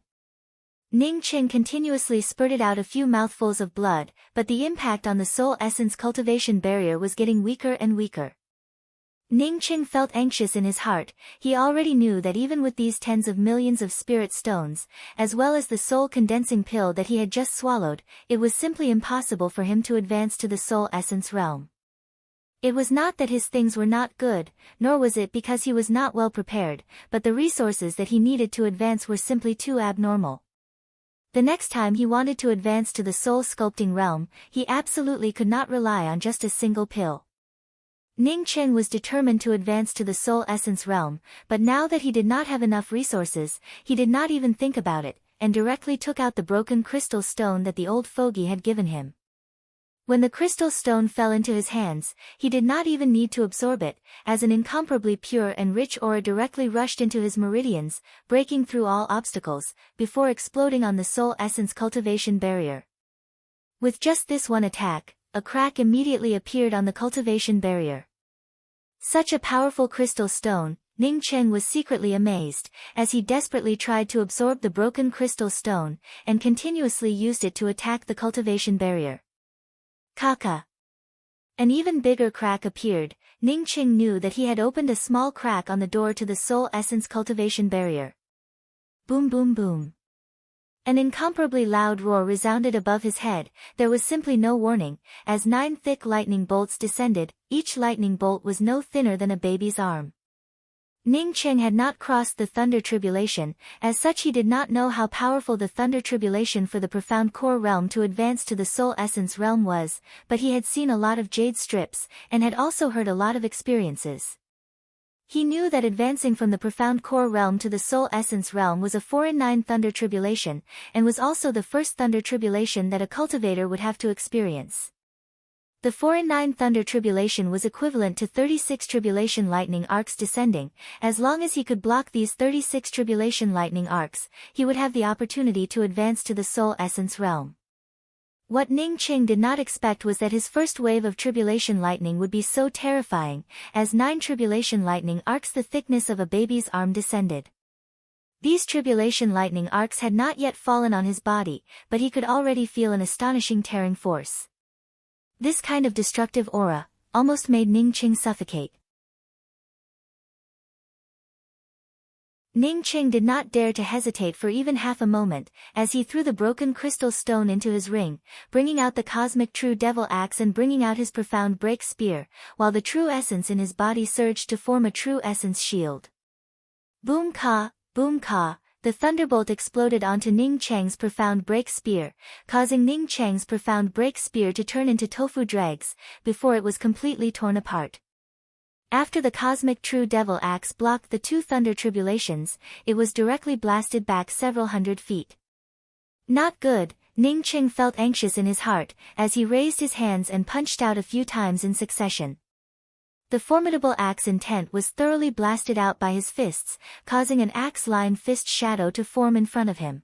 Ning Qing continuously spurted out a few mouthfuls of blood, but the impact on the soul essence cultivation barrier was getting weaker and weaker. Ning Qing felt anxious in his heart. He already knew that even with these tens of millions of spirit stones, as well as the soul condensing pill that he had just swallowed, it was simply impossible for him to advance to the soul essence realm. It was not that his things were not good, nor was it because he was not well prepared, but the resources that he needed to advance were simply too abnormal. The next time he wanted to advance to the soul sculpting realm, he absolutely could not rely on just a single pill. Ning Qing was determined to advance to the soul essence realm, but now that he did not have enough resources, he did not even think about it, and directly took out the broken crystal stone that the old fogey had given him. When the crystal stone fell into his hands, he did not even need to absorb it, as an incomparably pure and rich aura directly rushed into his meridians, breaking through all obstacles, before exploding on the soul essence cultivation barrier. With just this one attack, a crack immediately appeared on the cultivation barrier. Such a powerful crystal stone, Ning Qing was secretly amazed, as he desperately tried to absorb the broken crystal stone, and continuously used it to attack the cultivation barrier. Kaka. An even bigger crack appeared. Ning Qing knew that he had opened a small crack on the door to the soul essence cultivation barrier. Boom boom boom. An incomparably loud roar resounded above his head. There was simply no warning, as 9 thick lightning bolts descended. Each lightning bolt was no thinner than a baby's arm. Ning Qing had not crossed the thunder tribulation, as such he did not know how powerful the thunder tribulation for the profound core realm to advance to the soul essence realm was, but he had seen a lot of jade strips, and had also heard a lot of experiences. He knew that advancing from the profound core realm to the soul essence realm was a foreign 9 thunder tribulation, and was also the first thunder tribulation that a cultivator would have to experience. The foreign 9 thunder tribulation was equivalent to 36 tribulation lightning arcs descending. As long as he could block these 36 tribulation lightning arcs, he would have the opportunity to advance to the soul essence realm. What Ning Qing did not expect was that his first wave of tribulation lightning would be so terrifying, as 9 tribulation lightning arcs the thickness of a baby's arm descended. These tribulation lightning arcs had not yet fallen on his body, but he could already feel an astonishing tearing force. This kind of destructive aura almost made Ning Qing suffocate. Ning Qing did not dare to hesitate for even half a moment, as he threw the broken crystal stone into his ring, bringing out the cosmic true devil axe and bringing out his profound break spear, while the true essence in his body surged to form a true essence shield. Boom ka, the thunderbolt exploded onto Ning Cheng's profound break spear, causing Ning Cheng's profound break spear to turn into tofu dregs, before it was completely torn apart. After the cosmic true devil axe blocked the 2 thunder tribulations, it was directly blasted back several hundred feet. Not good. Ning Qing felt anxious in his heart, as he raised his hands and punched out a few times in succession. The formidable axe intent was thoroughly blasted out by his fists, causing an axe-line fist shadow to form in front of him.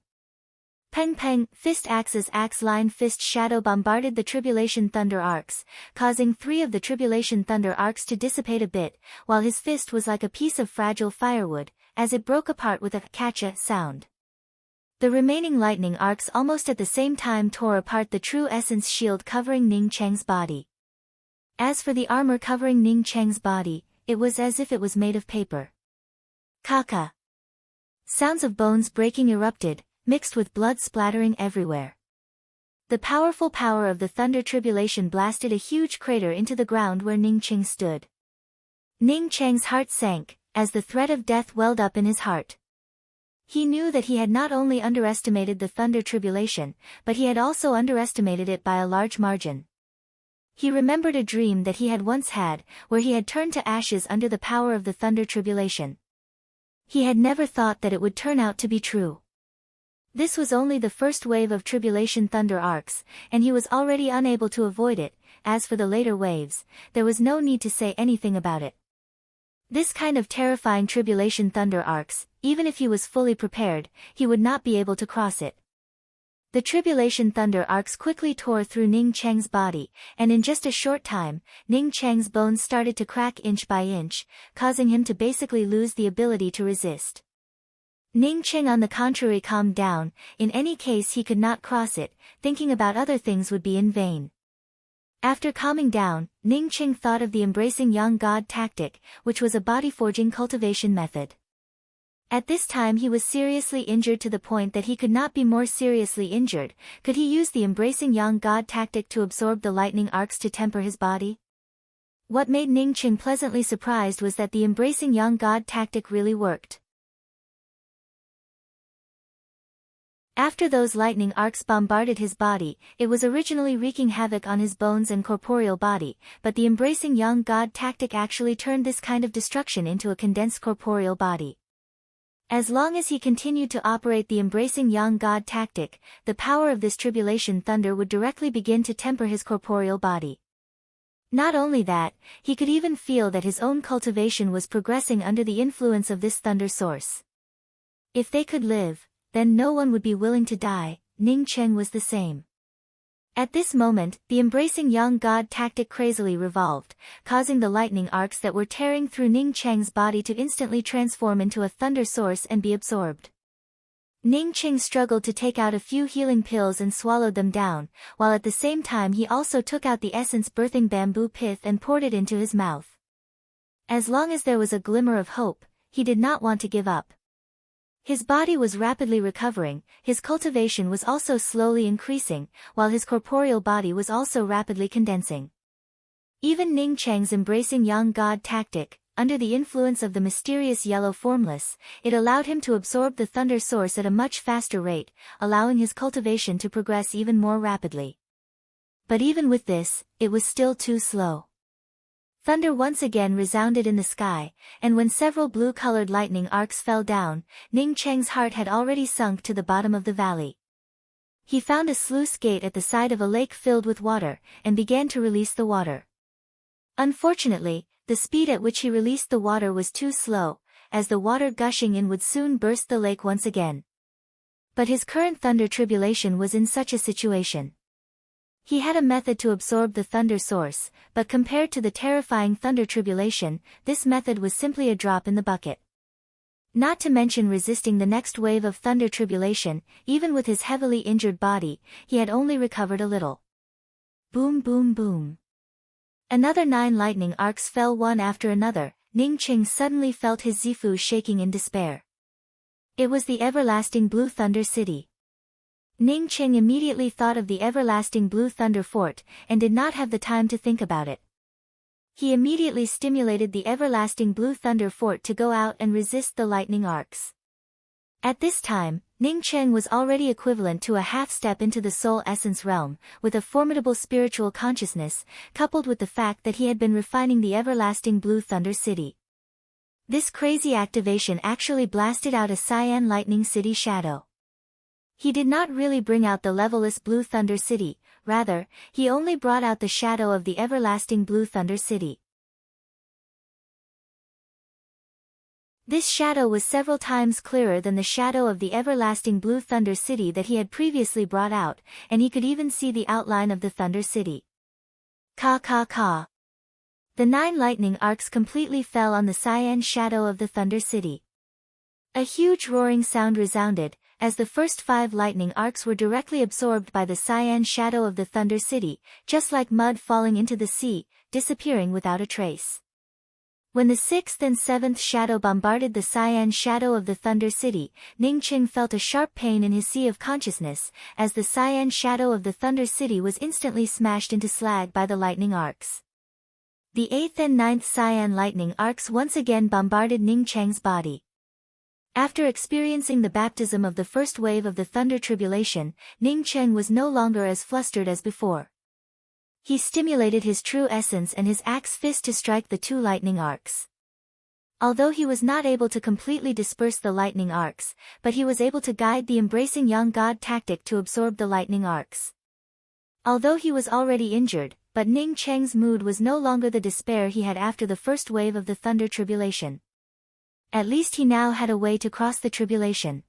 Peng peng, fist axe's axe-line fist shadow bombarded the tribulation thunder arcs, causing 3 of the tribulation thunder arcs to dissipate a bit, while his fist was like a piece of fragile firewood, as it broke apart with a catcha sound. The remaining lightning arcs almost at the same time tore apart the true essence shield covering Ning Cheng's body. As for the armor covering Ning Cheng's body, it was as if it was made of paper. Kaka. Sounds of bones breaking erupted, mixed with blood splattering everywhere. The powerful power of the thunder tribulation blasted a huge crater into the ground where Ning Qing stood. Ning Cheng's heart sank, as the threat of death welled up in his heart. He knew that he had not only underestimated the thunder tribulation, but he had also underestimated it by a large margin. He remembered a dream that he had once had, where he had turned to ashes under the power of the thunder tribulation. He had never thought that it would turn out to be true. This was only the first wave of tribulation thunder arcs, and he was already unable to avoid it. As for the later waves, there was no need to say anything about it. This kind of terrifying tribulation thunder arcs, even if he was fully prepared, he would not be able to cross it. The tribulation thunder arcs quickly tore through Ning Cheng's body, and in just a short time, Ning Cheng's bones started to crack inch by inch, causing him to basically lose the ability to resist. Ning Qing on the contrary calmed down. In any case he could not cross it, thinking about other things would be in vain. After calming down, Ning Qing thought of the embracing young god tactic, which was a body-forging cultivation method. At this time he was seriously injured to the point that he could not be more seriously injured. Could he use the embracing young god tactic to absorb the lightning arcs to temper his body? What made Ning Qing pleasantly surprised was that the embracing young god tactic really worked. After those lightning arcs bombarded his body, it was originally wreaking havoc on his bones and corporeal body, but the embracing young god tactic actually turned this kind of destruction into a condensed corporeal body. As long as he continued to operate the embracing young god tactic, the power of this tribulation thunder would directly begin to temper his corporeal body. Not only that, he could even feel that his own cultivation was progressing under the influence of this thunder source. If they could live, then no one would be willing to die. Ning Qing was the same. At this moment, the embracing young god tactic crazily revolved, causing the lightning arcs that were tearing through Ning Cheng's body to instantly transform into a thunder source and be absorbed. Ning Qing struggled to take out a few healing pills and swallowed them down, while at the same time he also took out the essence birthing bamboo pith and poured it into his mouth. As long as there was a glimmer of hope, he did not want to give up. His body was rapidly recovering, his cultivation was also slowly increasing, while his corporeal body was also rapidly condensing. Even Ning Cheng's embracing young god tactic, under the influence of the mysterious yellow formless, it allowed him to absorb the thunder source at a much faster rate, allowing his cultivation to progress even more rapidly. But even with this, it was still too slow. Thunder once again resounded in the sky, and when several blue-colored lightning arcs fell down, Ning Cheng's heart had already sunk to the bottom of the valley. He found a sluice gate at the side of a lake filled with water, and began to release the water. Unfortunately, the speed at which he released the water was too slow, as the water gushing in would soon burst the lake once again. But his current thunder tribulation was in such a situation. He had a method to absorb the thunder source, but compared to the terrifying thunder tribulation, this method was simply a drop in the bucket. Not to mention resisting the next wave of thunder tribulation, even with his heavily injured body, he had only recovered a little. Boom boom boom. Another 9 lightning arcs fell one after another. Ning Qing suddenly felt his Zifu shaking in despair. It was the everlasting Blue Thunder City. Ning Qing immediately thought of the everlasting Blue Thunder Fort, and did not have the time to think about it. He immediately stimulated the everlasting Blue Thunder Fort to go out and resist the lightning arcs. At this time, Ning Qing was already equivalent to a half-step into the soul essence realm, with a formidable spiritual consciousness, coupled with the fact that he had been refining the everlasting Blue Thunder City. This crazy activation actually blasted out a cyan lightning city shadow. He did not really bring out the levelless Blue Thunder City, rather, he only brought out the shadow of the everlasting Blue Thunder City. This shadow was several times clearer than the shadow of the everlasting Blue Thunder City that he had previously brought out, and he could even see the outline of the Thunder City. Ka ka ka. The 9 lightning arcs completely fell on the cyan shadow of the Thunder City. A huge roaring sound resounded, as the first 5 lightning arcs were directly absorbed by the cyan shadow of the Thunder City, just like mud falling into the sea, disappearing without a trace. When the 6th and 7th shadow bombarded the cyan shadow of the Thunder City, Ning Qing felt a sharp pain in his sea of consciousness, as the cyan shadow of the Thunder City was instantly smashed into slag by the lightning arcs. The 8th and 9th cyan lightning arcs once again bombarded Ning Cheng's body. After experiencing the baptism of the first wave of the thunder tribulation, Ning Cheng was no longer as flustered as before. He stimulated his true essence and his axe fist to strike the 2 lightning arcs. Although he was not able to completely disperse the lightning arcs, but he was able to guide the embracing young god tactic to absorb the lightning arcs. Although he was already injured, but Ning Cheng's mood was no longer the despair he had after the first wave of the thunder tribulation. At least he now had a way to cross the tribulation.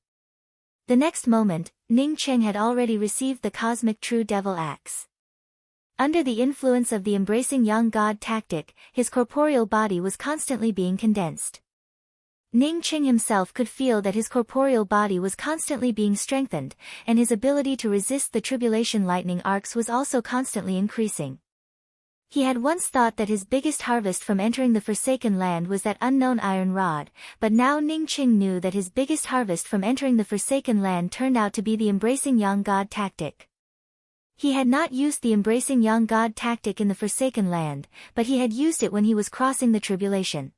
The next moment, Ning Cheng had already received the cosmic true devil axe. Under the influence of the embracing young god tactic, his corporeal body was constantly being condensed. Ning Cheng himself could feel that his corporeal body was constantly being strengthened, and his ability to resist the tribulation lightning arcs was also constantly increasing. He had once thought that his biggest harvest from entering the Forsaken Land was that unknown iron rod, but now Ning Qing knew that his biggest harvest from entering the Forsaken Land turned out to be the Embracing Young God tactic. He had not used the Embracing Young God tactic in the Forsaken Land, but he had used it when he was crossing the tribulation.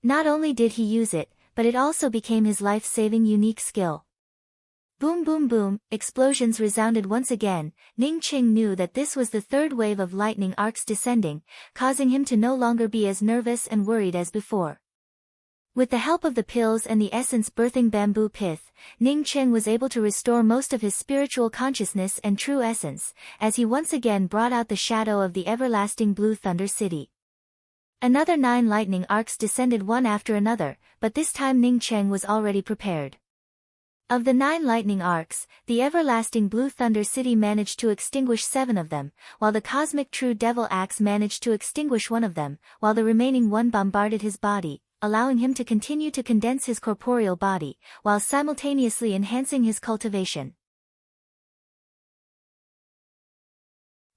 Not only did he use it, but it also became his life-saving unique skill. Boom boom boom, explosions resounded once again. Ning Qing knew that this was the third wave of lightning arcs descending, causing him to no longer be as nervous and worried as before. With the help of the pills and the essence birthing bamboo pith, Ning Qing was able to restore most of his spiritual consciousness and true essence, as he once again brought out the shadow of the everlasting Blue Thunder City. Another 9 lightning arcs descended one after another, but this time Ning Qing was already prepared. Of the 9 lightning arcs, the everlasting Blue Thunder City managed to extinguish 7 of them, while the cosmic True Devil Axe managed to extinguish 1 of them, while the remaining 1 bombarded his body, allowing him to continue to condense his corporeal body, while simultaneously enhancing his cultivation.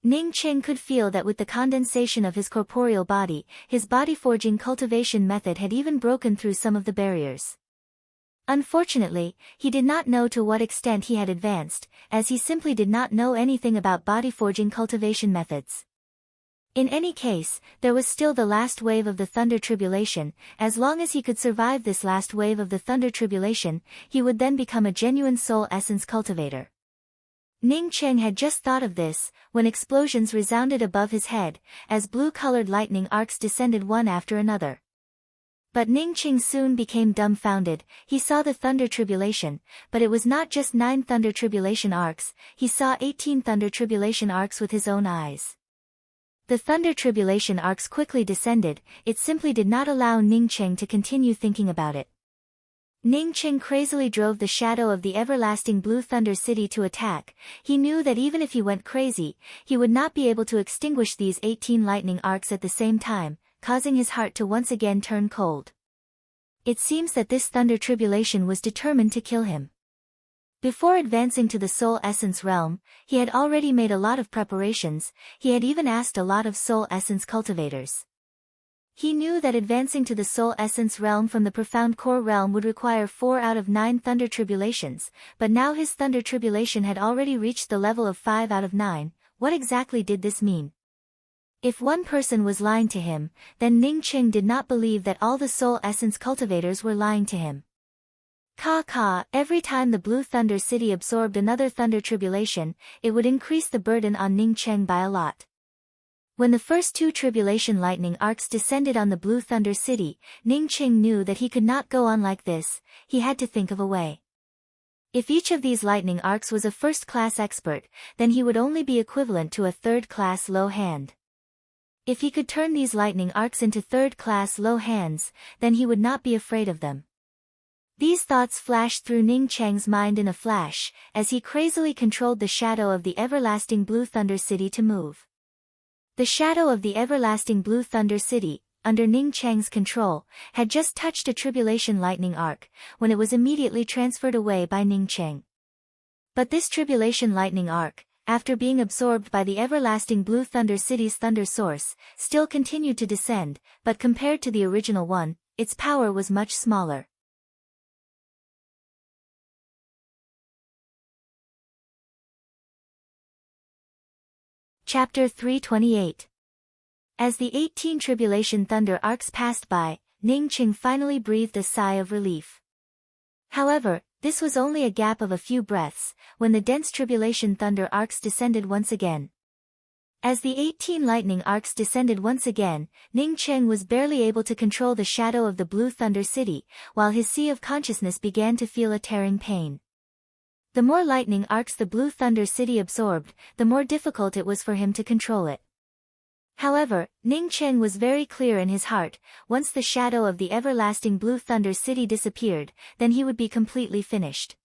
Ning Qing could feel that with the condensation of his corporeal body, his body-forging cultivation method had even broken through some of the barriers. Unfortunately, he did not know to what extent he had advanced, as he simply did not know anything about body-forging cultivation methods. In any case, there was still the last wave of the Thunder Tribulation. As long as he could survive this last wave of the Thunder Tribulation, he would then become a genuine soul essence cultivator. Ning Qing had just thought of this, when explosions resounded above his head, as blue-colored lightning arcs descended one after another. But Ning Qing soon became dumbfounded. He saw the Thunder Tribulation, but it was not just 9 Thunder Tribulation arcs, he saw 18 Thunder Tribulation arcs with his own eyes. The Thunder Tribulation arcs quickly descended, it simply did not allow Ning Qing to continue thinking about it. Ning Qing crazily drove the shadow of the everlasting Blue Thunder City to attack. He knew that even if he went crazy, he would not be able to extinguish these 18 lightning arcs at the same time, causing his heart to once again turn cold. It seems that this Thunder Tribulation was determined to kill him. Before advancing to the Soul Essence realm, he had already made a lot of preparations. He had even asked a lot of Soul Essence cultivators. He knew that advancing to the Soul Essence realm from the Profound Core realm would require 4 out of 9 Thunder Tribulations, but now his Thunder Tribulation had already reached the level of 5 out of 9. What exactly did this mean? If one person was lying to him, then Ning Qing did not believe that all the Soul Essence cultivators were lying to him. Every time the Blue Thunder City absorbed another Thunder Tribulation, it would increase the burden on Ning Qing by a lot. When the first 2 Tribulation lightning arcs descended on the Blue Thunder City, Ning Qing knew that he could not go on like this. He had to think of a way. If each of these lightning arcs was a first-class expert, then he would only be equivalent to a third-class low hand. If he could turn these lightning arcs into third-class low hands, then he would not be afraid of them. These thoughts flashed through Ning Qing's mind in a flash, as he crazily controlled the shadow of the everlasting Blue Thunder City to move. The shadow of the everlasting Blue Thunder City, under Ning Qing's control, had just touched a tribulation lightning arc, when it was immediately transferred away by Ning Qing. But this tribulation lightning arc, after being absorbed by the everlasting Blue Thunder City's thunder source, still continued to descend, but compared to the original one, its power was much smaller. Chapter 328. As the 18 Tribulation Thunder arcs passed by, Ning Qing finally breathed a sigh of relief. However, this was only a gap of a few breaths, when the dense Tribulation Thunder arcs descended once again. As the 18 lightning arcs descended once again, Ning Qing was barely able to control the shadow of the Blue Thunder City, while his sea of consciousness began to feel a tearing pain. The more lightning arcs the Blue Thunder City absorbed, the more difficult it was for him to control it. However, Ning Qing was very clear in his heart, once the shadow of the everlasting Blue Thunder City disappeared, then he would be completely finished.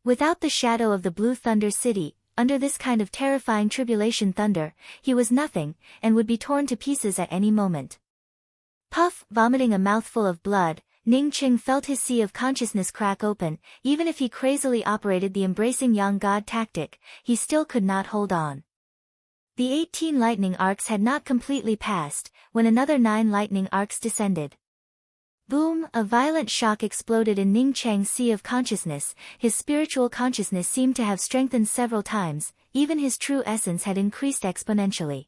Without the shadow of the Blue Thunder City, under this kind of terrifying tribulation thunder, he was nothing, and would be torn to pieces at any moment. Puff, vomiting a mouthful of blood, Ning Qing felt his sea of consciousness crack open. Even if he crazily operated the Embracing Young God tactic, he still could not hold on. The 18 lightning arcs had not completely passed, when another 9 lightning arcs descended. Boom! A violent shock exploded in Ning Cheng's sea of consciousness. His spiritual consciousness seemed to have strengthened several times, even his true essence had increased exponentially.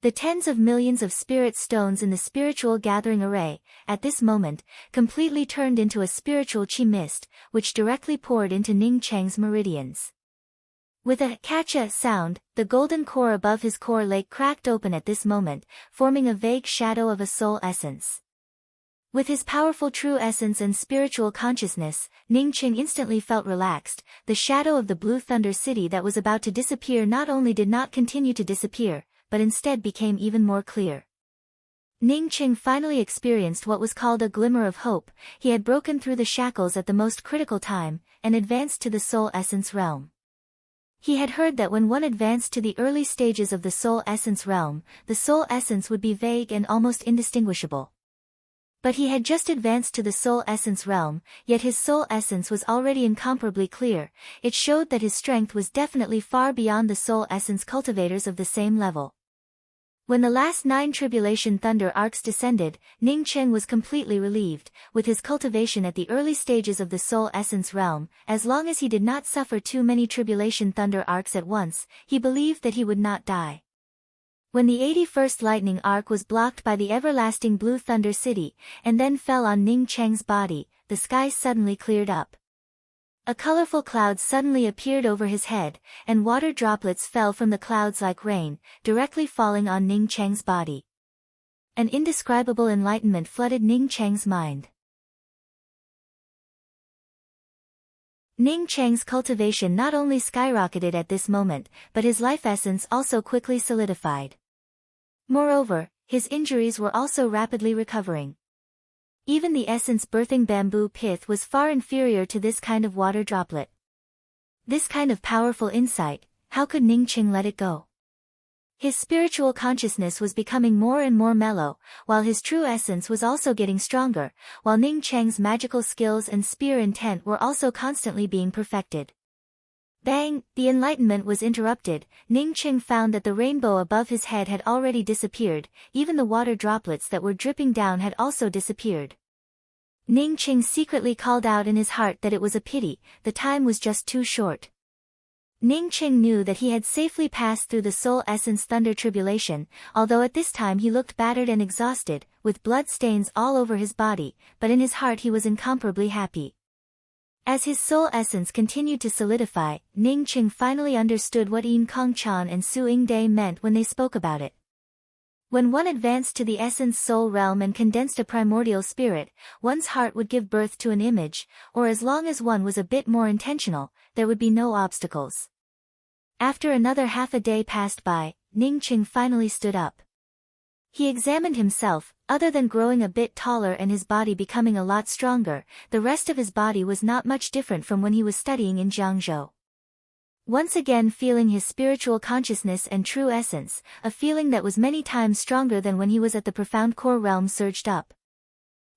The tens of millions of spirit stones in the spiritual gathering array, at this moment, completely turned into a spiritual chi mist, which directly poured into Ning Cheng's meridians. With a catcha sound, the golden core above his core lake cracked open at this moment, forming a vague shadow of a soul essence. With his powerful true essence and spiritual consciousness, Ning Cheng instantly felt relaxed. The shadow of the Blue Thunder City that was about to disappear not only did not continue to disappear, but instead became even more clear. Ning Cheng finally experienced what was called a glimmer of hope. He had broken through the shackles at the most critical time, and advanced to the soul essence realm. He had heard that when one advanced to the early stages of the soul essence realm, the soul essence would be vague and almost indistinguishable. But he had just advanced to the soul essence realm, yet his soul essence was already incomparably clear. It showed that his strength was definitely far beyond the soul essence cultivators of the same level. When the last 9 tribulation thunder arcs descended, Ning Cheng was completely relieved. With his cultivation at the early stages of the soul essence realm, as long as he did not suffer too many tribulation thunder arcs at once, he believed that he would not die. When the 81st lightning arc was blocked by the everlasting Blue Thunder City, and then fell on Ning Cheng's body, the sky suddenly cleared up. A colorful cloud suddenly appeared over his head, and water droplets fell from the clouds like rain, directly falling on Ning Cheng's body. An indescribable enlightenment flooded Ning Cheng's mind. Ning Cheng's cultivation not only skyrocketed at this moment, but his life essence also quickly solidified. Moreover, his injuries were also rapidly recovering. Even the essence birthing bamboo pith was far inferior to this kind of water droplet. This kind of powerful insight, how could Ning Cheng let it go? His spiritual consciousness was becoming more and more mellow, while his true essence was also getting stronger, while Ning Cheng's magical skills and spear intent were also constantly being perfected. Bang! The enlightenment was interrupted. Ning Cheng found that the rainbow above his head had already disappeared, even the water droplets that were dripping down had also disappeared. Ning Cheng secretly called out in his heart that it was a pity, the time was just too short. Ning Cheng knew that he had safely passed through the soul essence thunder tribulation, although at this time he looked battered and exhausted, with blood stains all over his body, but in his heart he was incomparably happy. As his soul essence continued to solidify, Ning Cheng finally understood what Yin Kong Chan and Su Ying Dai meant when they spoke about it. When one advanced to the essence soul realm and condensed a primordial spirit, one's heart would give birth to an image, or as long as one was a bit more intentional, there would be no obstacles. After another half a day passed by, Ning Cheng finally stood up. He examined himself. Other than growing a bit taller and his body becoming a lot stronger, the rest of his body was not much different from when he was studying in Jiangzhou. Once again feeling his spiritual consciousness and true essence, a feeling that was many times stronger than when he was at the profound core realm surged up.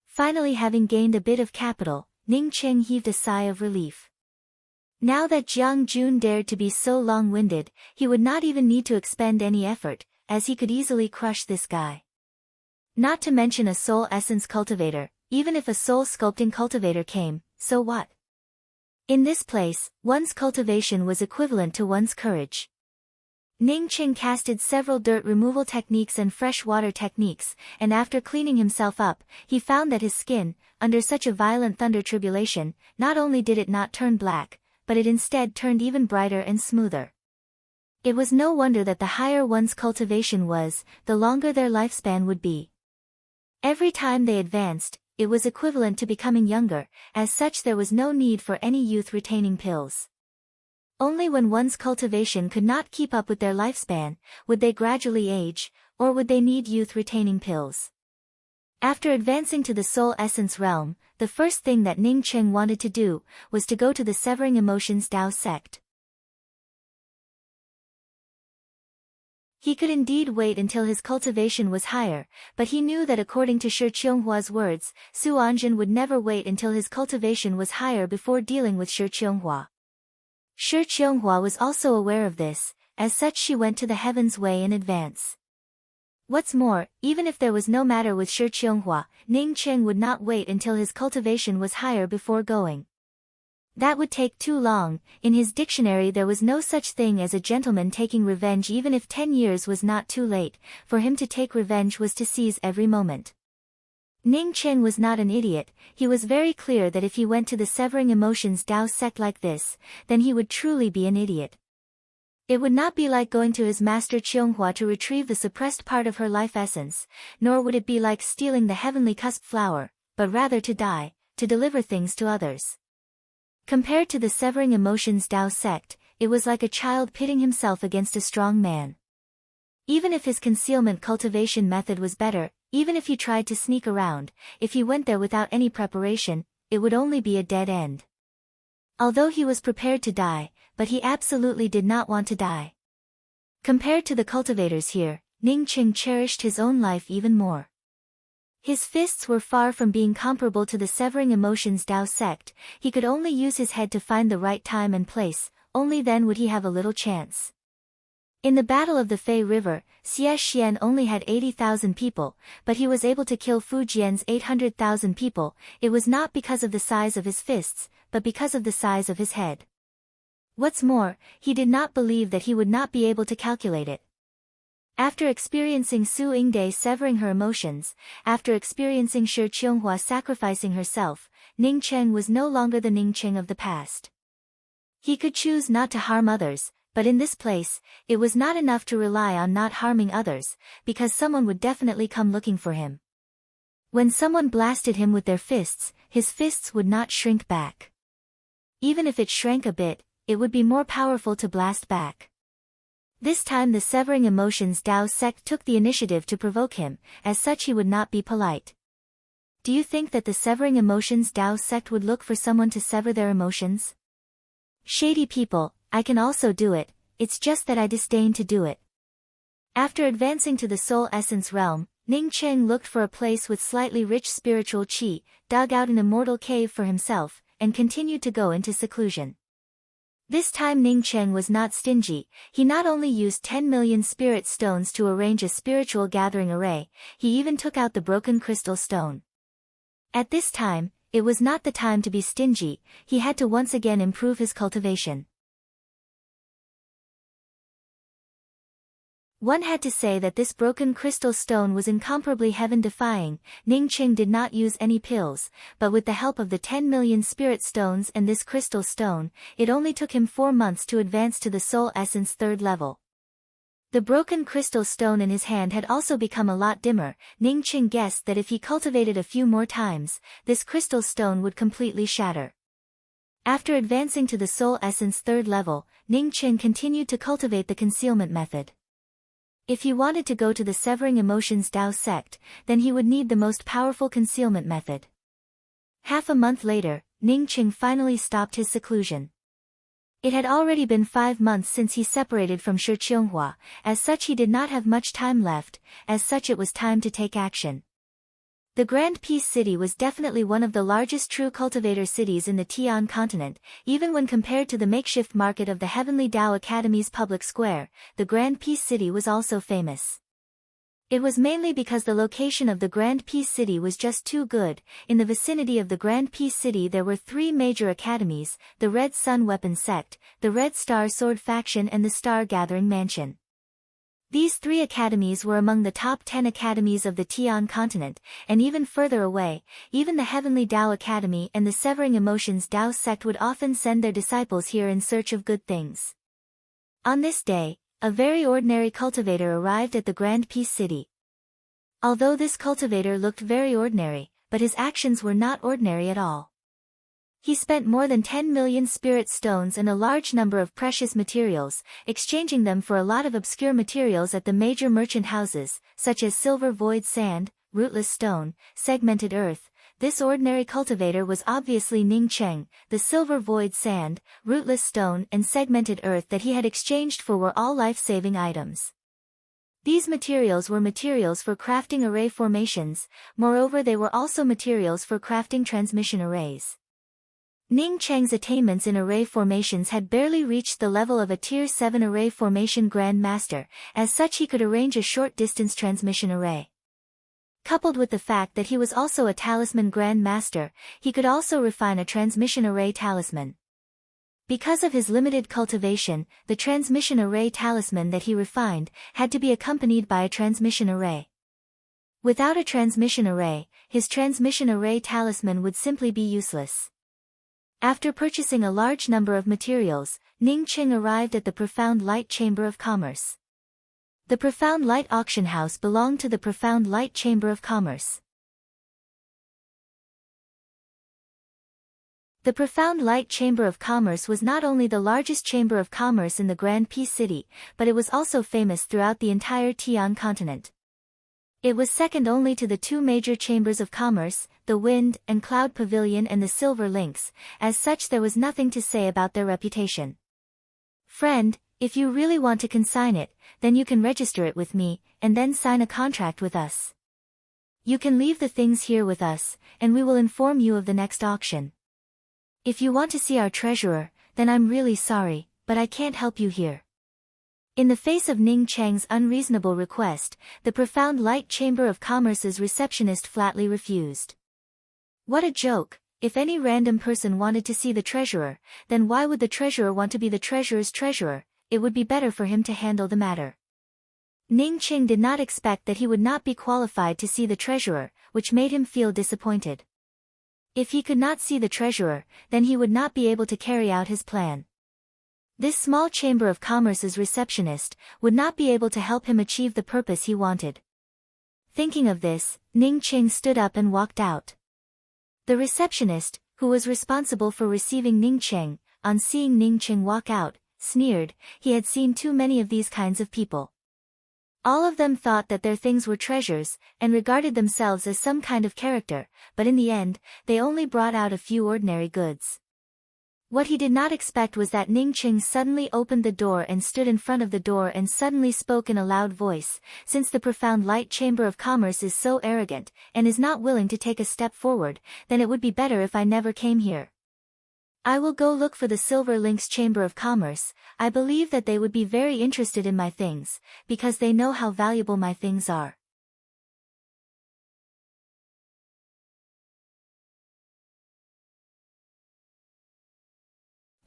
Finally having gained a bit of capital, Ning Cheng heaved a sigh of relief. Now that Jiang Jun dared to be so long-winded, he would not even need to expend any effort, as he could easily crush this guy. Not to mention a soul essence cultivator, even if a soul sculpting cultivator came, so what? In this place, one's cultivation was equivalent to one's courage. Ning Cheng casted several dirt removal techniques and fresh water techniques, and after cleaning himself up, he found that his skin, under such a violent thunder tribulation, not only did it not turn black, but it instead turned even brighter and smoother. It was no wonder that the higher one's cultivation was, the longer their lifespan would be. Every time they advanced, it was equivalent to becoming younger, as such there was no need for any youth-retaining pills. Only when one's cultivation could not keep up with their lifespan, would they gradually age, or would they need youth-retaining pills. After advancing to the soul essence realm, the first thing that Ning Cheng wanted to do, was to go to the Severing Emotions Tao sect. He could indeed wait until his cultivation was higher, but he knew that according to Shi Qionghua's words, Su Anjin would never wait until his cultivation was higher before dealing with Shi Qionghua. Shi Qionghua was also aware of this, as such she went to the heavens way in advance. What's more, even if there was no matter with Shi Qianghua, Ning Qing would not wait until his cultivation was higher before going. That would take too long. In his dictionary there was no such thing as a gentleman taking revenge. Even if 10 years was not too late, for him to take revenge was to seize every moment. Ning Qing was not an idiot. He was very clear that if he went to the Severing Emotions Dao sect like this, then he would truly be an idiot. It would not be like going to his master Qianghua to retrieve the suppressed part of her life essence, nor would it be like stealing the heavenly cusp flower, but rather to die, to deliver things to others. Compared to the Severing Emotions Dao sect, it was like a child pitting himself against a strong man. Even if his concealment cultivation method was better, even if he tried to sneak around, if he went there without any preparation, it would only be a dead end. Although he was prepared to die, but he absolutely did not want to die. Compared to the cultivators here, Ning Qing cherished his own life even more. His fists were far from being comparable to the Severing Emotions Dao sect. He could only use his head to find the right time and place, only then would he have a little chance. In the Battle of the Fei River, Xie Xian only had 80,000 people, but he was able to kill Fu Jian's 800,000 people. It was not because of the size of his fists, but because of the size of his head. What's more, he did not believe that he would not be able to calculate it. After experiencing Su Yingde severing her emotions, after experiencing Shi Qianghua sacrificing herself, Ning Qing was no longer the Ning Qing of the past. He could choose not to harm others, but in this place, it was not enough to rely on not harming others, because someone would definitely come looking for him. When someone blasted him with their fists, his fists would not shrink back. Even if it shrank a bit, it would be more powerful to blast back. This time the Severing Emotions Dao sect took the initiative to provoke him, as such he would not be polite. Do you think that the Severing Emotions Dao sect would look for someone to sever their emotions? Shady people, I can also do it, it's just that I disdain to do it. After advancing to the Soul Essence realm, Ning Qing looked for a place with slightly rich spiritual qi, dug out an immortal cave for himself, and continued to go into seclusion. This time Ning Qing was not stingy. He not only used 10 million spirit stones to arrange a spiritual gathering array, he even took out the broken crystal stone. At this time, it was not the time to be stingy. He had to once again improve his cultivation. One had to say that this broken crystal stone was incomparably heaven-defying. Ning Qing did not use any pills, but with the help of the 10 million spirit stones and this crystal stone, it only took him 4 months to advance to the Soul Essence 3rd level. The broken crystal stone in his hand had also become a lot dimmer. Ning Qing guessed that if he cultivated a few more times, this crystal stone would completely shatter. After advancing to the Soul Essence 3rd level, Ning Qing continued to cultivate the concealment method. If he wanted to go to the Severing Emotions Dao sect, then he would need the most powerful concealment method. Half a month later, Ning Qing finally stopped his seclusion. It had already been 5 months since he separated from Shi Qianghua, as such he did not have much time left, as such it was time to take action. The Grand Peace City was definitely one of the largest true cultivator cities in the Tian continent, even when compared to the makeshift market of the Heavenly Tao Academy's public square. The Grand Peace City was also famous. It was mainly because the location of the Grand Peace City was just too good. In the vicinity of the Grand Peace City there were 3 major academies, the Red Sun Weapon Sect, the Red Star Sword Faction and the Star Gathering Mansion. These 3 academies were among the top 10 academies of the Tian continent, and even further away, even the Heavenly Tao Academy and the Severing Emotions Dao sect would often send their disciples here in search of good things. On this day, a very ordinary cultivator arrived at the Grand Peace City. Although this cultivator looked very ordinary, but his actions were not ordinary at all. He spent more than 10 million spirit stones and a large number of precious materials, exchanging them for a lot of obscure materials at the major merchant houses, such as silver void sand, rootless stone, segmented earth. This ordinary cultivator was obviously Ning Qing. The silver void sand, rootless stone and segmented earth that he had exchanged for were all life-saving items. These materials were materials for crafting array formations, moreover they were also materials for crafting transmission arrays. Ning Cheng's attainments in array formations had barely reached the level of a Tier 7 array formation Grand Master, as such he could arrange a short-distance transmission array. Coupled with the fact that he was also a talisman Grand Master, he could also refine a transmission array talisman. Because of his limited cultivation, the transmission array talisman that he refined had to be accompanied by a transmission array. Without a transmission array, his transmission array talisman would simply be useless. After purchasing a large number of materials, Ning Cheng arrived at the Profound Light Chamber of Commerce. The Profound Light Auction House belonged to the Profound Light Chamber of Commerce. The Profound Light Chamber of Commerce was not only the largest chamber of commerce in the Grand Peace City, but it was also famous throughout the entire Tian continent. It was second only to the two major chambers of commerce, the Wind and Cloud Pavilion and the Silver Lynx. As such, there was nothing to say about their reputation. Friend, if you really want to consign it, then you can register it with me, and then sign a contract with us. You can leave the things here with us, and we will inform you of the next auction. If you want to see our treasurer, then I'm really sorry, but I can't help you here. In the face of Ning Cheng's unreasonable request, the Profound Light Chamber of Commerce's receptionist flatly refused. What a joke! If any random person wanted to see the treasurer, then why would the treasurer want to be the treasurer's treasurer? It would be better for him to handle the matter. Ning Cheng did not expect that he would not be qualified to see the treasurer, which made him feel disappointed. If he could not see the treasurer, then he would not be able to carry out his plan. This small chamber of commerce's receptionist would not be able to help him achieve the purpose he wanted. Thinking of this, Ning Cheng stood up and walked out. The receptionist, who was responsible for receiving Ning Cheng, on seeing Ning Cheng walk out, sneered. He had seen too many of these kinds of people. All of them thought that their things were treasures, and regarded themselves as some kind of character, but in the end, they only brought out a few ordinary goods. What he did not expect was that Ning Cheng suddenly opened the door and stood in front of the door and suddenly spoke in a loud voice. Since the Profound Light Chamber of Commerce is so arrogant, and is not willing to take a step forward, then it would be better if I never came here. I will go look for the Silver Lynx Chamber of Commerce. I believe that they would be very interested in my things, because they know how valuable my things are.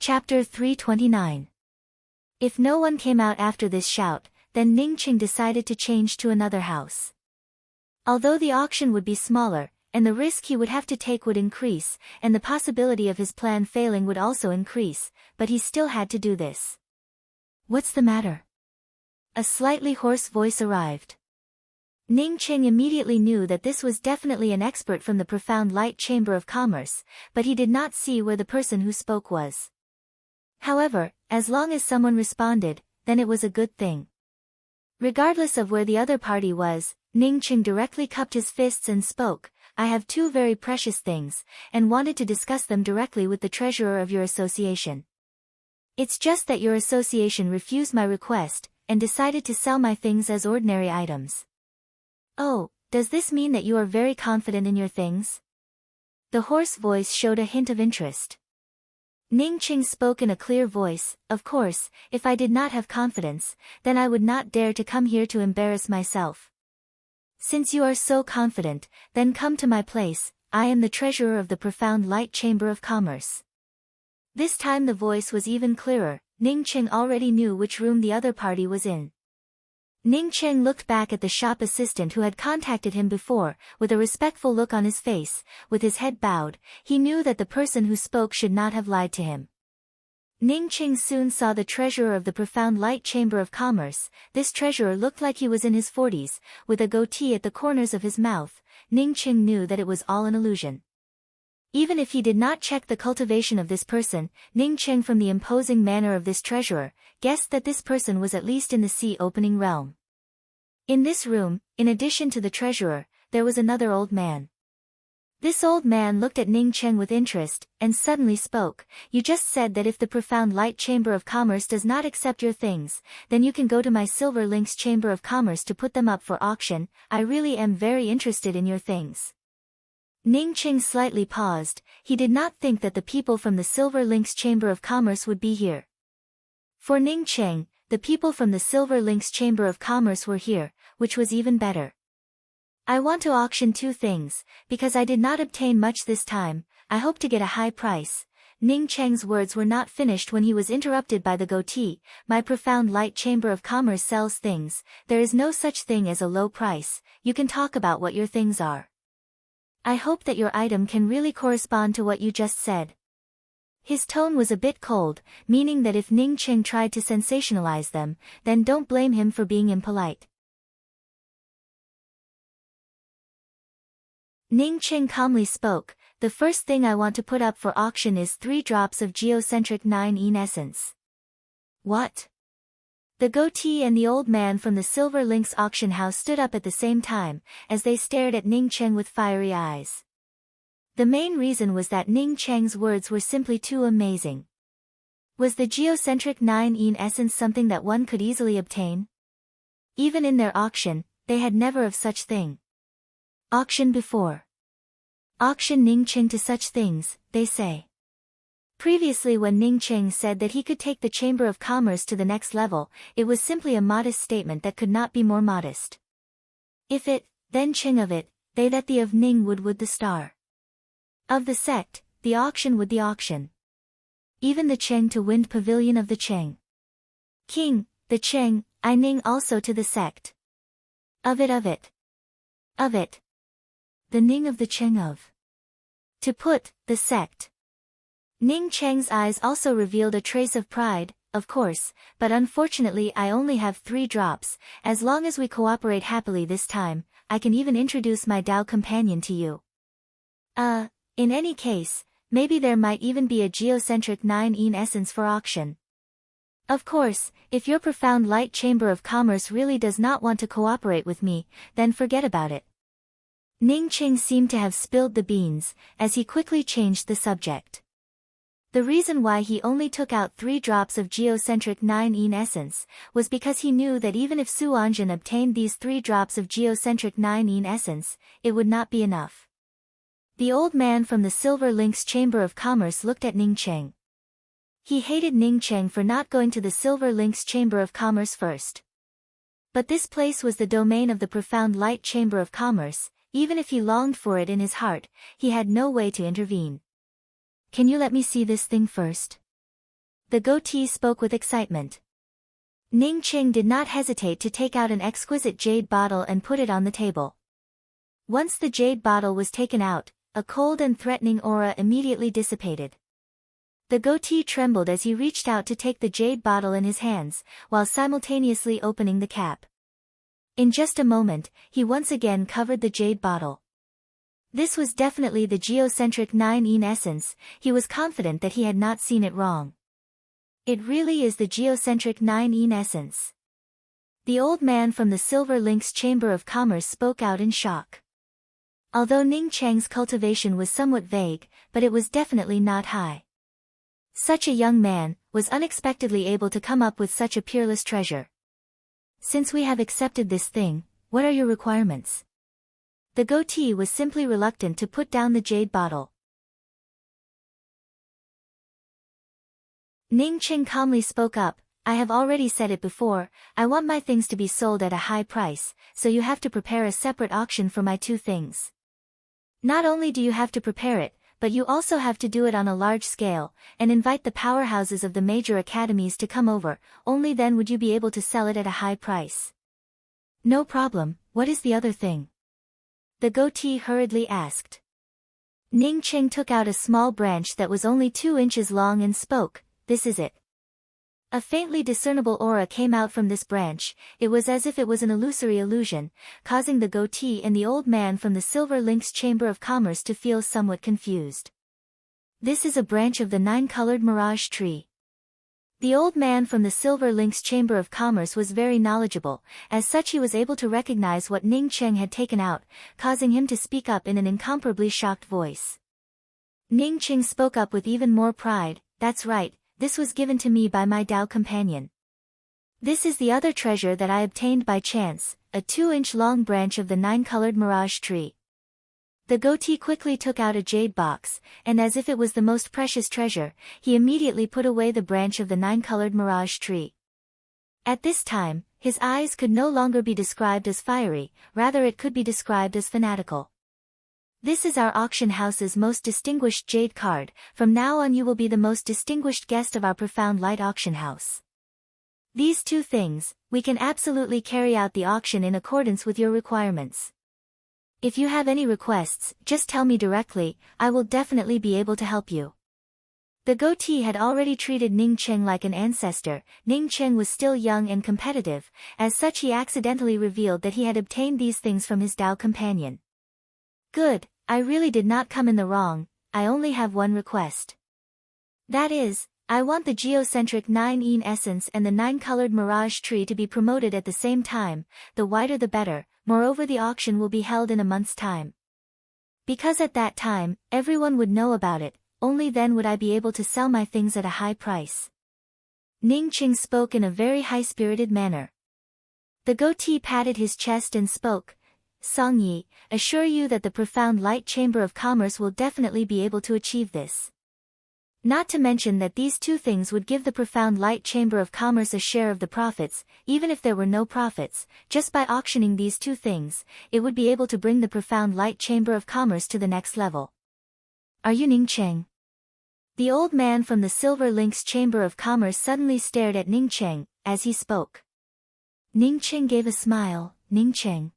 Chapter 329. If no one came out after this shout, then Ning Cheng decided to change to another house. Although the auction would be smaller, and the risk he would have to take would increase, and the possibility of his plan failing would also increase, but he still had to do this. What's the matter? A slightly hoarse voice arrived. Ning Cheng immediately knew that this was definitely an expert from the Profound Light Chamber of Commerce, but he did not see where the person who spoke was. However, as long as someone responded, then it was a good thing. Regardless of where the other party was, Ning Cheng directly cupped his fists and spoke. I have two very precious things, and wanted to discuss them directly with the treasurer of your association. It's just that your association refused my request, and decided to sell my things as ordinary items. Oh, does this mean that you are very confident in your things? The hoarse voice showed a hint of interest. Ning Cheng spoke in a clear voice. Of course, if I did not have confidence, then I would not dare to come here to embarrass myself. Since you are so confident, then come to my place. I am the treasurer of the Profound Light Chamber of Commerce. This time the voice was even clearer. Ning Cheng already knew which room the other party was in. Ning Cheng looked back at the shop assistant who had contacted him before, with a respectful look on his face. With his head bowed, he knew that the person who spoke should not have lied to him. Ning Cheng soon saw the treasurer of the Profound Light Chamber of Commerce. This treasurer looked like he was in his 40s, with a goatee at the corners of his mouth. Ning Cheng knew that it was all an illusion. Even if he did not check the cultivation of this person, Ning Cheng, from the imposing manner of this treasurer, guessed that this person was at least in the sea-opening realm. In this room, in addition to the treasurer, there was another old man. This old man looked at Ning Cheng with interest, and suddenly spoke. You just said that if the Profound Light Chamber of Commerce does not accept your things, then you can go to my Silver Lynx Chamber of Commerce to put them up for auction. I really am very interested in your things. Ning Qing slightly paused. He did not think that the people from the Silver Lynx Chamber of Commerce would be here. For Ning Qing, the people from the Silver Lynx Chamber of Commerce were here, which was even better. I want to auction 2 things, because I did not obtain much this time. I hope to get a high price. Ning Cheng's words were not finished when he was interrupted by the goatee. My profound light Chamber of Commerce sells things. There is no such thing as a low price. You can talk about what your things are. I hope that your item can really correspond to what you just said. His tone was a bit cold, meaning that if Ning Qing tried to sensationalize them, then don't blame him for being impolite. Ning Qing calmly spoke. The first thing I want to put up for auction is 3 drops of geocentric 9-ene essence. What? The goatee and the old man from the Silver Lynx auction house stood up at the same time, as they stared at Ning Qing with fiery eyes. The main reason was that Ning Cheng's words were simply too amazing. Was the geocentric 9-ene essence something that one could easily obtain? Even in their auction, they had never of such thing. Auction before. Auction Ning Qing to such things, they say. Previously when Ning Qing said that he could take the Chamber of Commerce to the next level, it was simply a modest statement that could not be more modest. If it, then Qing of it, they that the of Ning would the star. Of the sect, the auction would the auction. Even the Qing to wind pavilion of the Qing. King, the Qing, I Ning also to the sect. Of it of it. Of it. The Ning of the Qing of. To put, the sect. Ning Cheng's eyes also revealed a trace of pride, of course, but unfortunately I only have 3 drops. As long as we cooperate happily this time, I can even introduce my Dao companion to you. In any case, maybe there might even be a geocentric 9-ene essence for auction. Of course, if your profound light Chamber of Commerce really does not want to cooperate with me, then forget about it. Ning Qing seemed to have spilled the beans, as he quickly changed the subject. The reason why he only took out 3 drops of geocentric 9-ene essence, was because he knew that even if Su Anjin obtained these 3 drops of geocentric 9-ene essence, it would not be enough. The old man from the Silver Lynx Chamber of Commerce looked at Ning Qing. He hated Ning Qing for not going to the Silver Lynx Chamber of Commerce first. But this place was the domain of the profound light Chamber of Commerce. Even if he longed for it in his heart, he had no way to intervene. Can you let me see this thing first? The goatee spoke with excitement. Ning Qing did not hesitate to take out an exquisite jade bottle and put it on the table. Once the jade bottle was taken out, a cold and threatening aura immediately dissipated. The goatee trembled as he reached out to take the jade bottle in his hands, while simultaneously opening the cap. In just a moment, he once again covered the jade bottle. This was definitely the geocentric 9-ene essence. He was confident that he had not seen it wrong. It really is the geocentric 9-ene essence. The old man from the Silver Lynx Chamber of Commerce spoke out in shock. Although Ning Cheng's cultivation was somewhat vague, but it was definitely not high. Such a young man was unexpectedly able to come up with such a peerless treasure. Since we have accepted this thing, what are your requirements? The goatee was simply reluctant to put down the jade bottle. Ning Qing calmly spoke up. I have already said it before, I want my things to be sold at a high price, so you have to prepare a separate auction for my 2 things. Not only do you have to prepare it, but you also have to do it on a large scale, and invite the powerhouses of the major academies to come over. Only then would you be able to sell it at a high price. No problem, what is the other thing? The goatee hurriedly asked. Ning Qing took out a small branch that was only 2 inches long and spoke, this is it. A faintly discernible aura came out from this branch. It was as if it was an illusory illusion, causing the goatee and the old man from the Silver Lynx Chamber of Commerce to feel somewhat confused. This is a branch of the 9-colored mirage tree. The old man from the Silver Lynx Chamber of Commerce was very knowledgeable, as such he was able to recognize what Ning Qing had taken out, causing him to speak up in an incomparably shocked voice. Ning Qing spoke up with even more pride, that's right. This was given to me by my Dao companion. This is the other treasure that I obtained by chance, a 2-inch long branch of the 9-colored mirage tree. The goatee quickly took out a jade box, and as if it was the most precious treasure, he immediately put away the branch of the 9-colored mirage tree. At this time, his eyes could no longer be described as fiery, rather it could be described as fanatical. This is our auction house's most distinguished jade card. From now on you will be the most distinguished guest of our Profound Light auction house. These two things, we can absolutely carry out the auction in accordance with your requirements. If you have any requests, just tell me directly, I will definitely be able to help you. The goatee had already treated Ning Cheng like an ancestor. Ning Cheng was still young and competitive, as such he accidentally revealed that he had obtained these things from his Tao companion. Good, I really did not come in the wrong, I only have one request. That is, I want the geocentric 9-yin essence and the 9-colored mirage tree to be promoted at the same time, the wider the better, moreover the auction will be held in a month's time. Because at that time, everyone would know about it, only then would I be able to sell my things at a high price. Ning Cheng spoke in a very high-spirited manner. The goatee patted his chest and spoke, Song Yi, assure you that the Profound Light Chamber of Commerce will definitely be able to achieve this. Not to mention that these two things would give the Profound Light Chamber of Commerce a share of the profits, even if there were no profits, just by auctioning these two things, it would be able to bring the Profound Light Chamber of Commerce to the next level. Are you Ning Cheng? The old man from the Silver Lynx Chamber of Commerce suddenly stared at Ning Cheng, as he spoke. Ning Cheng gave a smile. Ning Cheng.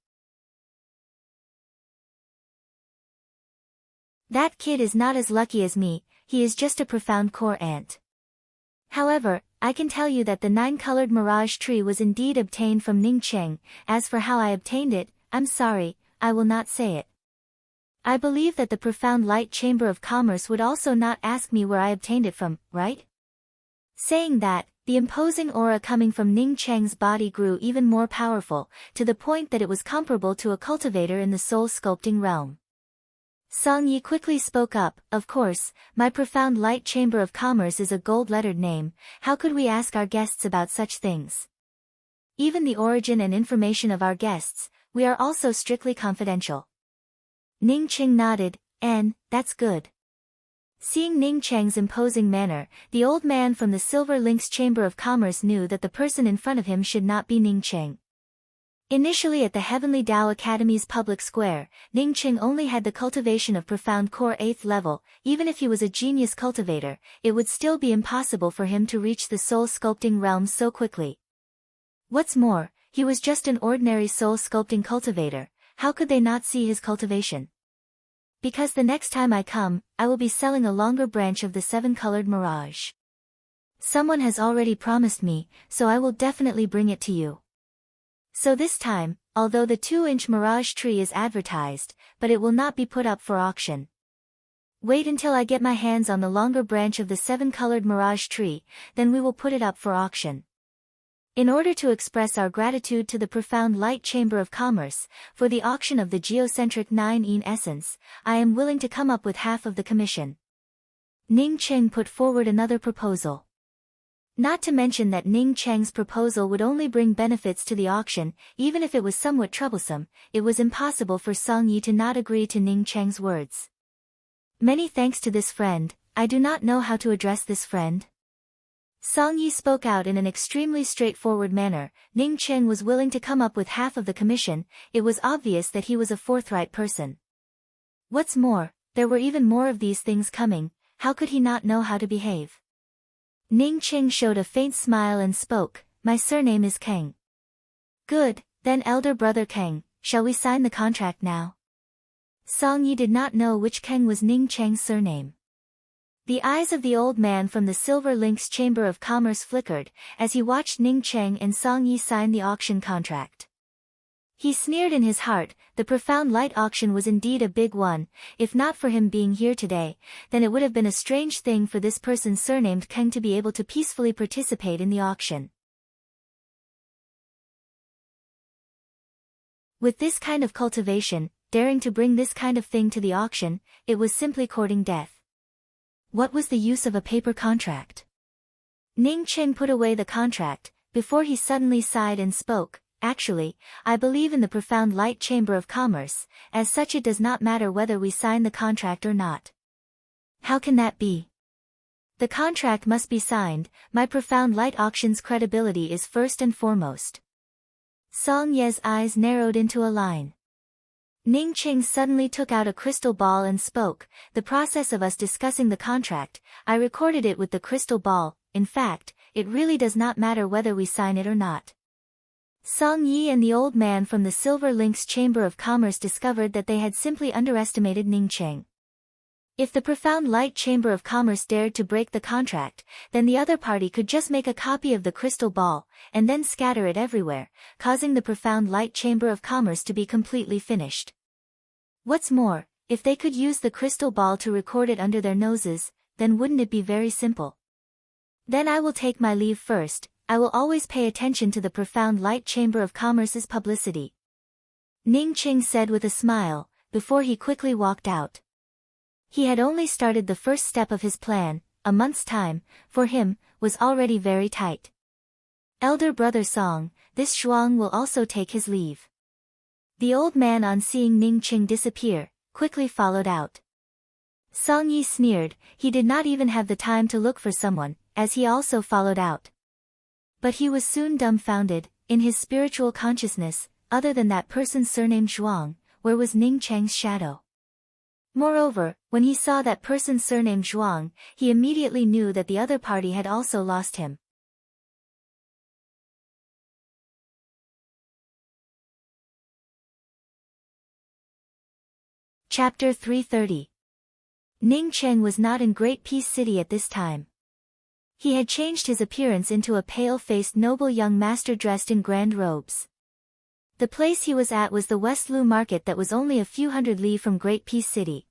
That kid is not as lucky as me, he is just a profound core ant. However, I can tell you that the 9-colored mirage tree was indeed obtained from Ning Cheng. As for how I obtained it, I'm sorry, I will not say it. I believe that the Profound Light Chamber of Commerce would also not ask me where I obtained it from, right? Saying that, the imposing aura coming from Ning Cheng's body grew even more powerful, to the point that it was comparable to a cultivator in the soul sculpting realm. Song Yi quickly spoke up, of course, my Profound Light Chamber of Commerce is a gold-lettered name, how could we ask our guests about such things? Even the origin and information of our guests, we are also strictly confidential. Ning Cheng nodded, that's good. Seeing Ning Cheng's imposing manner, the old man from the Silver Lynx Chamber of Commerce knew that the person in front of him should not be Ning Cheng. Initially at the Heavenly Tao Academy's public square, Ning Cheng only had the cultivation of Profound Core 8th level. Even if he was a genius cultivator, it would still be impossible for him to reach the soul sculpting realm so quickly. What's more, he was just an ordinary soul sculpting cultivator, how could they not see his cultivation? Because the next time I come, I will be selling a longer branch of the 7-colored mirage. Someone has already promised me, so I will definitely bring it to you. So this time, although the 2-inch mirage tree is advertised, but it will not be put up for auction. Wait until I get my hands on the longer branch of the 7-colored mirage tree, then we will put it up for auction. In order to express our gratitude to the Profound Light Chamber of Commerce, for the auction of the geocentric 9-yin essence, I am willing to come up with half of the commission. Ning Cheng put forward another proposal. Not to mention that Ning Cheng's proposal would only bring benefits to the auction, even if it was somewhat troublesome, it was impossible for Song Yi to not agree to Ning Cheng's words. Many thanks to this friend, I do not know how to address this friend. Song Yi spoke out in an extremely straightforward manner. Ning Cheng was willing to come up with half of the commission, it was obvious that he was a forthright person. What's more, there were even more of these things coming, how could he not know how to behave? Ning Cheng showed a faint smile and spoke, my surname is Kang. Good, then elder brother Kang, shall we sign the contract now? Song Yi did not know which Kang was Ning Cheng's surname. The eyes of the old man from the Silver Lynx Chamber of Commerce flickered, as he watched Ning Cheng and Song Yi sign the auction contract. He sneered in his heart, the Profound Light auction was indeed a big one, if not for him being here today, then it would have been a strange thing for this person surnamed Kang to be able to peacefully participate in the auction. With this kind of cultivation, daring to bring this kind of thing to the auction, it was simply courting death. What was the use of a paper contract? Ning Cheng put away the contract, before he suddenly sighed and spoke, Actually, I believe in the profound light chamber of commerce, as such it does not matter whether we sign the contract or not. How can that be? The contract must be signed, my profound light auction's credibility is first and foremost. Song Ye's eyes narrowed into a line. Ning Qing suddenly took out a crystal ball and spoke, the process of us discussing the contract, I recorded it with the crystal ball, in fact, it really does not matter whether we sign it or not. Song Yi and the old man from the Silver Lynx Chamber of Commerce discovered that they had simply underestimated Ning Qing. If the profound light chamber of commerce dared to break the contract, then the other party could just make a copy of the crystal ball, and then scatter it everywhere, causing the profound light chamber of commerce to be completely finished. What's more, if they could use the crystal ball to record it under their noses, then wouldn't it be very simple? Then I will take my leave first, I will always pay attention to the profound light chamber of commerce's publicity. Ning Qing said with a smile, before he quickly walked out. He had only started the first step of his plan, a month's time, for him, was already very tight. Elder brother Song, this Shuang will also take his leave. The old man on seeing Ning Qing disappear, quickly followed out. Song Yi sneered, he did not even have the time to look for someone, as he also followed out. But he was soon dumbfounded, in his spiritual consciousness, other than that person surnamed Zhuang, where was Ning Cheng's shadow? Moreover, when he saw that person surnamed Zhuang, he immediately knew that the other party had also lost him. Chapter 330. Ning Cheng was not in Great Peace City at this time. He had changed his appearance into a pale-faced noble young master dressed in grand robes. The place he was at was the West Lu market that was only a few hundred li from Great Peace City.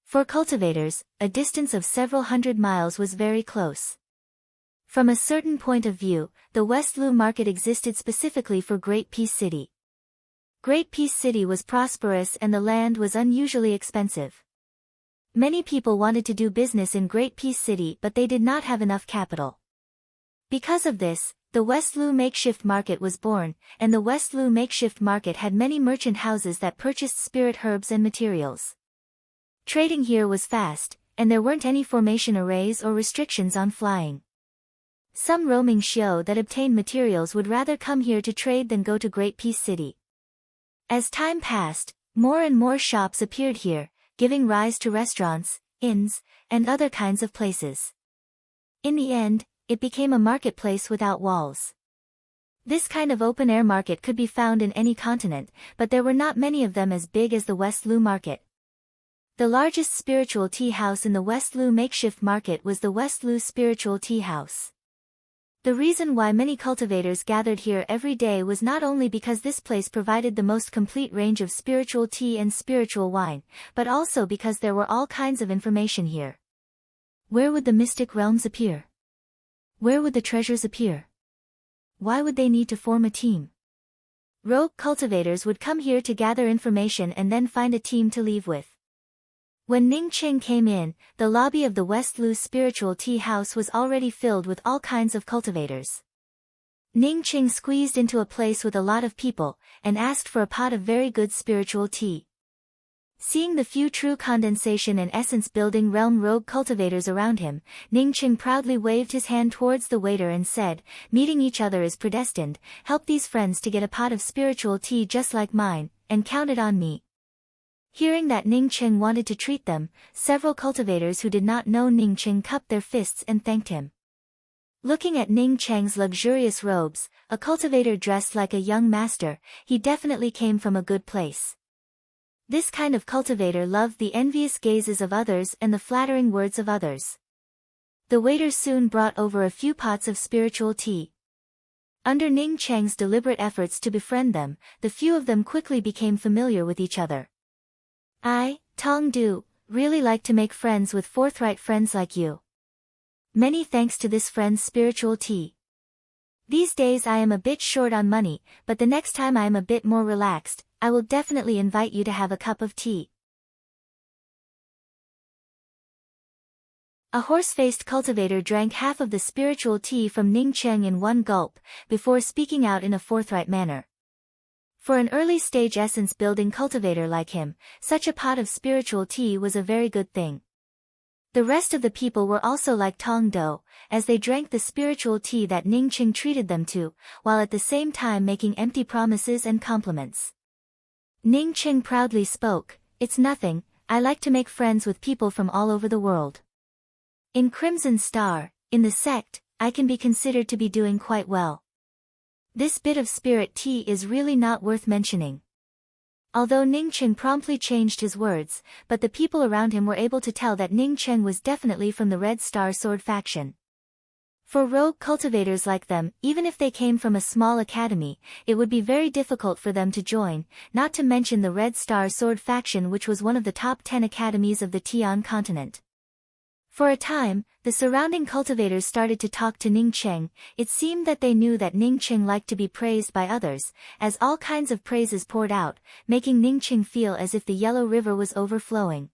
For cultivators, a distance of several hundred miles was very close. From a certain point of view, the West Lu market existed specifically for Great Peace City. Great Peace City was prosperous and the land was unusually expensive. Many people wanted to do business in Great Peace City but they did not have enough capital. Because of this, the West Lu makeshift market was born, and the West Lu makeshift market had many merchant houses that purchased spirit herbs and materials. Trading here was fast, and there weren't any formation arrays or restrictions on flying. Some roaming xiu that obtained materials would rather come here to trade than go to Great Peace City. As time passed, more and more shops appeared here, giving rise to restaurants, inns, and other kinds of places. In the end, it became a marketplace without walls. This kind of open-air market could be found in any continent, but there were not many of them as big as the West Lu market. The largest spiritual tea house in the West Lu makeshift market was the West Lu Spiritual Tea House. The reason why many cultivators gathered here every day was not only because this place provided the most complete range of spiritual tea and spiritual wine, but also because there were all kinds of information here. Where would the mystic realms appear? Where would the treasures appear? Why would they need to form a team? Rogue cultivators would come here to gather information and then find a team to leave with. When Ning Qing came in, the lobby of the West Lu Spiritual Tea House was already filled with all kinds of cultivators. Ning Qing squeezed into a place with a lot of people, and asked for a pot of very good spiritual tea. Seeing the few true condensation and essence-building realm rogue cultivators around him, Ning Qing proudly waved his hand towards the waiter and said, "Meeting each other is predestined, help these friends to get a pot of spiritual tea just like mine, and count it on me." Hearing that Ning Qing wanted to treat them, several cultivators who did not know Ning Qing cupped their fists and thanked him. Looking at Ning Cheng's luxurious robes, a cultivator dressed like a young master, he definitely came from a good place. This kind of cultivator loved the envious gazes of others and the flattering words of others. The waiter soon brought over a few pots of spiritual tea. Under Ning Cheng's deliberate efforts to befriend them, the few of them quickly became familiar with each other. "I, Tong Du, really like to make friends with forthright friends like you. Many thanks to this friend's spiritual tea. These days I am a bit short on money, but the next time I am a bit more relaxed, I will definitely invite you to have a cup of tea." A horse-faced cultivator drank half of the spiritual tea from Ning Cheng in one gulp, before speaking out in a forthright manner. For an early-stage essence-building cultivator like him, such a pot of spiritual tea was a very good thing. The rest of the people were also like Tong Do, as they drank the spiritual tea that Ning Cheng treated them to, while at the same time making empty promises and compliments. Ning Cheng proudly spoke, "It's nothing, I like to make friends with people from all over the world. In Crimson Star, in the sect, I can be considered to be doing quite well. This bit of spirit tea is really not worth mentioning." Although Ning Cheng promptly changed his words, but the people around him were able to tell that Ning Cheng was definitely from the Red Star Sword faction. For rogue cultivators like them, even if they came from a small academy, it would be very difficult for them to join, not to mention the Red Star Sword faction, which was one of the top 10 academies of the Tian continent. For a time, the surrounding cultivators started to talk to Ning Cheng. It seemed that they knew that Ning Cheng liked to be praised by others, as all kinds of praises poured out, making Ning Cheng feel as if the Yellow River was overflowing.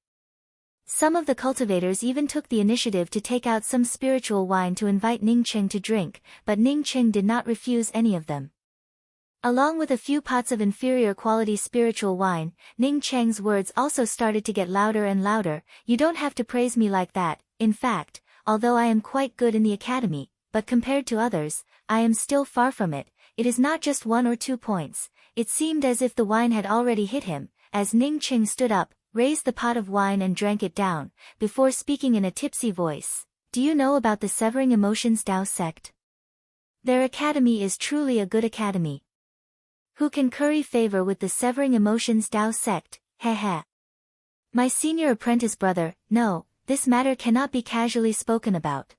Some of the cultivators even took the initiative to take out some spiritual wine to invite Ning Cheng to drink, but Ning Cheng did not refuse any of them. Along with a few pots of inferior quality spiritual wine, Ning Cheng's words also started to get louder and louder. "You don't have to praise me like that. In fact, although I am quite good in the academy, but compared to others, I am still far from it. It is not just 1 or 2 points." It seemed as if the wine had already hit him, as Ning Cheng stood up, raised the pot of wine and drank it down, before speaking in a tipsy voice. "Do you know about the Severing Emotions Tao sect? Their academy is truly a good academy. Who can curry favor with the Severing Emotions Tao sect? Heh heh. My senior apprentice brother, no, this matter cannot be casually spoken about."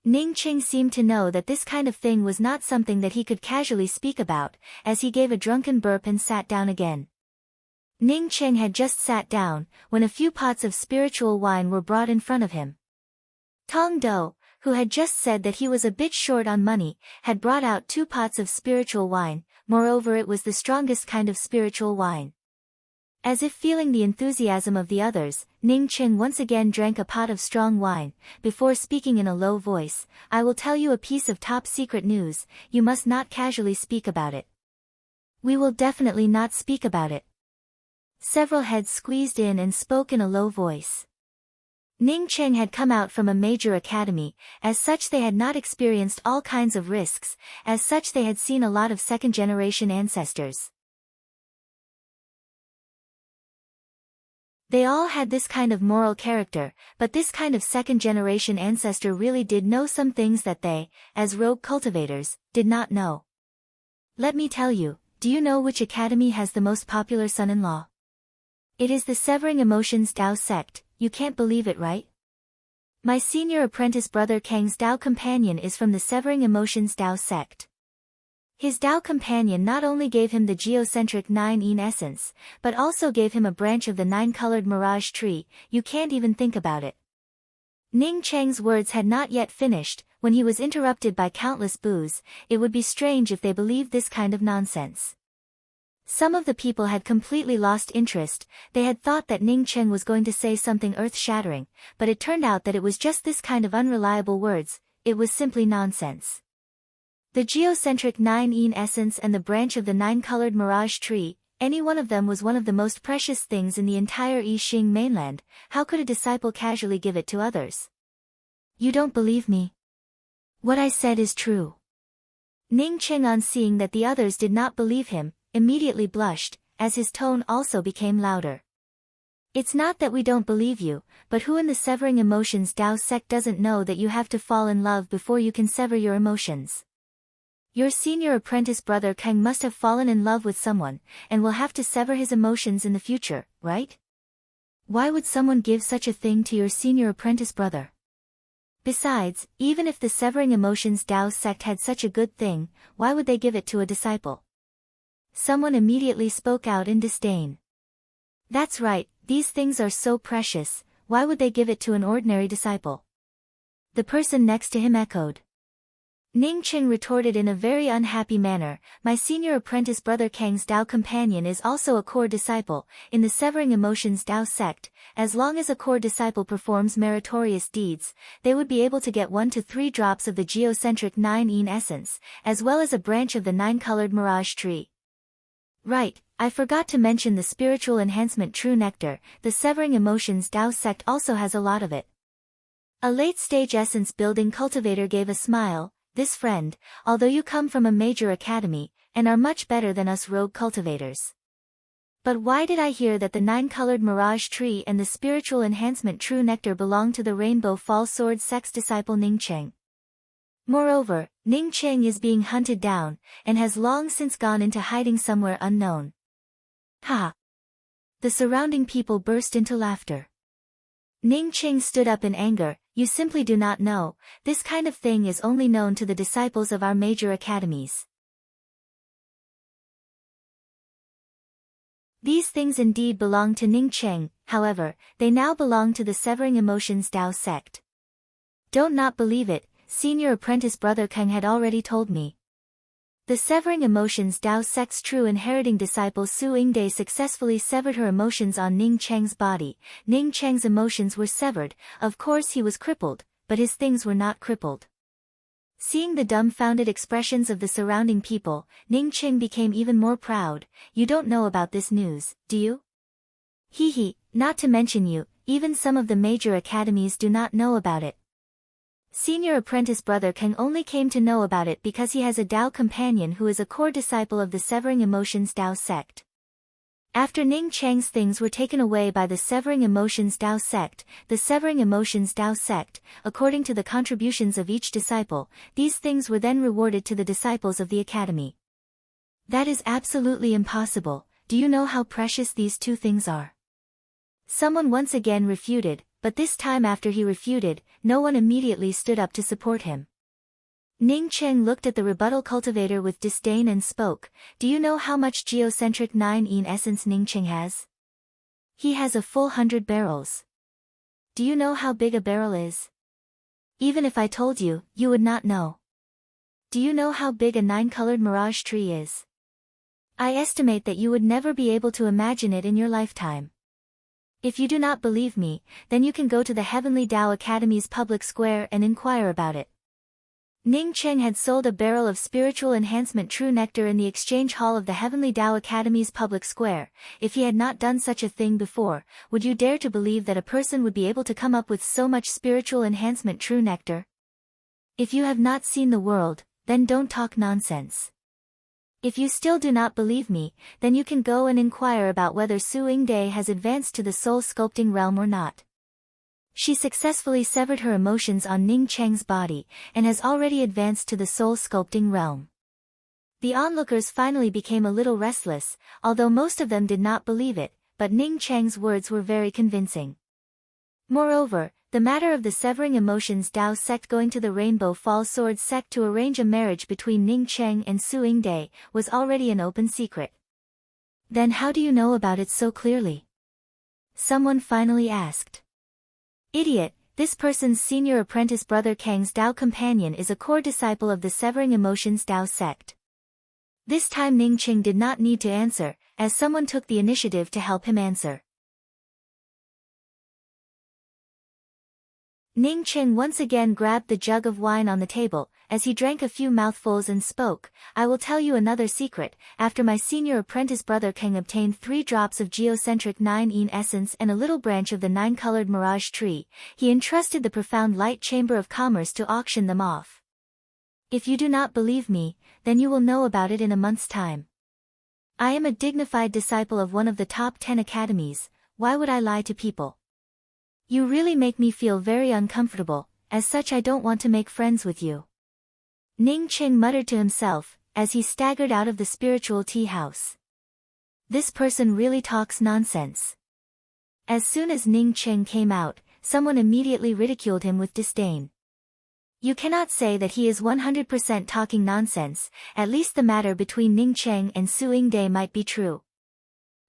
Ning Cheng seemed to know that this kind of thing was not something that he could casually speak about, as he gave a drunken burp and sat down again. Ning Cheng had just sat down, when a few pots of spiritual wine were brought in front of him. Tong Do, who had just said that he was a bit short on money, had brought out 2 pots of spiritual wine. Moreover, it was the strongest kind of spiritual wine. As if feeling the enthusiasm of the others, Ning Cheng once again drank a pot of strong wine, before speaking in a low voice, "I will tell you a piece of top-secret news. You must not casually speak about it." "We will definitely not speak about it." Several heads squeezed in and spoke in a low voice. Ning Cheng had come out from a major academy, as such they had not experienced all kinds of risks, as such they had seen a lot of second-generation ancestors. They all had this kind of moral character, but this kind of second-generation ancestor really did know some things that they, as rogue cultivators, did not know. "Let me tell you, do you know which academy has the most popular son-in-law? It is the Severing Emotions Tao sect. You can't believe it, right? My senior apprentice brother Kang's Tao companion is from the Severing Emotions Tao sect. His Tao companion not only gave him the geocentric 9-yin essence, but also gave him a branch of the 9-colored mirage tree. You can't even think about it." Ning Cheng's words had not yet finished, when he was interrupted by countless boos. It would be strange if they believed this kind of nonsense. Some of the people had completely lost interest. They had thought that Ning Cheng was going to say something earth-shattering, but it turned out that it was just this kind of unreliable words. It was simply nonsense. The geocentric 9-yin essence and the branch of the 9-colored mirage tree, any one of them was one of the most precious things in the entire I Xing mainland. How could a disciple casually give it to others? "You don't believe me? What I said is true." Ning Cheng, on seeing that the others did not believe him, immediately blushed, as his tone also became louder. "It's not that we don't believe you, but who in the Severing Emotions Tao sect doesn't know that you have to fall in love before you can sever your emotions? Your senior apprentice brother Kang must have fallen in love with someone, and will have to sever his emotions in the future, right? Why would someone give such a thing to your senior apprentice brother? Besides, even if the Severing Emotions Tao sect had such a good thing, why would they give it to a disciple?" Someone immediately spoke out in disdain. "That's right, these things are so precious, why would they give it to an ordinary disciple?" The person next to him echoed. Ning Qing retorted in a very unhappy manner, my senior apprentice brother Kang's Tao companion is also a core disciple, in the Severing Emotions Tao sect. As long as a core disciple performs meritorious deeds, they would be able to get 1 to 3 drops of the geocentric 9 essence, as well as a branch of the 9-colored mirage tree. Right, I forgot to mention the spiritual enhancement true nectar, the Severing Emotions Tao sect also has a lot of it. A late-stage essence building cultivator gave a smile. This friend, although you come from a major academy, and are much better than us rogue cultivators. But why did I hear that the 9-colored mirage tree and the spiritual enhancement true nectar belong to the Rainbow Fall Sword sect's disciple Ning Qing? Moreover, Ning Qing is being hunted down, and has long since gone into hiding somewhere unknown. Ha! The surrounding people burst into laughter. Ning Qing stood up in anger, you simply do not know, this kind of thing is only known to the disciples of our major academies. These things indeed belong to Ning Qing, however, they now belong to the Severing Emotions Tao sect. Don't not believe it, senior apprentice brother Kang had already told me. The Severing Emotions Tao sect's true inheriting disciple Su Yingde successfully severed her emotions on Ning Cheng's body. Ning Cheng's emotions were severed, of course he was crippled, but his things were not crippled. Seeing the dumbfounded expressions of the surrounding people, Ning Qing became even more proud. You don't know about this news, do you? Hee, not to mention you, even some of the major academies do not know about it. Senior apprentice brother Kang only came to know about it because he has a Tao companion who is a core disciple of the Severing Emotions Tao sect. After Ning Cheng's things were taken away by the Severing Emotions Tao sect, according to the contributions of each disciple, these things were then rewarded to the disciples of the academy. That is absolutely impossible. Do you know how precious these 2 things are? Someone once again refuted, but this time after he refuted, no one immediately stood up to support him. Ning Cheng looked at the rebuttal cultivator with disdain and spoke, do you know how much geocentric 9 essence Ning Cheng has? He has a full 100 barrels. Do you know how big a barrel is? Even if I told you, you would not know. Do you know how big a 9-colored mirage tree is? I estimate that you would never be able to imagine it in your lifetime. If you do not believe me, then you can go to the Heavenly Tao Academy's public square and inquire about it. Ning Cheng had sold a barrel of spiritual enhancement true nectar in the exchange hall of the Heavenly Tao Academy's public square. If he had not done such a thing before, would you dare to believe that a person would be able to come up with so much spiritual enhancement true nectar? If you have not seen the world, then don't talk nonsense. If you still do not believe me, then you can go and inquire about whether Su Yingde has advanced to the soul sculpting realm or not. She successfully severed her emotions on Ning Cheng's body, and has already advanced to the soul sculpting realm. The onlookers finally became a little restless, although most of them did not believe it, but Ning Cheng's words were very convincing. Moreover, the matter of the Severing Emotions Tao sect going to the Rainbow Fall Sword sect to arrange a marriage between Ning Cheng and Su Yingde was already an open secret. Then how do you know about it so clearly? Someone finally asked. Idiot, this person's senior apprentice brother Kang's Tao companion is a core disciple of the Severing Emotions Tao sect. This time Ning Cheng did not need to answer, as someone took the initiative to help him answer. Ning Cheng once again grabbed the jug of wine on the table, as he drank a few mouthfuls and spoke, I will tell you another secret. After my senior apprentice brother Kang obtained 3 drops of geocentric 9 essence and a little branch of the 9-colored mirage tree, he entrusted the profound light chamber of commerce to auction them off. If you do not believe me, then you will know about it in a month's time. I am a dignified disciple of one of the top 10 academies, why would I lie to people? You really make me feel very uncomfortable, as such I don't want to make friends with you. Ning Cheng muttered to himself, as he staggered out of the spiritual tea house. This person really talks nonsense. As soon as Ning Cheng came out, someone immediately ridiculed him with disdain. You cannot say that he is 100% talking nonsense, at least the matter between Ning Cheng and Su Yingde might be true.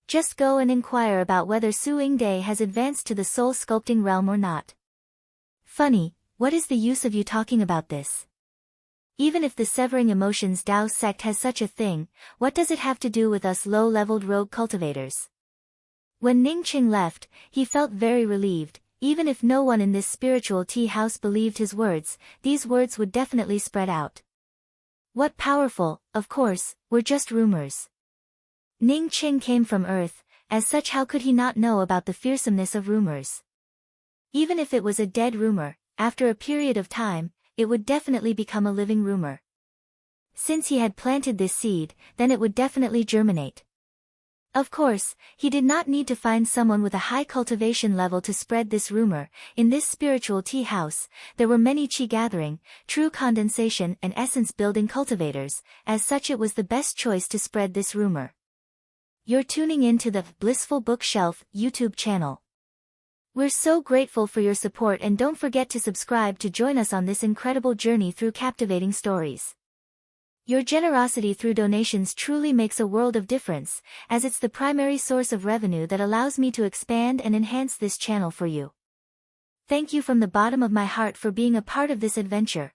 Just go and inquire about whether Su Yingde has advanced to the soul sculpting realm or not. Funny, what is the use of you talking about this? Even if the Severing Emotions Dao sect has such a thing, what does it have to do with us low-leveled rogue cultivators? When Ning Qing left, he felt very relieved. Even if no one in this spiritual tea house believed his words, these words would definitely spread out. What powerful, of course, were just rumors. Ning Qing came from Earth, as such how could he not know about the fearsomeness of rumors? Even if it was a dead rumor, after a period of time, it would definitely become a living rumor. Since he had planted this seed, then it would definitely germinate. Of course, he did not need to find someone with a high cultivation level to spread this rumor. In this spiritual tea house, there were many qi gathering, true condensation and essence building cultivators, as such it was the best choice to spread this rumor. You're tuning in to the Blissful Bookshelf YouTube channel. We're so grateful for your support, and don't forget to subscribe to join us on this incredible journey through captivating stories. Your generosity through donations truly makes a world of difference, as it's the primary source of revenue that allows me to expand and enhance this channel for you. Thank you from the bottom of my heart for being a part of this adventure.